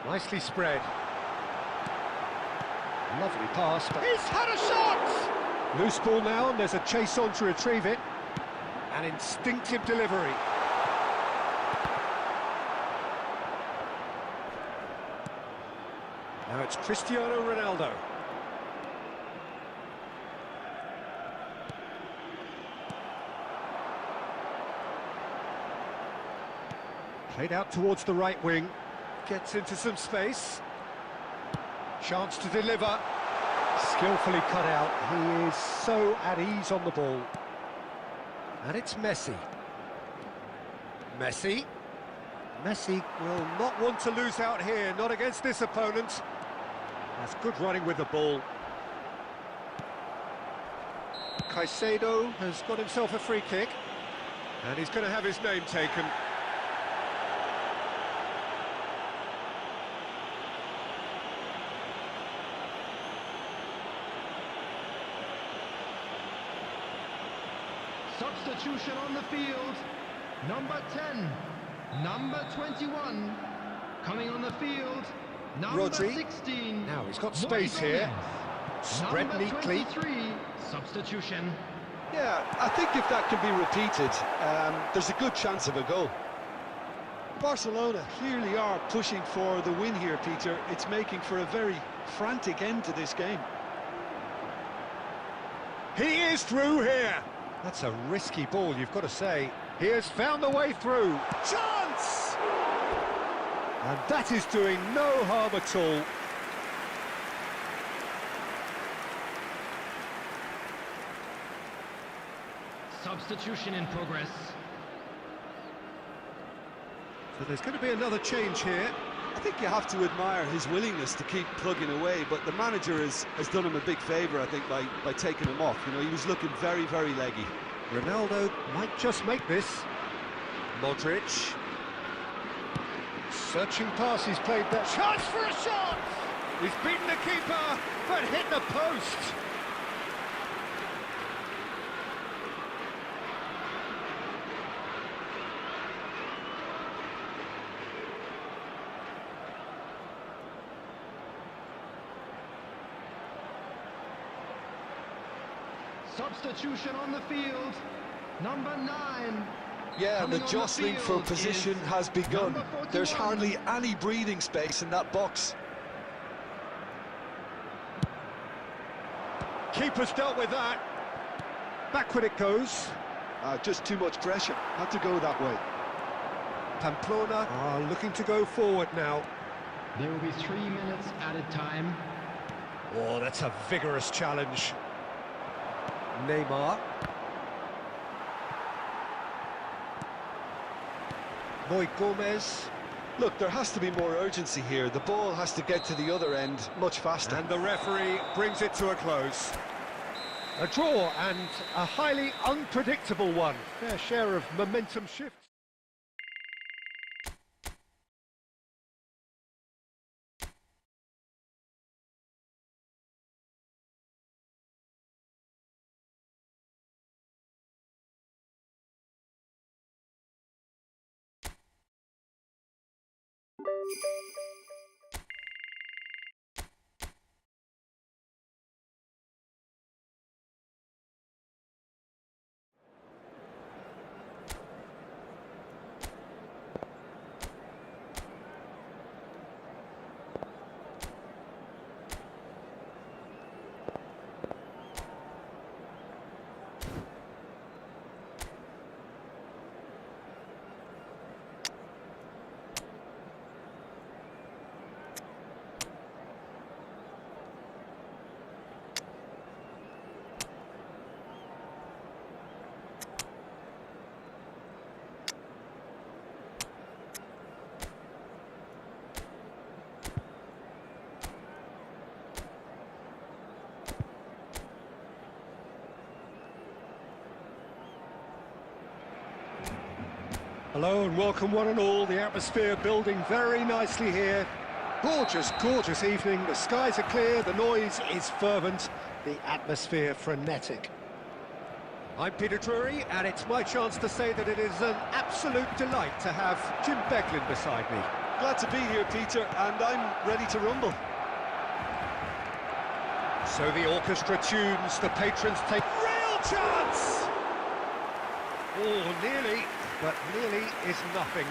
Nicely spread. Lovely pass, but he's had a shot! Loose ball now, and there's a chase on to retrieve it. An instinctive delivery. Now it's Cristiano Ronaldo. Played out towards the right wing. Gets into some space. Chance to deliver. Skillfully cut out. He is so at ease on the ball. And it's Messi. Messi will not want to lose out here, not against this opponent. That's good running with the ball. Caicedo has got himself a free kick. And he's going to have his name taken. Substitution on the field. Number 10, number 21. Coming on the field, number Rodri. 16. Now he's got space here. Spread Number neatly. 23, substitution. Yeah, I think if that can be repeated, there's a good chance of a goal. Barcelona clearly are pushing for the win here, Peter. It's making for a very frantic end to this game. He is through here. That's a risky ball, you've got to say. He has found the way through. Chance! And that is doing no harm at all. Substitution in progress. So there's going to be another change here. I think you have to admire his willingness to keep plugging away, but the manager has done him a big favour, I think, by taking him off. You know, he was looking very, very leggy. Ronaldo might just make this. Modric. Searching pass, he's played that. Chance for a shot! He's beaten the keeper, but hit the post. Substitution on the field. Number 9. Yeah, and the Coming on the jostling for field position is has begun. number 41. There's hardly any breathing space in that box. Keeper's dealt with that. Backward it goes. Just too much pressure. Had to go that way. Pamplona are looking to go forward now. There will be 3 minutes added time. Oh, that's a vigorous challenge. Neymar. Boy Gomez. Look, there has to be more urgency here. The ball has to get to the other end much faster. And the referee brings it to a close. A draw and a highly unpredictable one. Fair share of momentum shifts. Hello and welcome one and all. The atmosphere building very nicely here. Gorgeous, gorgeous evening. The skies are clear, the noise is fervent, the atmosphere frenetic. I'm Peter Drury, and it's my chance to say that it is an absolute delight to have Jim Beglin beside me. Glad to be here, Peter, and I'm ready to rumble. So the orchestra tunes, the patrons take real chance! Oh, nearly, but nearly is nothing.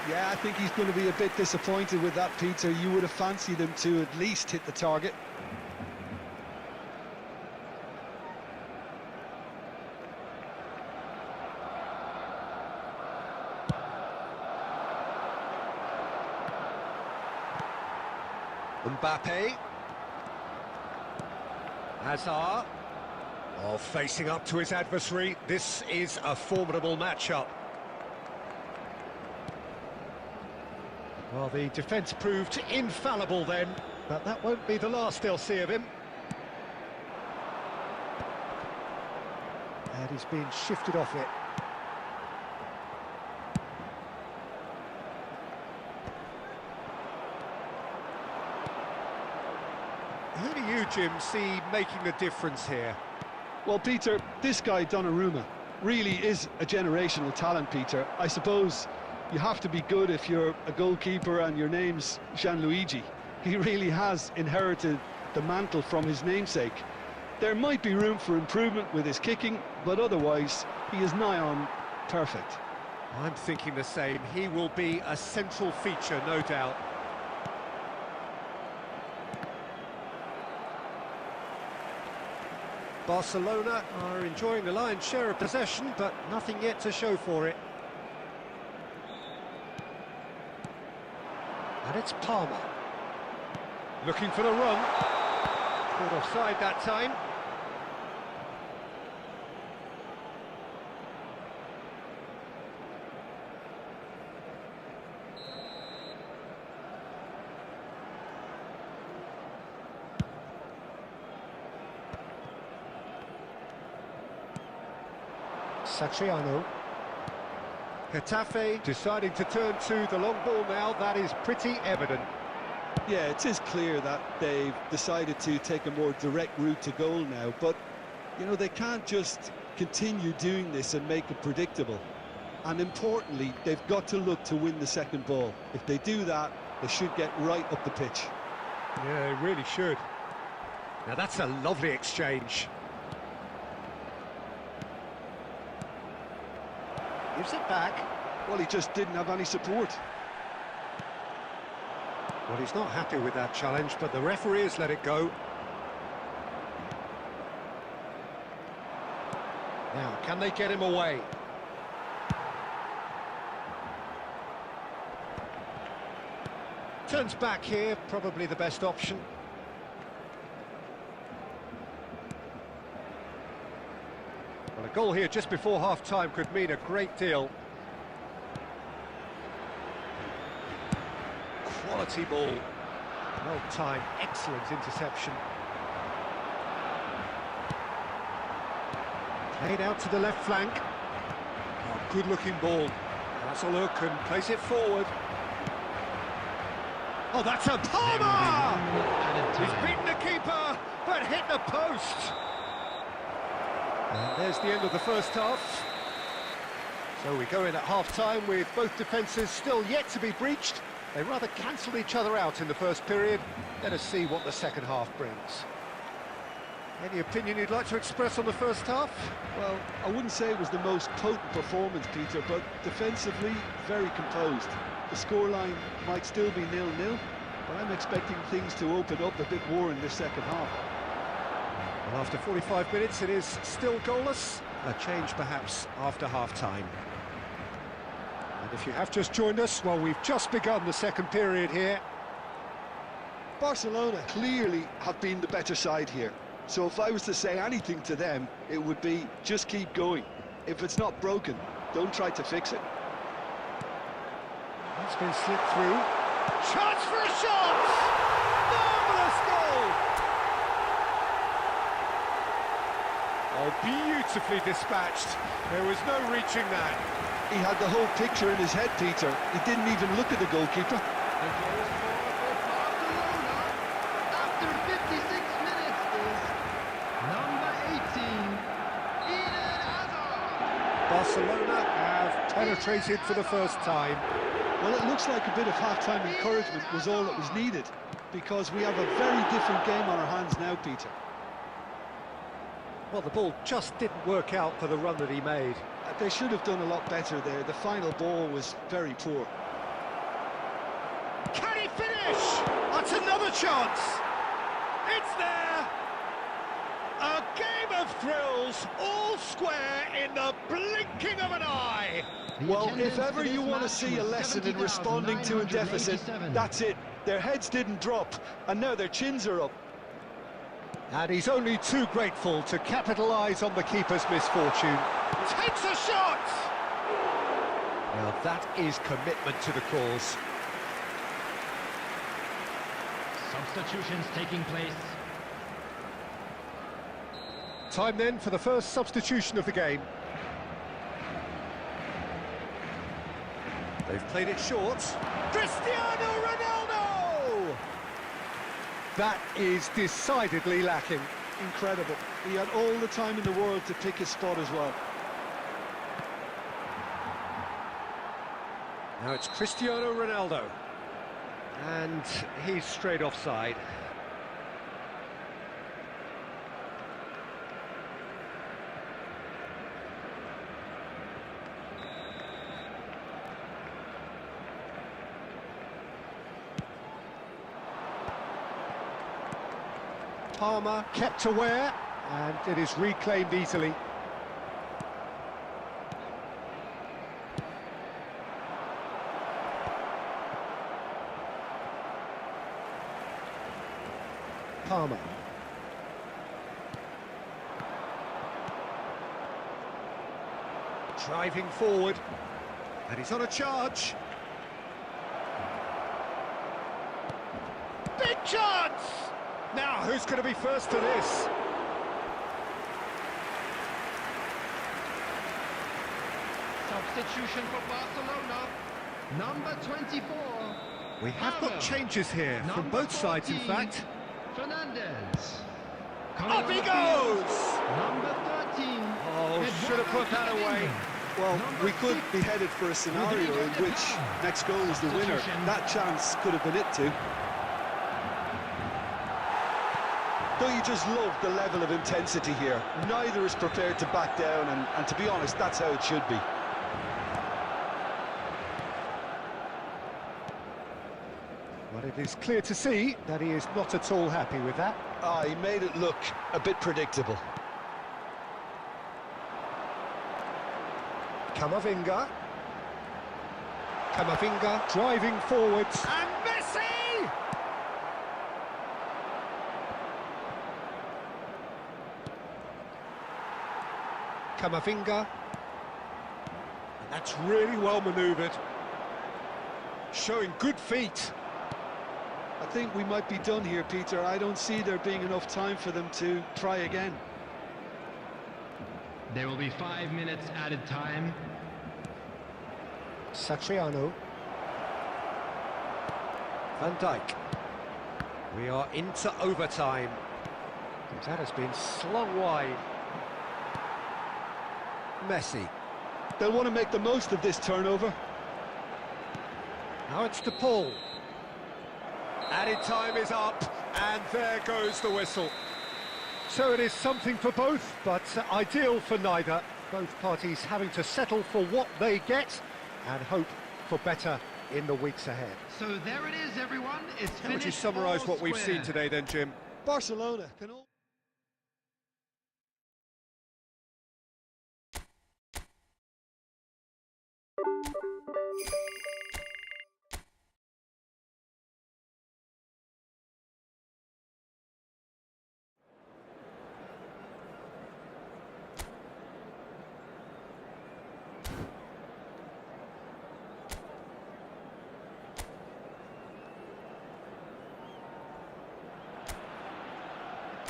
Yeah, I think he's going to be a bit disappointed with that, Peter. You would have fancied him to at least hit the target. Mbappe. Hazard. Oh, facing up to his adversary. This is a formidable matchup. Well, the defence proved infallible then, but that won't be the last they'll see of him. And he's been shifted off it. Who do you, Jim, see making the difference here? Well, Peter, this guy, Donnarumma, really is a generational talent, Peter. I suppose you have to be good if you're a goalkeeper and your name's Gianluigi. He really has inherited the mantle from his namesake. There might be room for improvement with his kicking, but otherwise, he is nigh on perfect. I'm thinking the same. He will be a central feature, no doubt. Barcelona are enjoying the lion's share of possession, but nothing yet to show for it. And it's Palmer. Looking for the run. Caught offside that time. Satriano. Getafe deciding to turn to the long ball now, that is pretty evident. Yeah, it is clear that they've decided to take a more direct route to goal now, but, you know, they can't just continue doing this and make it predictable. And importantly, they've got to look to win the second ball. If they do that, they should get right up the pitch. Yeah, they really should. Now that's a lovely exchange. Gives it back. Well, he just didn't have any support. Well, he's not happy with that challenge, but the referee has let it go. Now, can they get him away? Turns back here, probably the best option. Well, a goal here just before half-time could mean a great deal. Quality ball. Well timed, excellent interception. Played out to the left flank. Oh, good-looking ball. That's a look and place it forward. Oh, that's a Palmer! He's beaten the keeper, but hit the post. And there's the end of the first half. So we go in at half-time with both defences still yet to be breached. They rather cancelled each other out in the first period. Let us see what the second half brings. Any opinion you'd like to express on the first half? Well, I wouldn't say it was the most potent performance, Peter, but defensively, very composed. The scoreline might still be 0-0, but I'm expecting things to open up a bit more in this second half. Well, after 45 minutes, it is still goalless. A change, perhaps, after half-time. And if you have just joined us, well, we've just begun the second period here. Barcelona clearly have been the better side here. So if I was to say anything to them, it would be just keep going. If it's not broken, don't try to fix it. It's been slipped through. Chance for a shot! Marvellous goal! Oh, beautifully dispatched. There was no reaching that. He had the whole picture in his head, Peter. He didn't even look at the goalkeeper. The goal scorer for Barcelona after 56 minutes is number 18, Eden Hazard. Barcelona have penetrated for the first time. Well, it looks like a bit of half-time encouragement was all that was needed, because we have a very different game on our hands now, Peter. Well, the ball just didn't work out for the run that he made. They should have done a lot better there. The final ball was very poor. Can he finish? That's another chance. It's there. A game of thrills, all square in the blinking of an eye. Well, if ever you want to see a lesson in responding to a deficit, that's it. Their heads didn't drop, and now their chins are up. And he's only too grateful to capitalise on the keeper's misfortune. Takes a shot! Now that is commitment to the cause. Substitutions taking place. Time then for the first substitution of the game. They've played it short. Cristiano Ronaldo! That is decidedly lacking. Incredible. He had all the time in the world to pick his spot as well. Now it's Cristiano Ronaldo. And he's straight offside. Palmer kept aware, and it is reclaimed easily. Palmer. Driving forward, and he's on a charge. Big chance! Now, who's going to be first to this? Substitution for Barcelona. Number 24. We have got changes here from both sides, in fact. Fernandez. Up he goes! Number 13. Oh, should have put that away. Well, we could be headed for a scenario in which next goal is the winner. That chance could have been it too. Don't you just love the level of intensity here? Neither is prepared to back down, and to be honest, that's how it should be. But it is clear to see that he is not at all happy with that. He made it look a bit predictable. Camavinga. Camavinga driving forwards. And Messi! Camavinga. And that's really well manoeuvred. Showing good feet. I think we might be done here, Peter. I don't see there being enough time for them to try again. There will be 5 minutes added time. Satriano. Van Dijk. We are into overtime. That has been slung wide. Messi. They'll want to make the most of this turnover. Now it's De Paul. Added time is up, and there goes the whistle. So it is something for both, but ideal for neither. Both parties having to settle for what they get and hope for better in the weeks ahead. So there it is, everyone. It's finished. How would you summarise what we've square. seen today then, Jim? Barcelona can all...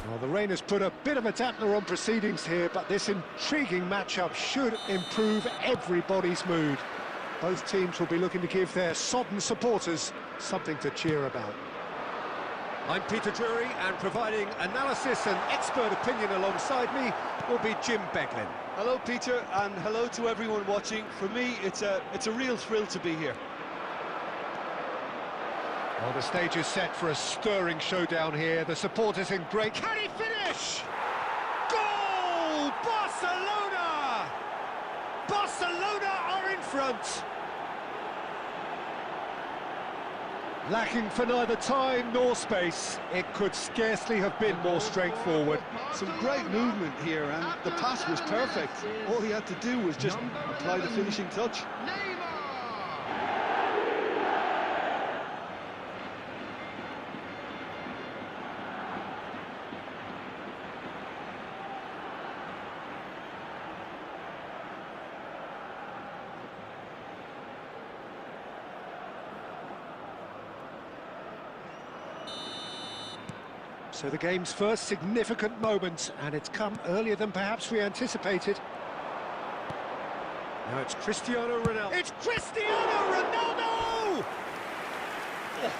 Well, the rain has put a bit of a dampener on proceedings here, but this intriguing matchup should improve everybody's mood. Both teams will be looking to give their sodden supporters something to cheer about. I'm Peter Drury, and providing analysis and expert opinion alongside me will be Jim Beglin. Hello, Peter, and hello to everyone watching. For me, it's a real thrill to be here. Well, the stage is set for a stirring showdown here. The supporters in great... Can he finish? Goal! Barcelona! Barcelona are in front. Lacking for neither time nor space, it could scarcely have been more straightforward. Some great movement here, and the pass was perfect. All he had to do was just apply the finishing touch. So the game's first significant moment, and it's come earlier than perhaps we anticipated. Now it's Cristiano Ronaldo. It's Cristiano Ronaldo! Oh,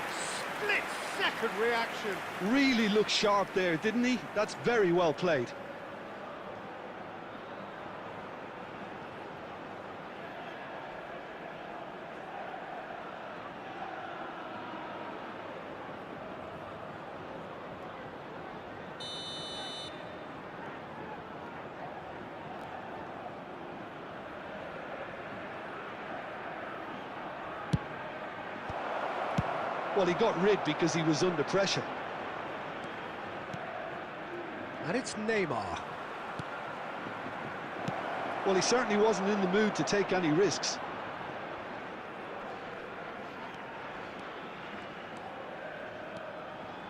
split-second reaction. Really looked sharp there, didn't he? That's very well played. Well, he got rid because he was under pressure. And it's Neymar. Well, he certainly wasn't in the mood to take any risks.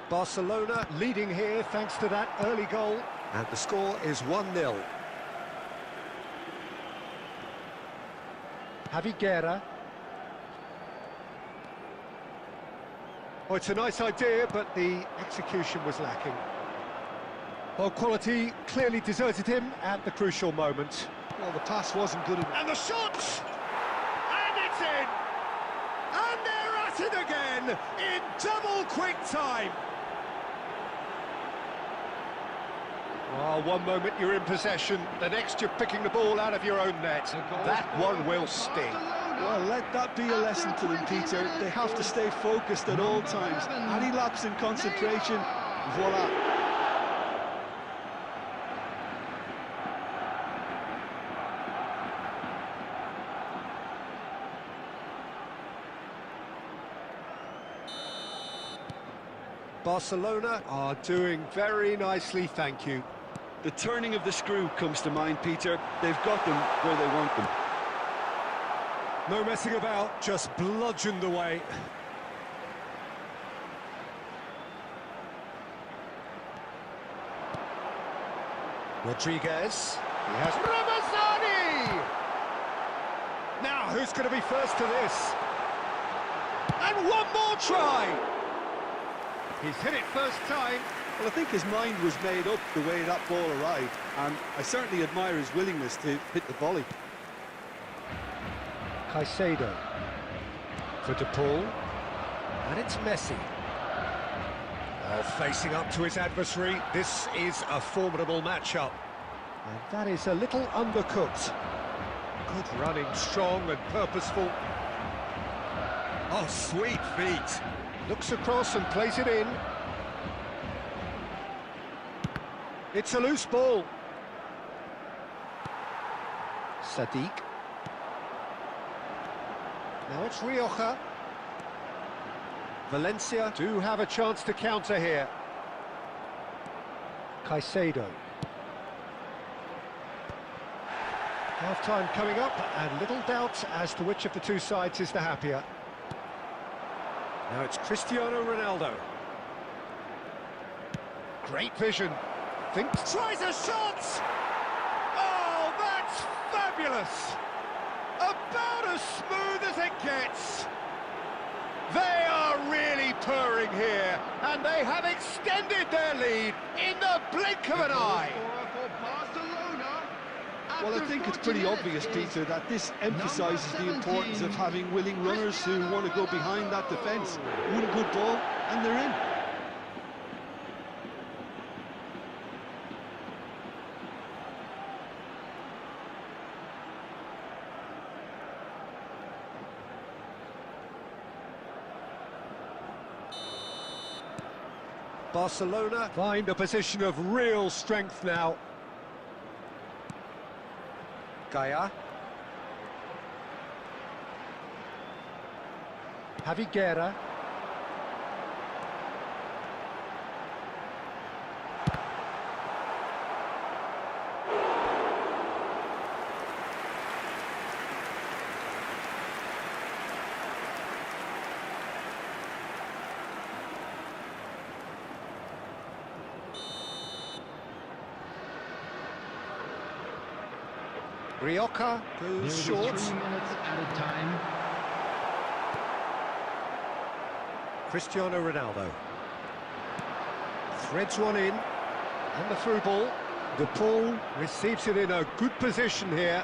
Barcelona leading here thanks to that early goal. And the score is 1-0. Javi Guerra. Oh, it's a nice idea, but the execution was lacking. Well, quality clearly deserted him at the crucial moment. Well, the pass wasn't good enough. And the shot! And it's in! And they're at it again in double quick time! Well, one moment you're in possession, the next you're picking the ball out of your own net. That one will sting. Well, let that be a lesson to them, Peter. They have to stay focused at all times. Any lapse in concentration, voila. Barcelona are doing very nicely, thank you. The turning of the screw comes to mind, Peter. They've got them where they want them. No messing about, just bludgeoned away. Rodriguez. He has Ramazani! Now, who's going to be first to this? And one more try! He's hit it first time. Well, I think his mind was made up the way that ball arrived, and I certainly admire his willingness to hit the volley. Caicedo for De Paul, and it's Messi. Oh, facing up to his adversary, this is a formidable matchup. And that is a little undercooked. Good running, strong and purposeful. Oh, sweet feet. Looks across and plays it in. It's a loose ball. Sadiq. Now it's Rioja. Valencia do have a chance to counter here. Caicedo. Half-time coming up, and little doubt as to which of the two sides is the happier. Now it's Cristiano Ronaldo. Great vision. Thinks, tries a shot! Oh, that's fabulous! About as smooth as it gets. They are really purring here, and they have extended their lead in the blink of an eye. Well, I think it's pretty obvious, Peter, that this emphasises the importance of having willing runners who want to go behind that defence. One good ball, and they're in. Barcelona find a position of real strength now. Gaia. Javi Guerra. Rioja There goes is short. 3 minutes added time. Cristiano Ronaldo threads one in, and the through ball. De Paul receives it in a good position here.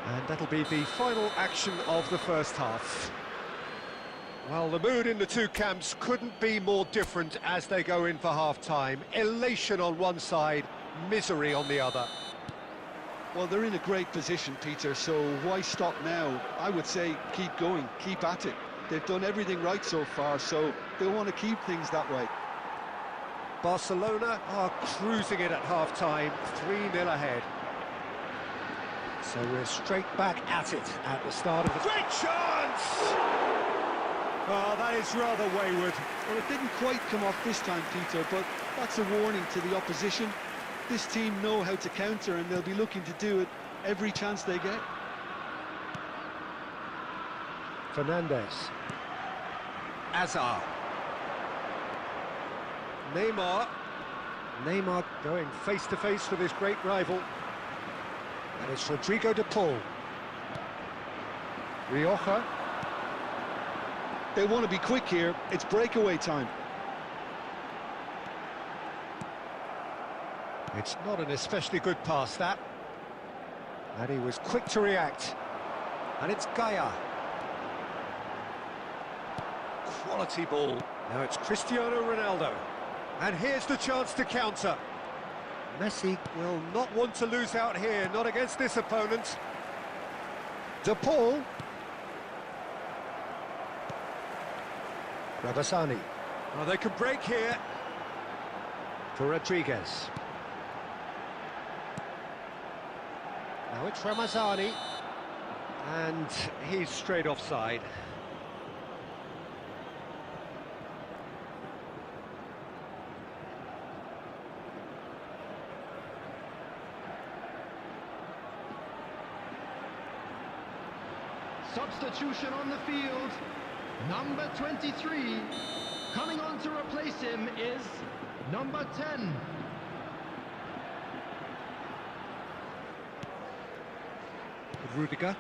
And that'll be the final action of the first half. Well, the mood in the two camps couldn't be more different as they go in for half-time. Elation on one side, misery on the other. Well, they're in a great position, Peter, so why stop now? I would say keep going, keep at it. They've done everything right so far, so they want to keep things that way. Barcelona are cruising it at half-time, 3-0 ahead. So we're straight back at it at the start of the... Great chance! Oh, that is rather wayward. Well, it didn't quite come off this time, Peter, but that's a warning to the opposition. This team know how to counter, and they'll be looking to do it every chance they get. Fernandez. Azar. Neymar. Neymar going face-to-face with his great rival. And it's Rodrigo de Paul. Rioja. They want to be quick here. It's breakaway time. It's not an especially good pass, that. And he was quick to react. And it's Gaia. Quality ball. Now it's Cristiano Ronaldo. And here's the chance to counter. Messi will not want to lose out here, not against this opponent. De Paul. Rabasani. Oh, they can break here. For Rodriguez. Now it's Ramazani. And he's straight offside. Substitution on the field. Number 23. Coming on to replace him is number 10. Rudiger.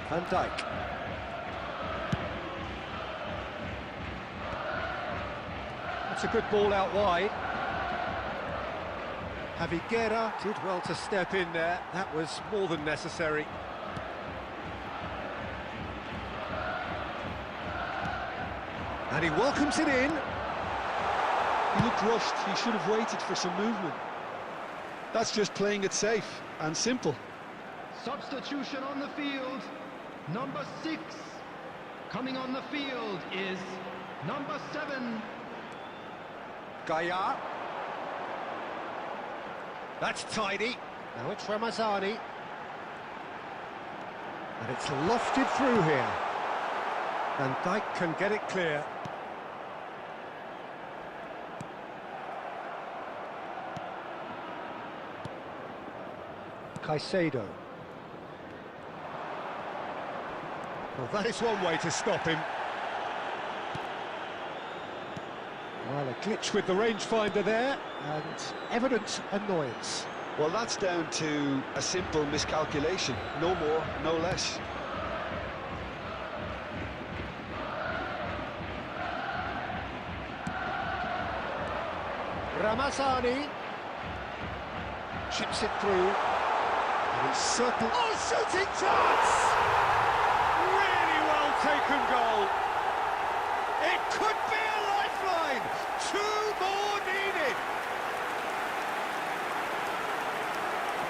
Van Dijk. That's a good ball out wide. Javiguera did well to step in there. That was more than necessary. And he welcomes it in. He looked rushed. He should have waited for some movement. That's just playing it safe and simple. Substitution on the field. Number 6. Coming on the field is number 7. Gaia. That's tidy. Now it's Ramazani. And it's lofted through here. And Dijk can get it clear. Caicedo. Well, that is one way to stop him. Well, a glitch with the rangefinder there, and evident annoyance. Well, that's down to a simple miscalculation. No more, no less. Ramazani chips it through. And he's certain. Oh, shooting chance! Really well taken goal. It could be a lifeline. 2 more needed.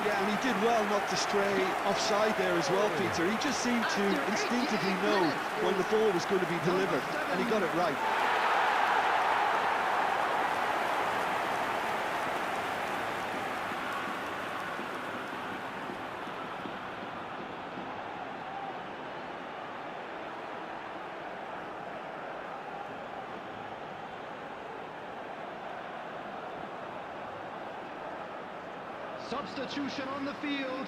Yeah, and he did well not to stray offside there as well, Peter. He just seemed to instinctively know when the ball was going to be delivered, and he got it right. Substitution on the field.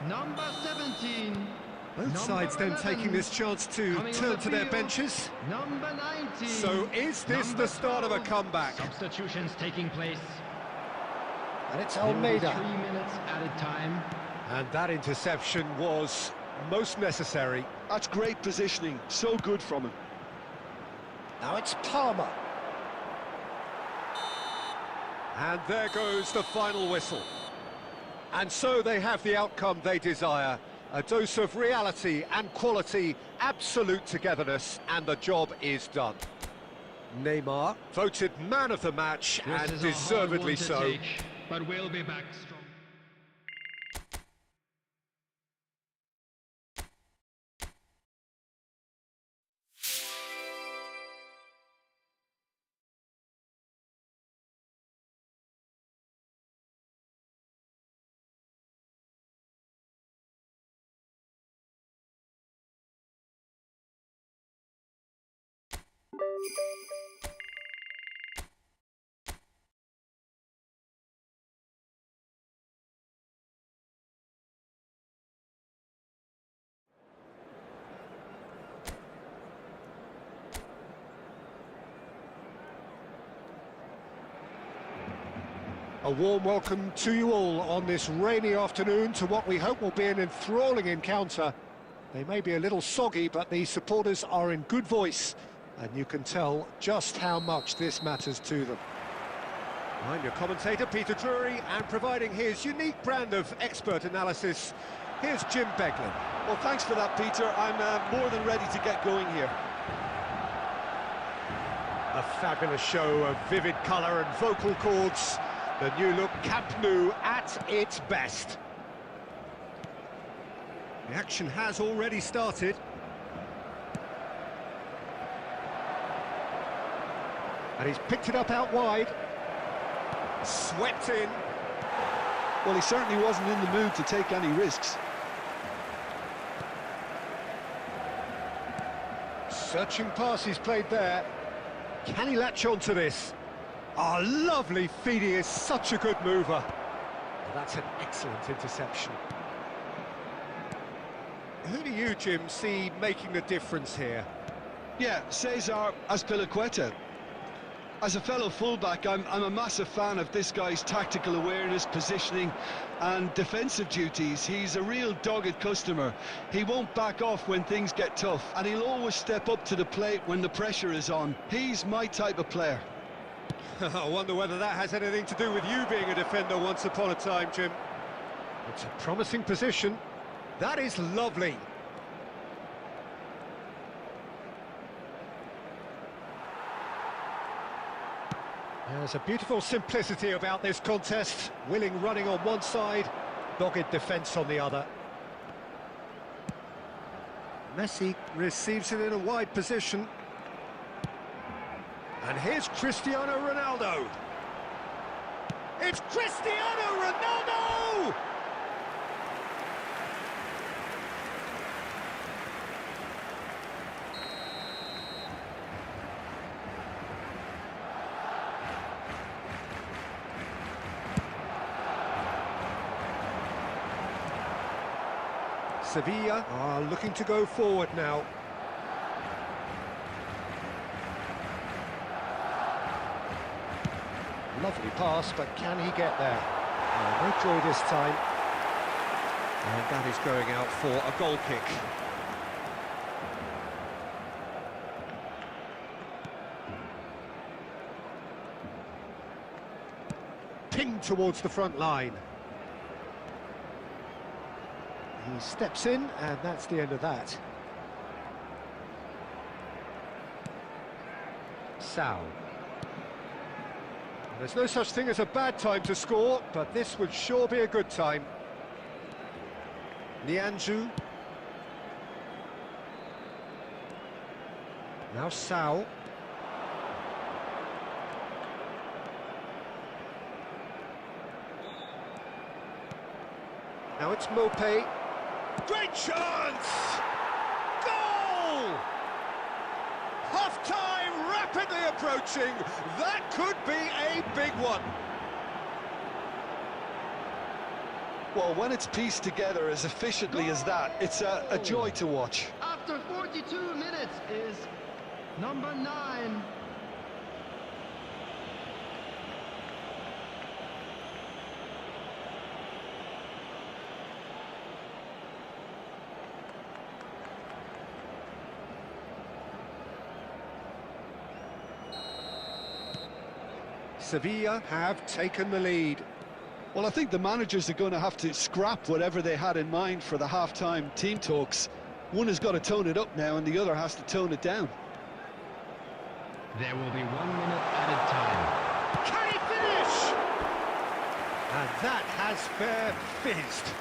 Number 17. Both sides then taking this chance to turn to their benches. Number 90. So is this the start of a comeback? Substitutions taking place. And it's There will be Almeida. 3 minutes added time. And that interception was most necessary. That's great positioning, so good from him. Now it's Palmer. And there goes the final whistle. And so they have the outcome they desire. A dose of reality and quality, absolute togetherness, and the job is done. Neymar, voted man of the match, This and is a hard deservedly one to so. take, but we'll be back strong. A warm welcome to you all on this rainy afternoon to what we hope will be an enthralling encounter. They may be a little soggy, but the supporters are in good voice, and you can tell just how much this matters to them. I'm your commentator, Peter Drury, and providing his unique brand of expert analysis, here's Jim Beglin. Well, thanks for that, Peter. I'm more than ready to get going here. A fabulous show of vivid colour and vocal cords. The new look Camp Nou at its best. The action has already started. And he's picked it up out wide. Swept in. Well, he certainly wasn't in the mood to take any risks. Searching pass he's played there. Can he latch on to this? Oh, lovely feed, he is such a good mover. Well, that's an excellent interception. Who do you, Jim, see making the difference here? Yeah, Cesar Azpilicueta. As a fellow fullback, I'm a massive fan of this guy's tactical awareness, positioning and defensive duties. He's a real dogged customer. He won't back off when things get tough, and he'll always step up to the plate when the pressure is on. He's my type of player. I wonder whether that has anything to do with you being a defender once upon a time, Jim. It's a promising position. That is lovely. There's a beautiful simplicity about this contest. Willing running on one side, dogged defence on the other. Messi receives it in a wide position. And here's Cristiano Ronaldo. It's Cristiano Ronaldo! Sevilla are looking to go forward now. Lovely pass, but can he get there? No joy this time. And that is going out for a goal kick. Pinged towards the front line. He steps in, and that's the end of that. Sao. There's no such thing as a bad time to score, but this would sure be a good time. Nianzou. Now Sao. Now it's Mopé. Great chance! Goal! Half-time rapidly approaching. That could be a big one. Well, when it's pieced together as efficiently as that, it's a joy to watch. After 42 minutes is number 9. Sevilla have taken the lead. Well, I think the managers are going to have to scrap whatever they had in mind for the half-time team talks. One has got to tone it up now and the other has to tone it down. There will be 1 minute added time. Can he finish? And that has fair fizzed.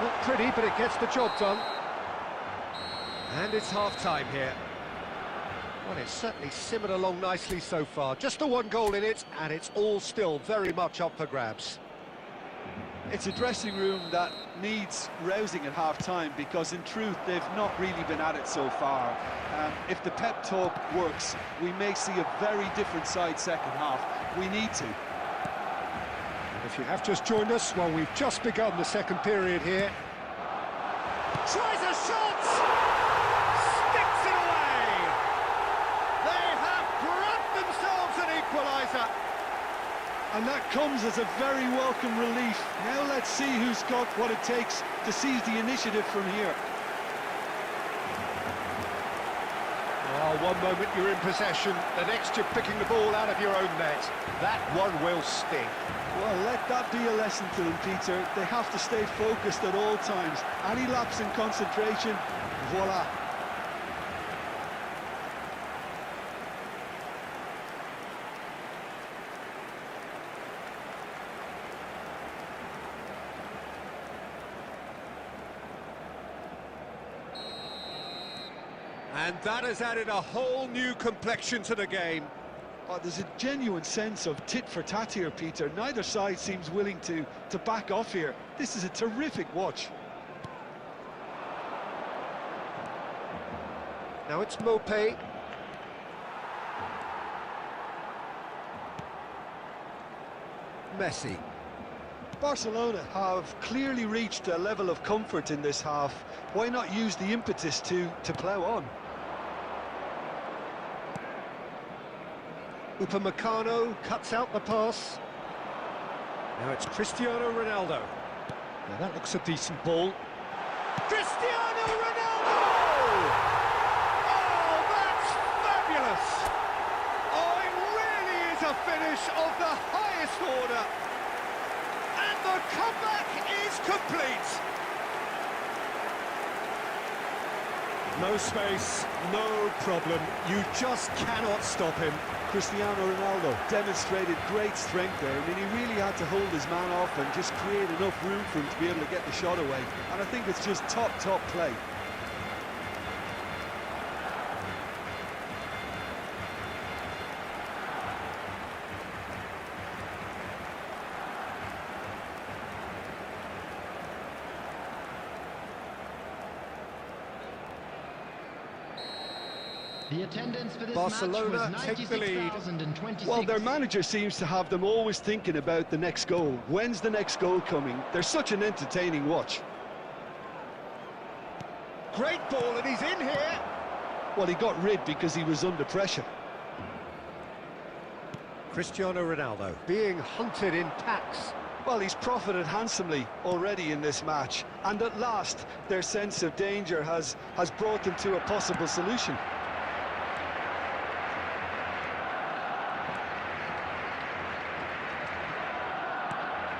Not pretty, but it gets the job done. And it's half-time here. Well, it's certainly simmered along nicely so far. Just the 1 goal in it, and it's all still very much up for grabs. It's a dressing room that needs rousing at half-time because, in truth, they've not really been at it so far. If the pep talk works, we may see a very different side second half. We need to. If you have just joined us, well, we've just begun the second period here. Tries a shot! Sticks it away! They have grabbed themselves an equaliser. And that comes as a very welcome relief. Now let's see who's got what it takes to seize the initiative from here. Well, one moment you're in possession, the next you're picking the ball out of your own net. That one will sting. Well, let that be a lesson to them, Peter. They have to stay focused at all times. Any lapse in concentration, voila. And that has added a whole new complexion to the game. Oh, there's a genuine sense of tit-for-tat here, Peter. Neither side seems willing to back off here. This is a terrific watch. Now it's Mopé. Messi. Barcelona have clearly reached a level of comfort in this half. Why not use the impetus to plough on? Upamecano cuts out the pass. Now it's Cristiano Ronaldo. Now that looks a decent ball. Cristiano Ronaldo! Oh, that's fabulous! Oh, it really is a finish of the highest order. And the comeback is complete. No space, no problem. You just cannot stop him. Cristiano Ronaldo demonstrated great strength there. I mean, he really had to hold his man off and just create enough room for him to be able to get the shot away. And I think it's just top play. The attendance for this Barcelona match was take the lead. 96,026. Well, their manager seems to have them always thinking about the next goal. When's the next goal coming? They're such an entertaining watch. Great ball, and he's in here. Well, he got rid because he was under pressure. Cristiano Ronaldo being hunted in packs. Well, he's profited handsomely already in this match. And at last, their sense of danger has brought them to a possible solution.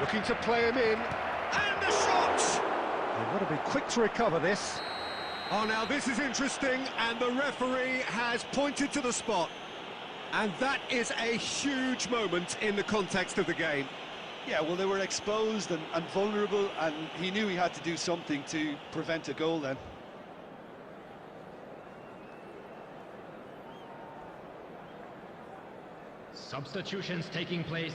Looking to play him in. And a shot! They've got to be quick to recover this. Oh, now this is interesting, and the referee has pointed to the spot. And that is a huge moment in the context of the game. Yeah, well, they were exposed and vulnerable, and he knew he had to do something to prevent a goal then. Substitutions taking place.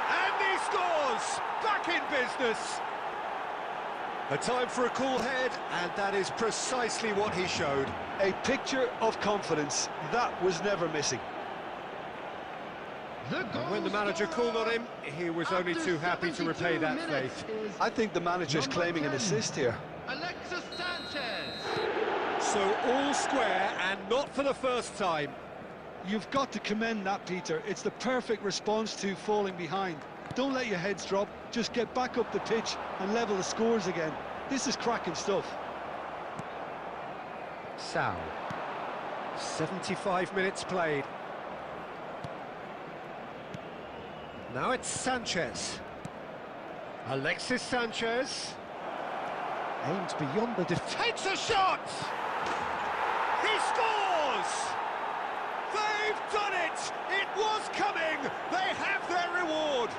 And he scores! Back in business! A time for a cool head, and that is precisely what he showed. A picture of confidence. That was never missing. And when the manager called on him, he was only too happy to repay that faith. I think the manager's claiming an assist here. Alexis Sanchez. So all square, and not for the first time. You've got to commend that, Peter. It's the perfect response to falling behind. Don't let your heads drop, just get back up the pitch and level the scores again. This is cracking stuff. Sal. 75 minutes played. Now it's Sanchez. Alexis Sanchez. Aims beyond the defence. A shot! He scores! They've done it! It was coming! They have their reward!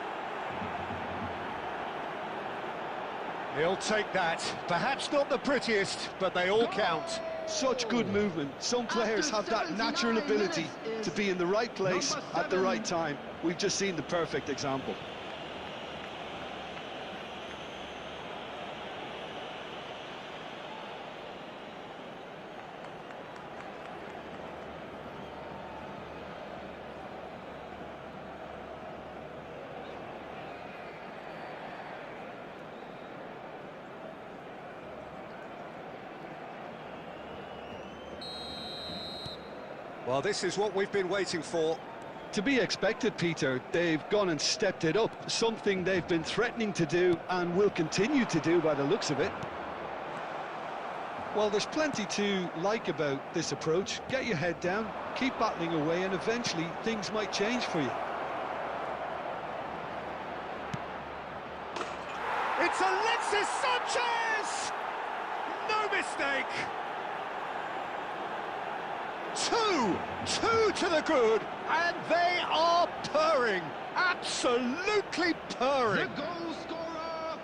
He'll take that. Perhaps not the prettiest, but they all count. Such good movement. Some players have that natural ability to be in the right place at the right time. We've just seen the perfect example. Well, this is what we've been waiting for. To be expected, Peter. They've gone and stepped it up, something they've been threatening to do and will continue to do by the looks of it. Well, there's plenty to like about this approach. Get your head down, keep battling away, and eventually things might change for you. It's Alexis Sanchez! No mistake! Two to the good, and they are purring, absolutely purring. The goal scorer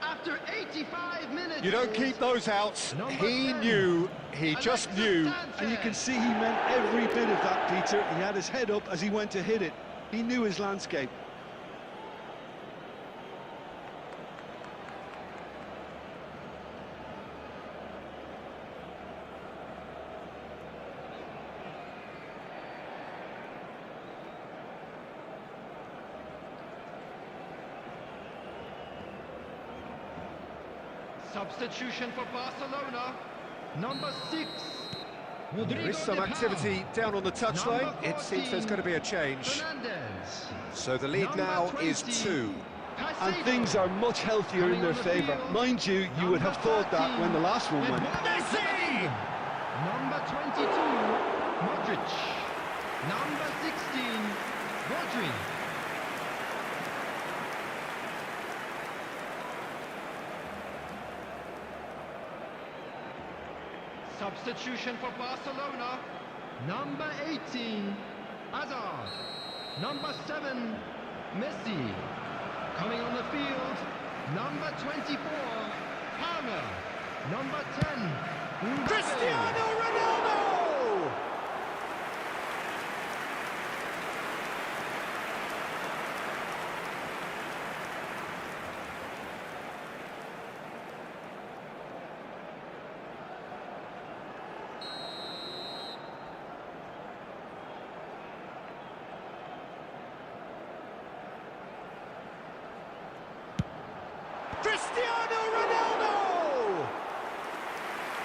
after 85 minutes. You don't keep those out. He knew, he just knew. And you can see he meant every bit of that, Peter. He had his head up as he went to hit it. He knew his landscape. Substitution for Barcelona, number 6. There is some activity down on the touchline. It seems there's going to be a change. Fernandez. So the lead now is 2. And things are much healthier in their favour. Mind you, you would have thought that when the last one went. Messi! Number 22, Modric. Number 16, Rodri. Substitution for Barcelona, number 18, Hazard. Number 7, Messi. Coming on the field, number 24, Palmer. Number 10, Cristiano Ronaldo! Cristiano Ronaldo!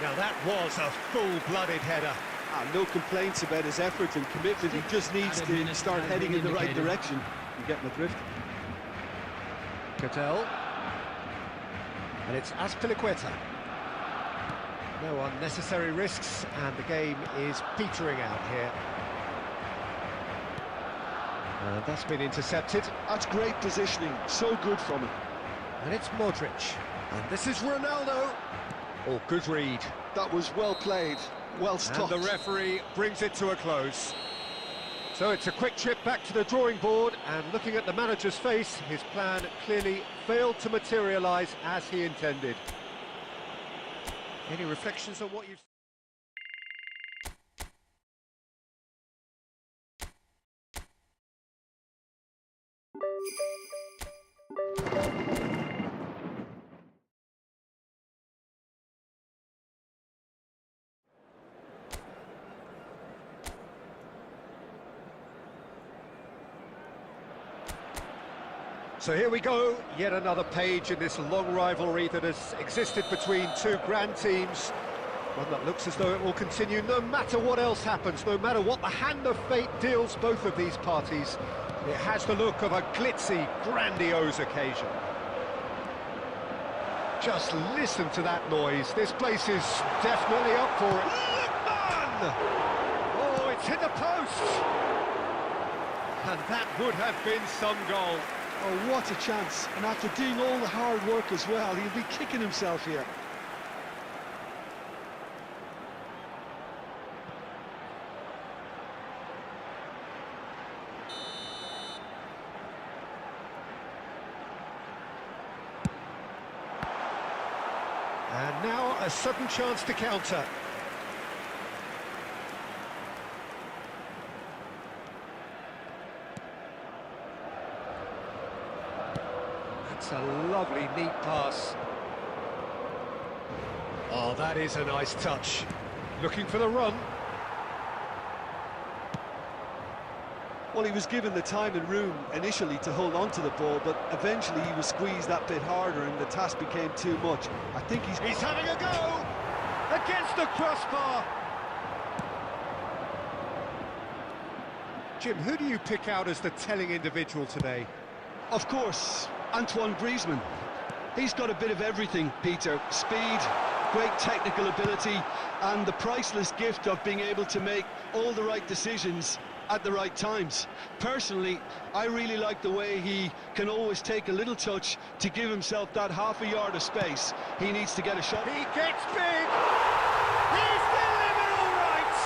Now that was a full-blooded header. No complaints about his effort and commitment. He just needs to start heading in the right direction. You get my drift. Cattell. And it's Azpilicueta. No unnecessary risks, and the game is petering out here. And that's been intercepted. That's great positioning. So good from him. And it's Modric. And this is Ronaldo. Oh, good read. That was well played, well stopped. And the referee brings it to a close. So it's a quick trip back to the drawing board, and looking at the manager's face, his plan clearly failed to materialise as he intended. Any reflections on what you've... So here we go, yet another page in this long rivalry that has existed between two grand teams. One that looks as though it will continue no matter what else happens, no matter what the hand of fate deals both of these parties. It has the look of a glitzy, grandiose occasion. Just listen to that noise. This place is definitely up for it. Lookman! Oh, it's hit the post! And that would have been some goal. Oh, what a chance. And after doing all the hard work as well, he'll be kicking himself here. And now a sudden chance to counter. That's a lovely, neat pass. Oh, that is a nice touch. Looking for the run. Well, he was given the time and room initially to hold on to the ball, but eventually he was squeezed that bit harder and the task became too much. I think he's having a go! Against the crossbar! Jim, who do you pick out as the telling individual today? Of course, Antoine Griezmann. He's got a bit of everything, Peter. Speed, great technical ability, and the priceless gift of being able to make all the right decisions at the right times. Personally, I really like the way he can always take a little touch to give himself that half a yard of space. He needs to get a shot. He gets big! He's delivered all right!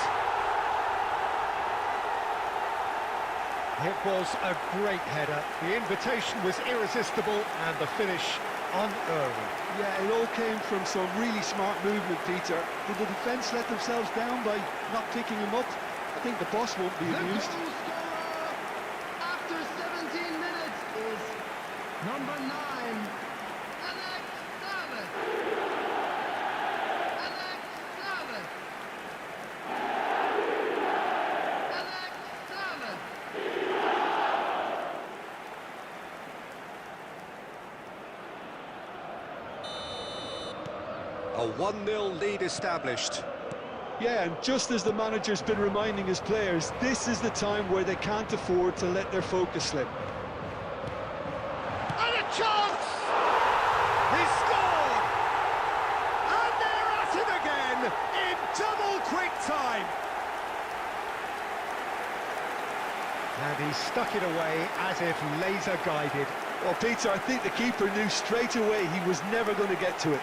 It was a great header. The invitation was irresistible and the finish unearned. Yeah, it all came from some really smart movement, Peter. Did the defence let themselves down by not picking him up? I think the boss won't be amused. The goal scorer after 17 minutes is number 9, Alex Savic. Alex Savic. Alex Savic. A 1-0 lead established. Yeah, and just as the manager's been reminding his players, this is the time where they can't afford to let their focus slip. And a chance! He scored! And they're at it again in double quick time. And he stuck it away as if laser guided. Well, Peter, I think the keeper knew straight away he was never going to get to it.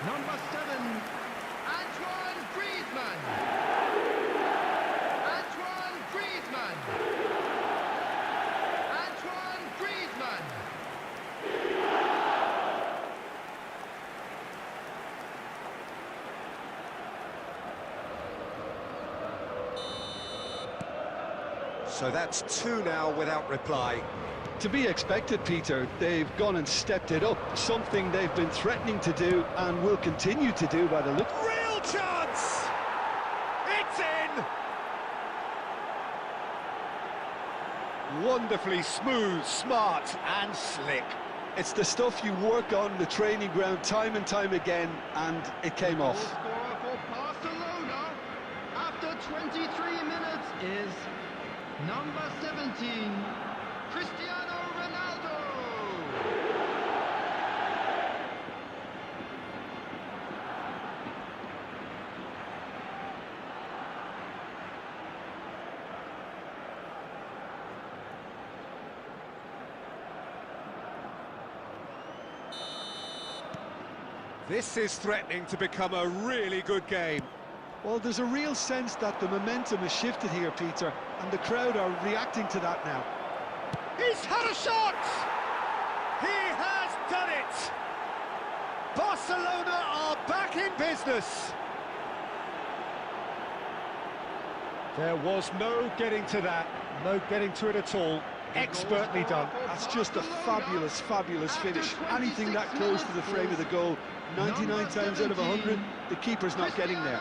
Number 7, Antoine Griezmann. Antoine Griezmann. Antoine Griezmann. So that's 2 now without reply. To be expected, Peter. They've gone and stepped it up, something they've been threatening to do and will continue to do by the look. Real chance! It's in! Wonderfully smooth, smart and slick. It's the stuff you work on the training ground time and time again, and it came Goal off. scorer for Barcelona after 23 minutes is number 17, Cristiano Ronaldo. This is threatening to become a really good game. Well, there's a real sense that the momentum has shifted here, Peter, and the crowd are reacting to that now. He's had a shot! He has done it! Barcelona are back in business. There was no getting to that, no getting to it at all. Expertly done. That's just a fabulous, fabulous finish. Anything that close to the frame of the goal, 99 times out of 100, the keeper's not getting there.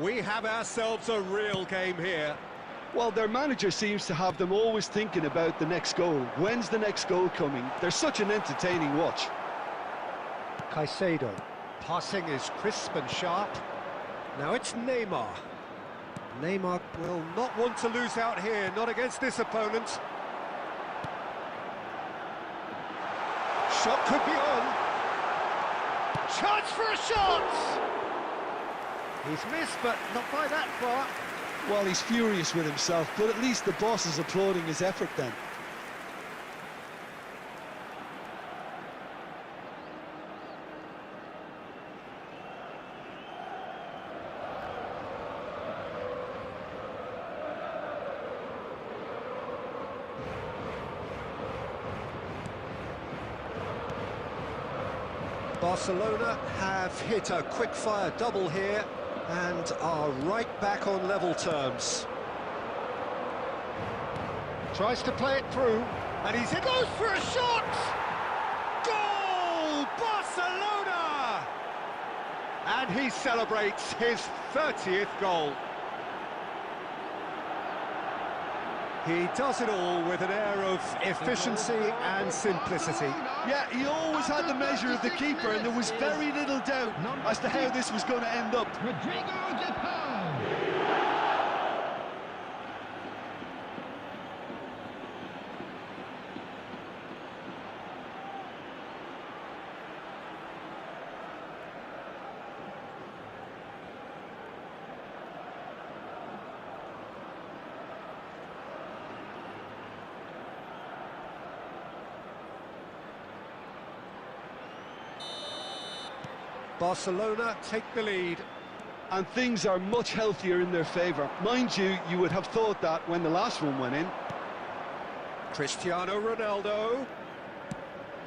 We have ourselves a real game here. Well, their manager seems to have them always thinking about the next goal. When's the next goal coming? They're such an entertaining watch. Caicedo. Passing is crisp and sharp. Now it's Neymar. Neymar will not want to lose out here, not against this opponent. Shot could be on. Chance for a shot! He's missed, but not by that far. Well, he's furious with himself, but at least the boss is applauding his effort then. Barcelona have hit a quick-fire double here and are right back on level terms. Tries to play it through, and he's in. Goes for a shot! Goal! Barcelona! And he celebrates his 30th goal. He does it all with an air of efficiency and simplicity. Yeah, he always had the measure of the keeper, and there was very little doubt as to how this was going to end up. Barcelona take the lead. And things are much healthier in their favour. Mind you, you would have thought that when the last one went in. Cristiano Ronaldo.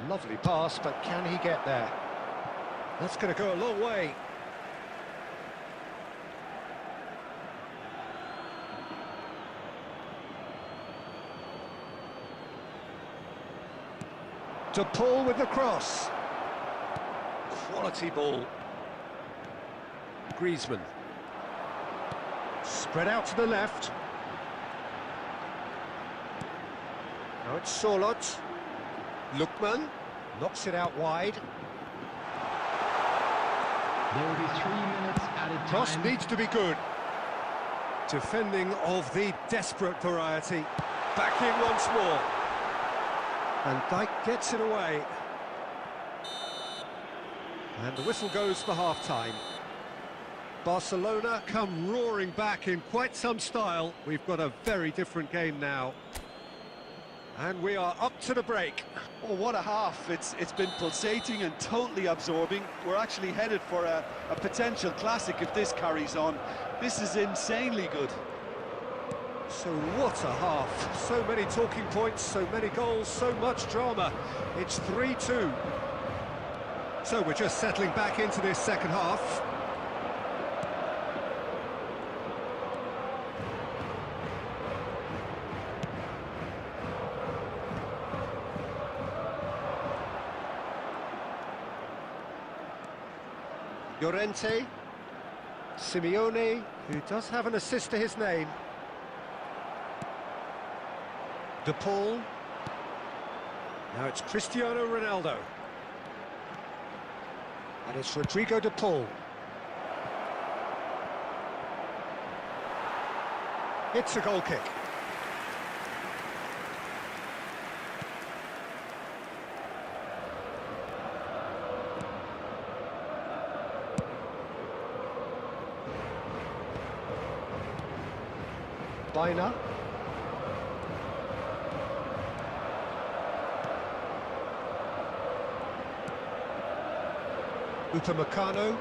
Lovely pass, but can he get there? That's going to go a long way. De Paul with the cross. Quality ball. Griezmann. Spread out to the left. Now it's Solot. Lookman knocks it out wide. There will be 3 minutes added time. Cross needs to be good. Defending of the desperate variety. Back in once more. And Dijk gets it away. And the whistle goes for half-time. Barcelona come roaring back in quite some style. We've got a very different game now. And we are up to the break. Oh, what a half. It's been pulsating and totally absorbing. We're actually headed for a potential classic if this carries on. This is insanely good. So what a half. So many talking points, so many goals, so much drama. It's 3-2. So we're just settling back into this second half. Llorente, Simeone, who does have an assist to his name. De Paul. Now it's Cristiano Ronaldo. And it's Rodrigo De Paul. It's a goal kick. Bina. Upamecano.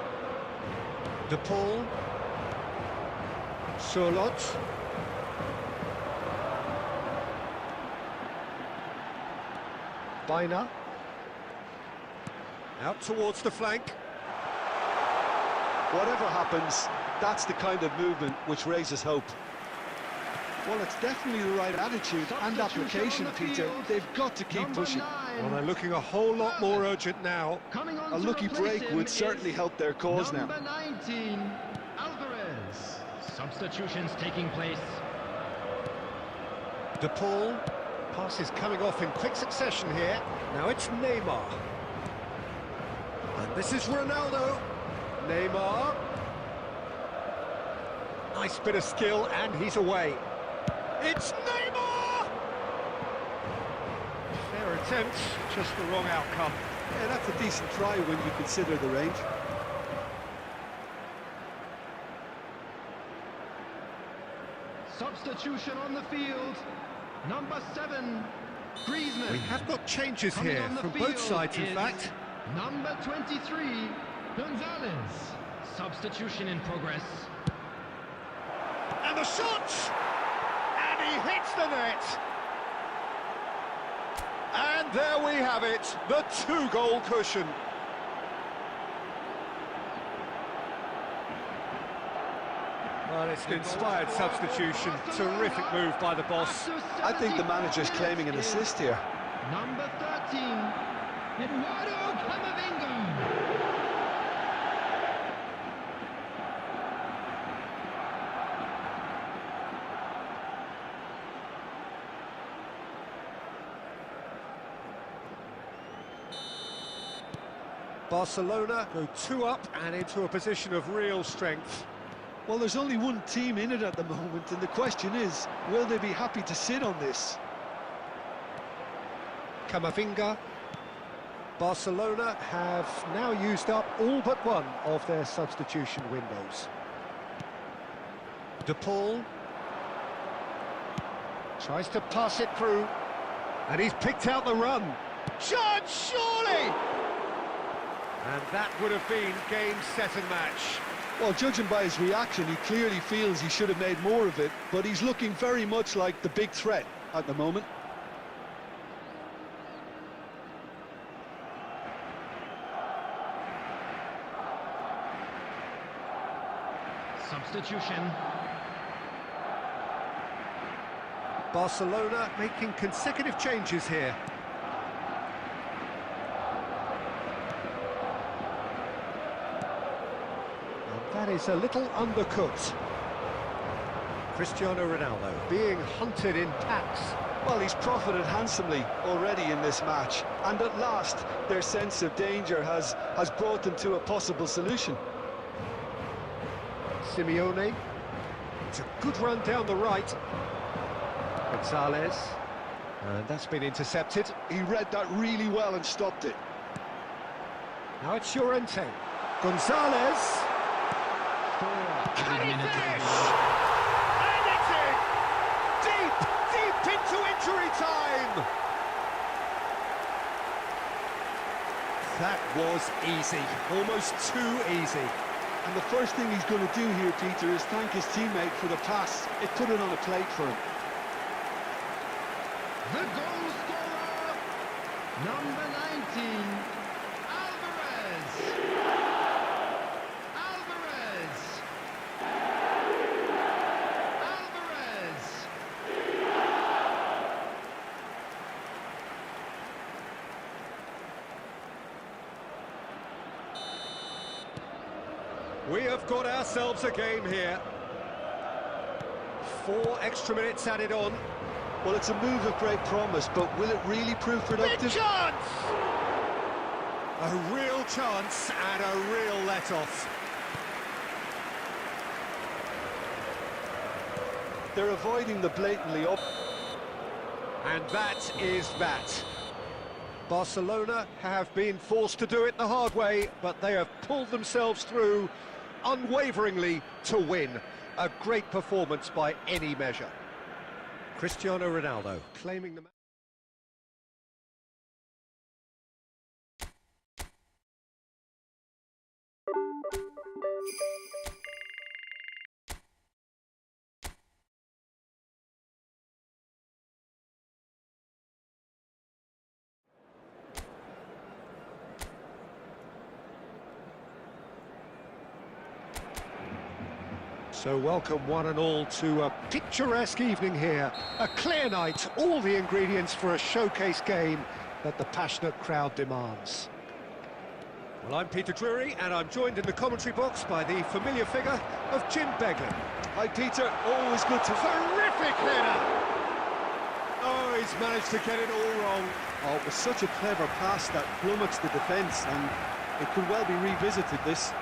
De Paul. Surlot. Bina. Out towards the flank. Whatever happens, that's the kind of movement which raises hope. Well, it's definitely the right attitude and application, Peter. They've got to keep pushing. Well, they're looking a whole lot more urgent now. A lucky break would certainly help their cause now. Number 19, Alvarez. Substitutions taking place. De Paul. Pass is coming off in quick succession here. Now it's Neymar. And this is Ronaldo. Neymar. Nice bit of skill, and he's away. It's Neymar! Fair attempt, just the wrong outcome. Yeah, that's a decent try when you consider the range. Substitution on the field. Number 7, Griezmann. We have got changes Coming here on the from field both sides, in is fact. Number 23, Gonzalez. Substitution in progress. And the shot! And he hits the net! And there we have it, the 2-goal cushion. Well, it's an inspired substitution. Terrific move by the boss. I think the manager's claiming an assist here. Number 13, Eduardo Camavinga. Barcelona go 2 up and into a position of real strength. Well, there's only one team in it at the moment, and the question is, will they be happy to sit on this? Camavinga. Barcelona have now used up all but one of their substitution windows. De Paul tries to pass it through, and he's picked out the run. Chance, surely! And that would have been game, set and match. Well, judging by his reaction, he clearly feels he should have made more of it, but he's looking very much like the big threat at the moment. Substitution. Barcelona making consecutive changes here. That is a little undercooked. Cristiano Ronaldo being hunted in packs. Well, he's profited handsomely already in this match, and at last their sense of danger has brought them to a possible solution. Simeone. It's a good run down the right. Gonzalez. And that's been intercepted. He read that really well and stopped it. Now it's Llorente. Gonzalez. Can he finish? And it's in! Deep into injury time! That was easy, almost too easy. And the first thing he's going to do here, Peter, is thank his teammate for the pass. It put it on a plate for him. The goal scorer, number 19, Alvarez. Alvarez. Alvarez. We have got ourselves a game here. 4 extra minutes added on. Well, it's a move of great promise, but will it really prove Big productive? chance! A real chance and a real let-off. They're avoiding the blatantly up. And that is that. Barcelona have been forced to do it the hard way, but they have pulled themselves through unwaveringly to win. A great performance by any measure. Cristiano Ronaldo claiming the... So welcome one and all to a picturesque evening here. A clear night, all the ingredients for a showcase game that the passionate crowd demands. Well, I'm Peter Drury, and I'm joined in the commentary box by the familiar figure of Jim Beglin. Hi, Peter. Always good to... Terrific header! Oh, he's managed to get it all wrong. Oh, it was such a clever pass that flummoxed the defence, and it could well be revisited, this.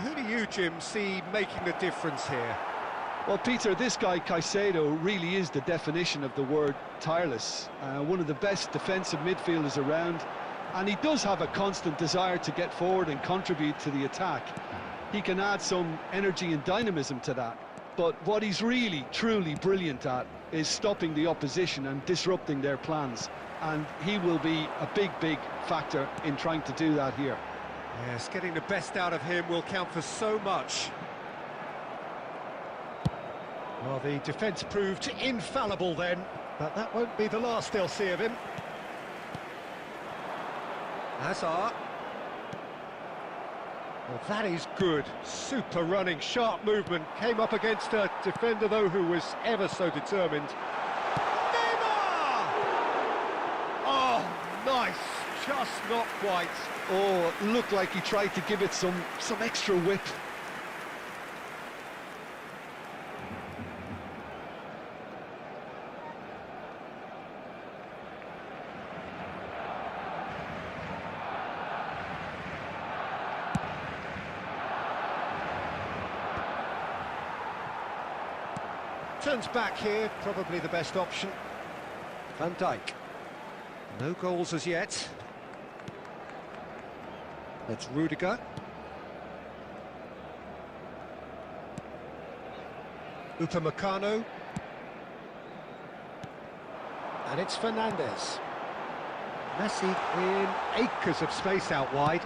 Who do you, Jim, see making the difference here? Well, Peter, this guy, Caicedo, really is the definition of the word tireless. One of the best defensive midfielders around, and he does have a constant desire to get forward and contribute to the attack. He can add some energy and dynamism to that, but what he's really, truly brilliant at is stopping the opposition and disrupting their plans, and he will be a big, big factor in trying to do that here. Yes, getting the best out of him will count for so much. Well, the defence proved infallible then, but that won't be the last they'll see of him. Hazard. Well, that is good. Super running, sharp movement. Came up against a defender, though, who was ever so determined. Neymar! Oh, nice. Just not quite. Oh, it looked like he tried to give it some extra whip. Turns back here, probably the best option. Van Dijk. No goals as yet. That's Rudiger. Upamecano. And it's Fernandes. Messi in acres of space out wide.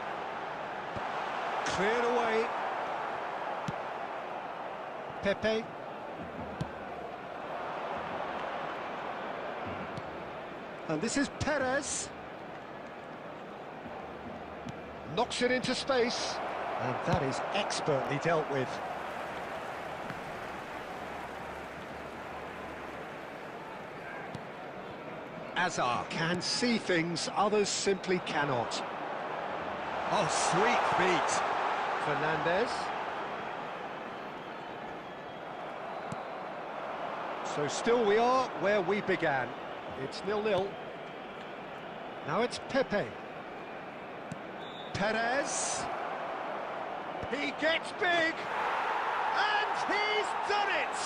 Cleared away. Pepe. And this is Perez. Knocks it into space. And that is expertly dealt with. Hazard can see things others simply cannot. Oh, sweet feet. Fernandes. So still we are where we began. It's 0-0. Now it's Pepe. Perez. He gets big. And he's done it!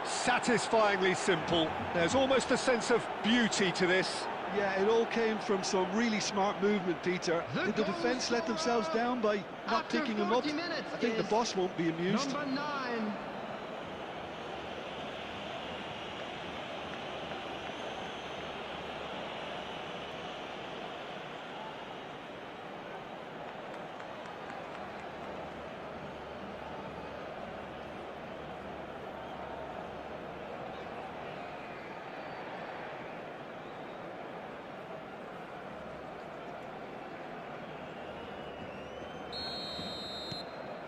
Satisfyingly simple. There's almost a sense of beauty to this. Yeah, it all came from some really smart movement, Peter. Did the defence let themselves down by not picking him up? I think the boss won't be amused. Number 9.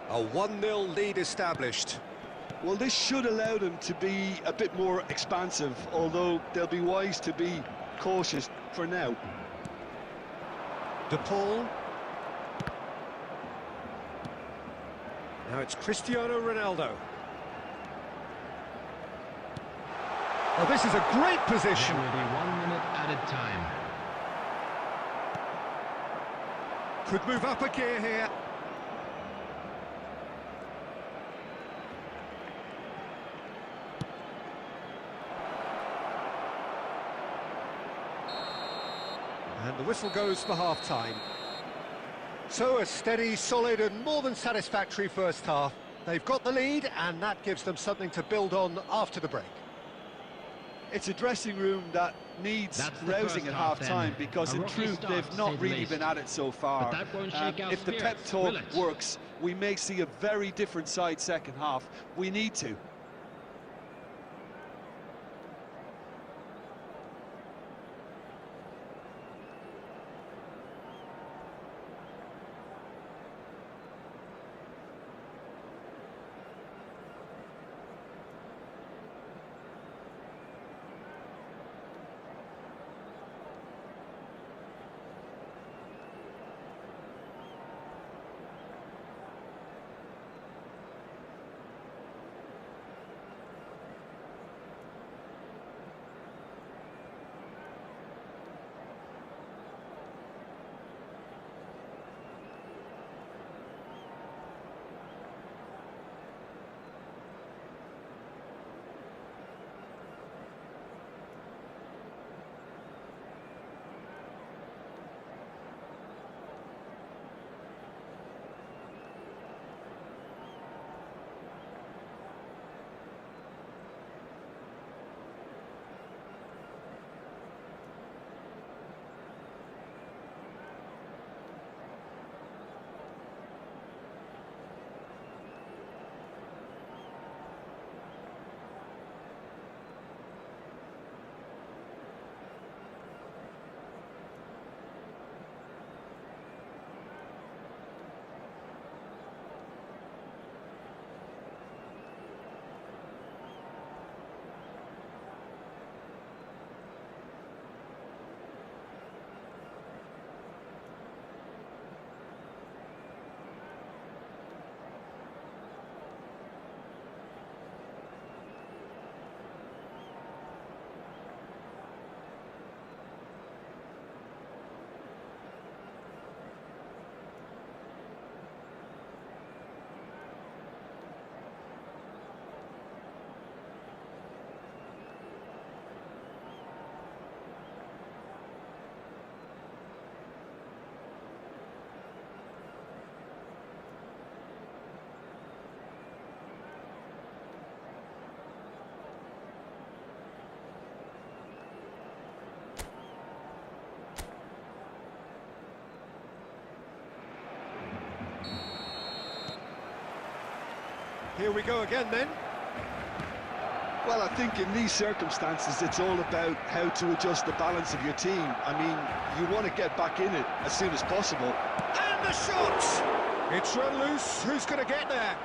A 1-0 lead established. Well, this should allow them to be a bit more expansive, although they'll be wise to be cautious for now. De Paul. Now it's Cristiano Ronaldo. Oh, this is a great position. It will be 1 minute added time. Could move up a gear here. And the whistle goes for half-time. So a steady, solid and more than satisfactory first half. They've got the lead and that gives them something to build on after the break. It's a dressing room that needs That's the rousing first at half half-time then. because A in rocky truth start, they've to not say the really least. been at it so far. But that won't shake our If the pep spirits, talk will it? works, we may see a very different side second half. We need to. Here we go again then. Well, I think in these circumstances, it's all about how to adjust the balance of your team. I mean, you want to get back in it as soon as possible. And the shot! It's run loose. Who's going to get there?